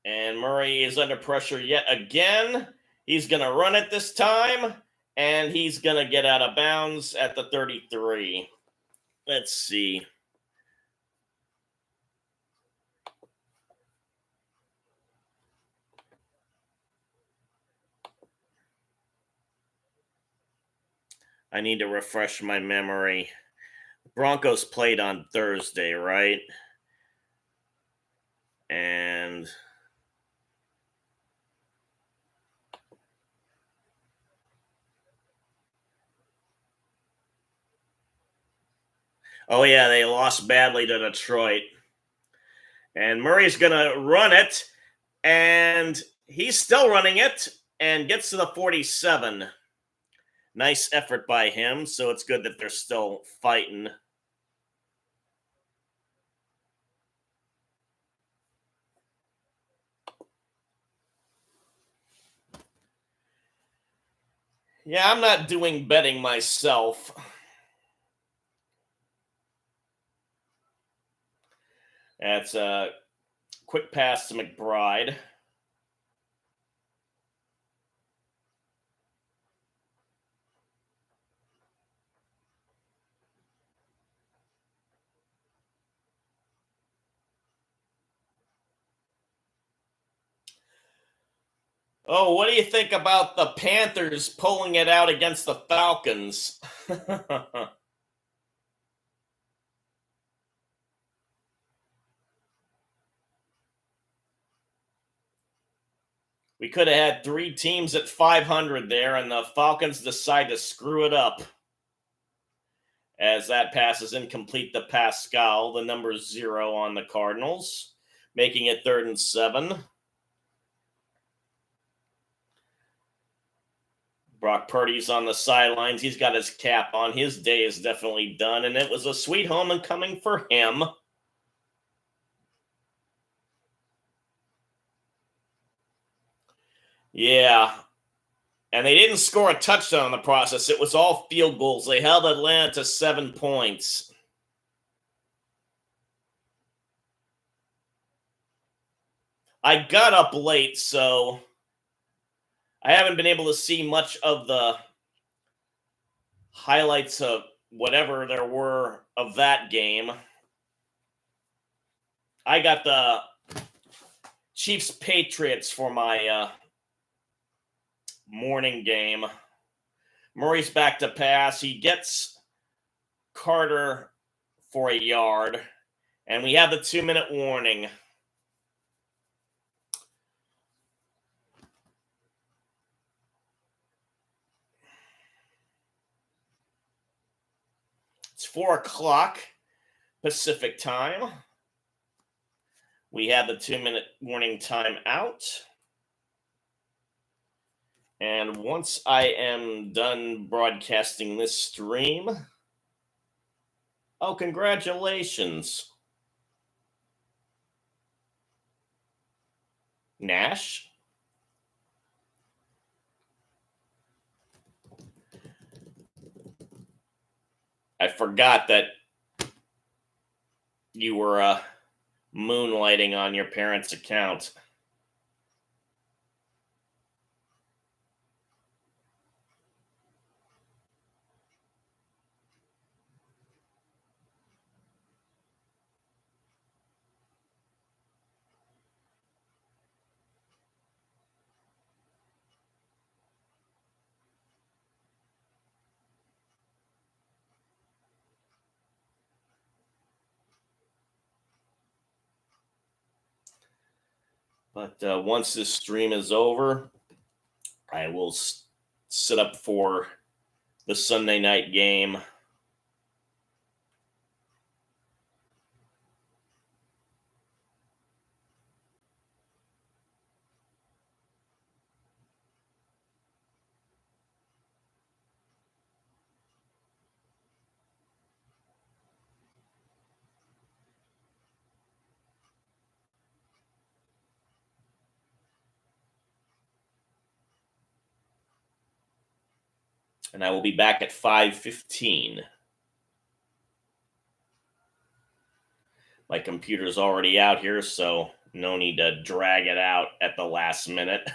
And Murray is under pressure yet again. He's going to run it this time, and he's going to get out of bounds at the 33. Let's see. I need to refresh my memory. Broncos played on Thursday, right? And oh yeah, they lost badly to Detroit. And Murray's going to run it, and he's still running it and gets to the 47. Nice effort by him, so it's good that they're still fighting. Yeah, I'm not doing betting myself. That's a quick pass to McBride. Oh, what do you think about the Panthers pulling it out against the Falcons? We could have had 3 teams at 500 there, and the Falcons decide to screw it up. As that pass is incomplete to Pascal, the number 0 on the Cardinals, making it 3rd and 7. Brock Purdy's on the sidelines. He's got his cap on. His day is definitely done, and it was a sweet homecoming for him. Yeah. And they didn't score a touchdown in the process. It was all field goals. They held Atlanta to 7 points. I got up late, so I haven't been able to see much of the highlights of whatever there were of that game. I got the Chiefs Patriots for my morning game. Murray's back to pass. He gets Carter for a yard, and we have the 2-minute warning. It's 4 o'clock Pacific time. We have the 2-minute warning time out. And once I am done broadcasting this stream, oh, congratulations, Nash. I forgot that you were moonlighting on your parents' account. But once this stream is over, I will sit up for the Sunday night game. And I will be back at 5:15. My computer's already out here, so No need to drag it out at the last minute.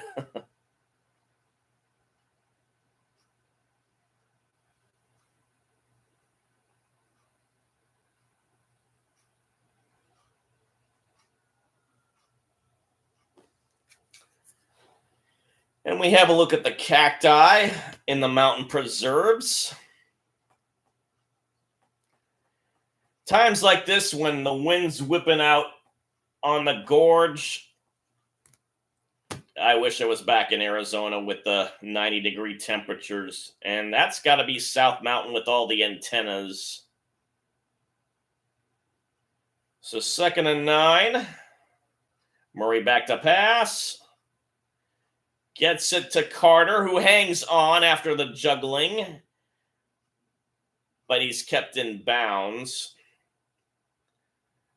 And we have a look at the cacti in the mountain preserves. Times like this, when the wind's whipping out on the gorge, I wish I was back in Arizona with the 90-degree temperatures. And that's got to be South Mountain with all the antennas. So 2nd and 9. Murray back to pass. Gets it to Carter, who hangs on after the juggling. But he's kept in bounds.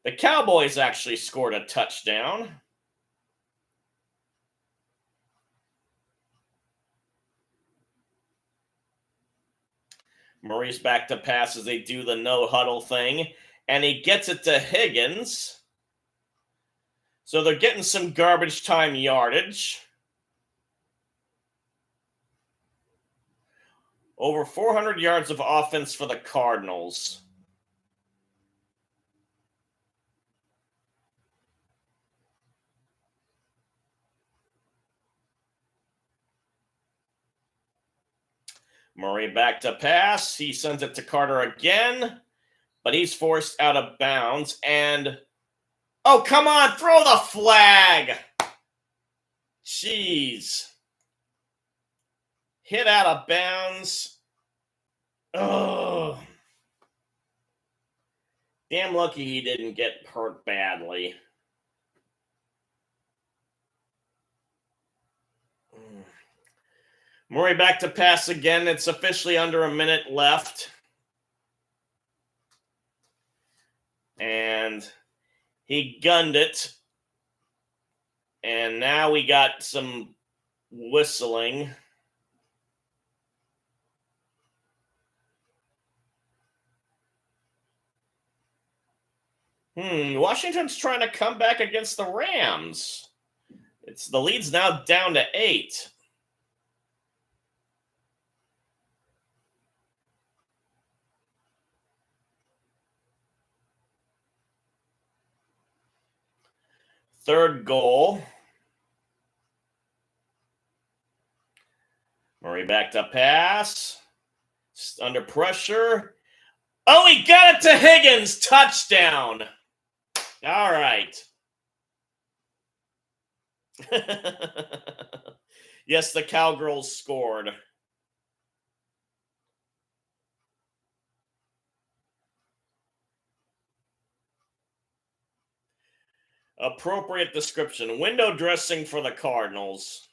The Cowboys actually scored a touchdown. Murray's back to pass as they do the no-huddle thing. And he gets it to Higgins. So they're getting some garbage time yardage. Over 400 yards of offense for the Cardinals. Murray back to pass. He sends it to Carter again, but he's forced out of bounds. And, oh, come on, throw the flag. Jeez. Hit out of bounds. Oh. Damn lucky he didn't get hurt badly. Murray back to pass again. It's officially under a minute left. And he gunned it. And now we got some whistling. Washington's trying to come back against the Rams. The lead's now down to 8. Third goal. Murray back to pass. Just under pressure. Oh, he got it to Higgins. Touchdown. All right. Yes, the Cowgirls scored. Appropriate description. Window dressing for the Cardinals.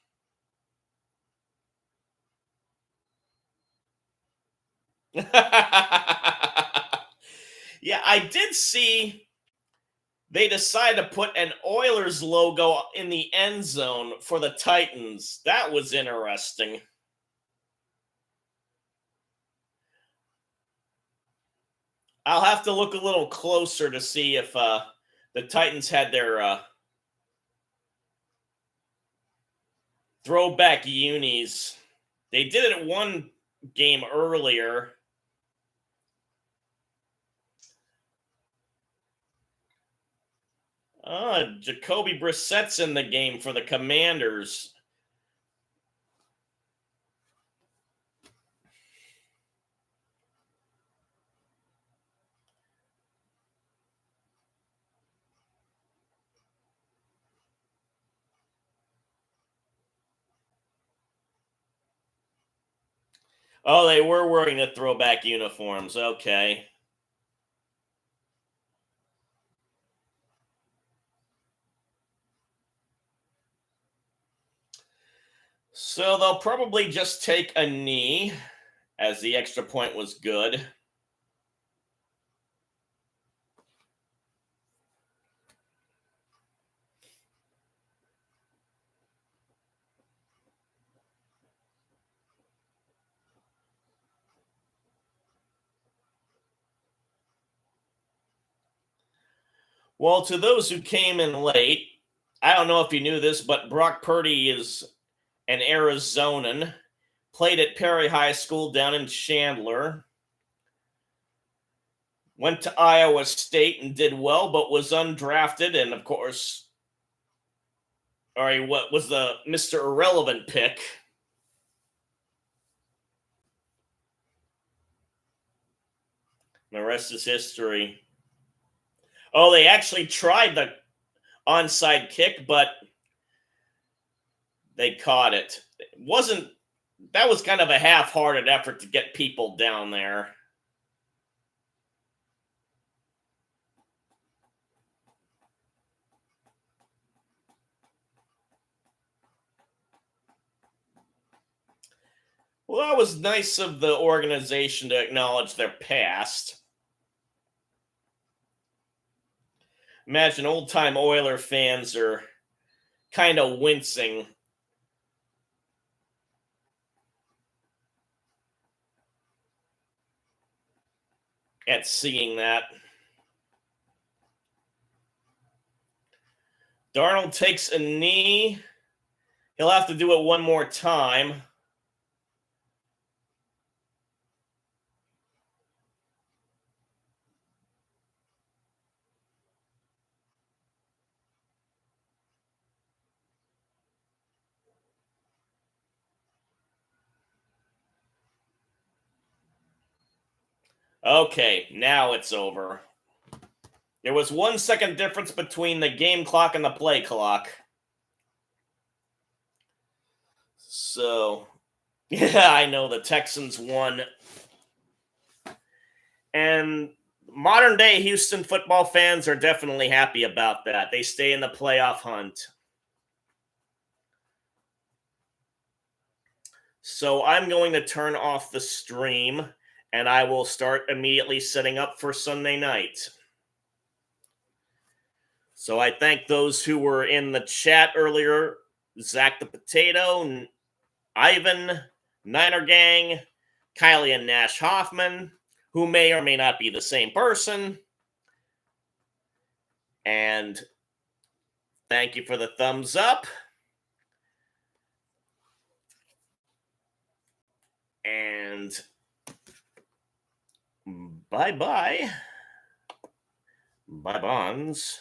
Yeah, I did see they decided to put an Oilers logo in the end zone for the Titans. That was interesting. I'll have to look a little closer to see if the Titans had their throwback unis. They did it at one game earlier. Jacoby Brissett's in the game for the Commanders. Oh, they were wearing the throwback uniforms. Okay. So they'll probably just take a knee, as the extra point was good. Well, to those who came in late, I don't know if you knew this, but Brock Purdy is an Arizonan. Played at Perry High School down in Chandler. Went to Iowa State and did well, but was undrafted. And of course, what was the Mr. Irrelevant pick? The rest is history. Oh, they actually tried the onside kick, but they caught it. That was kind of a half-hearted effort to get people down there. Well, that was nice of the organization to acknowledge their past. Imagine old-time Oiler fans are kind of wincing at seeing that. Darnold takes a knee. He'll have to do it one more time. Okay, now it's over. There was 1 second difference between the game clock and the play clock. So, yeah, I know the Texans won. And modern day Houston football fans are definitely happy about that. They stay in the playoff hunt. So I'm going to turn off the stream and I will start immediately setting up for Sunday night. So I thank those who were in the chat earlier, Zach the Potato, Ivan, Niner Gang, Kylie and Nash Hoffman, who may or may not be the same person. And thank you for the thumbs up. And bye-bye. Bye, Bonds.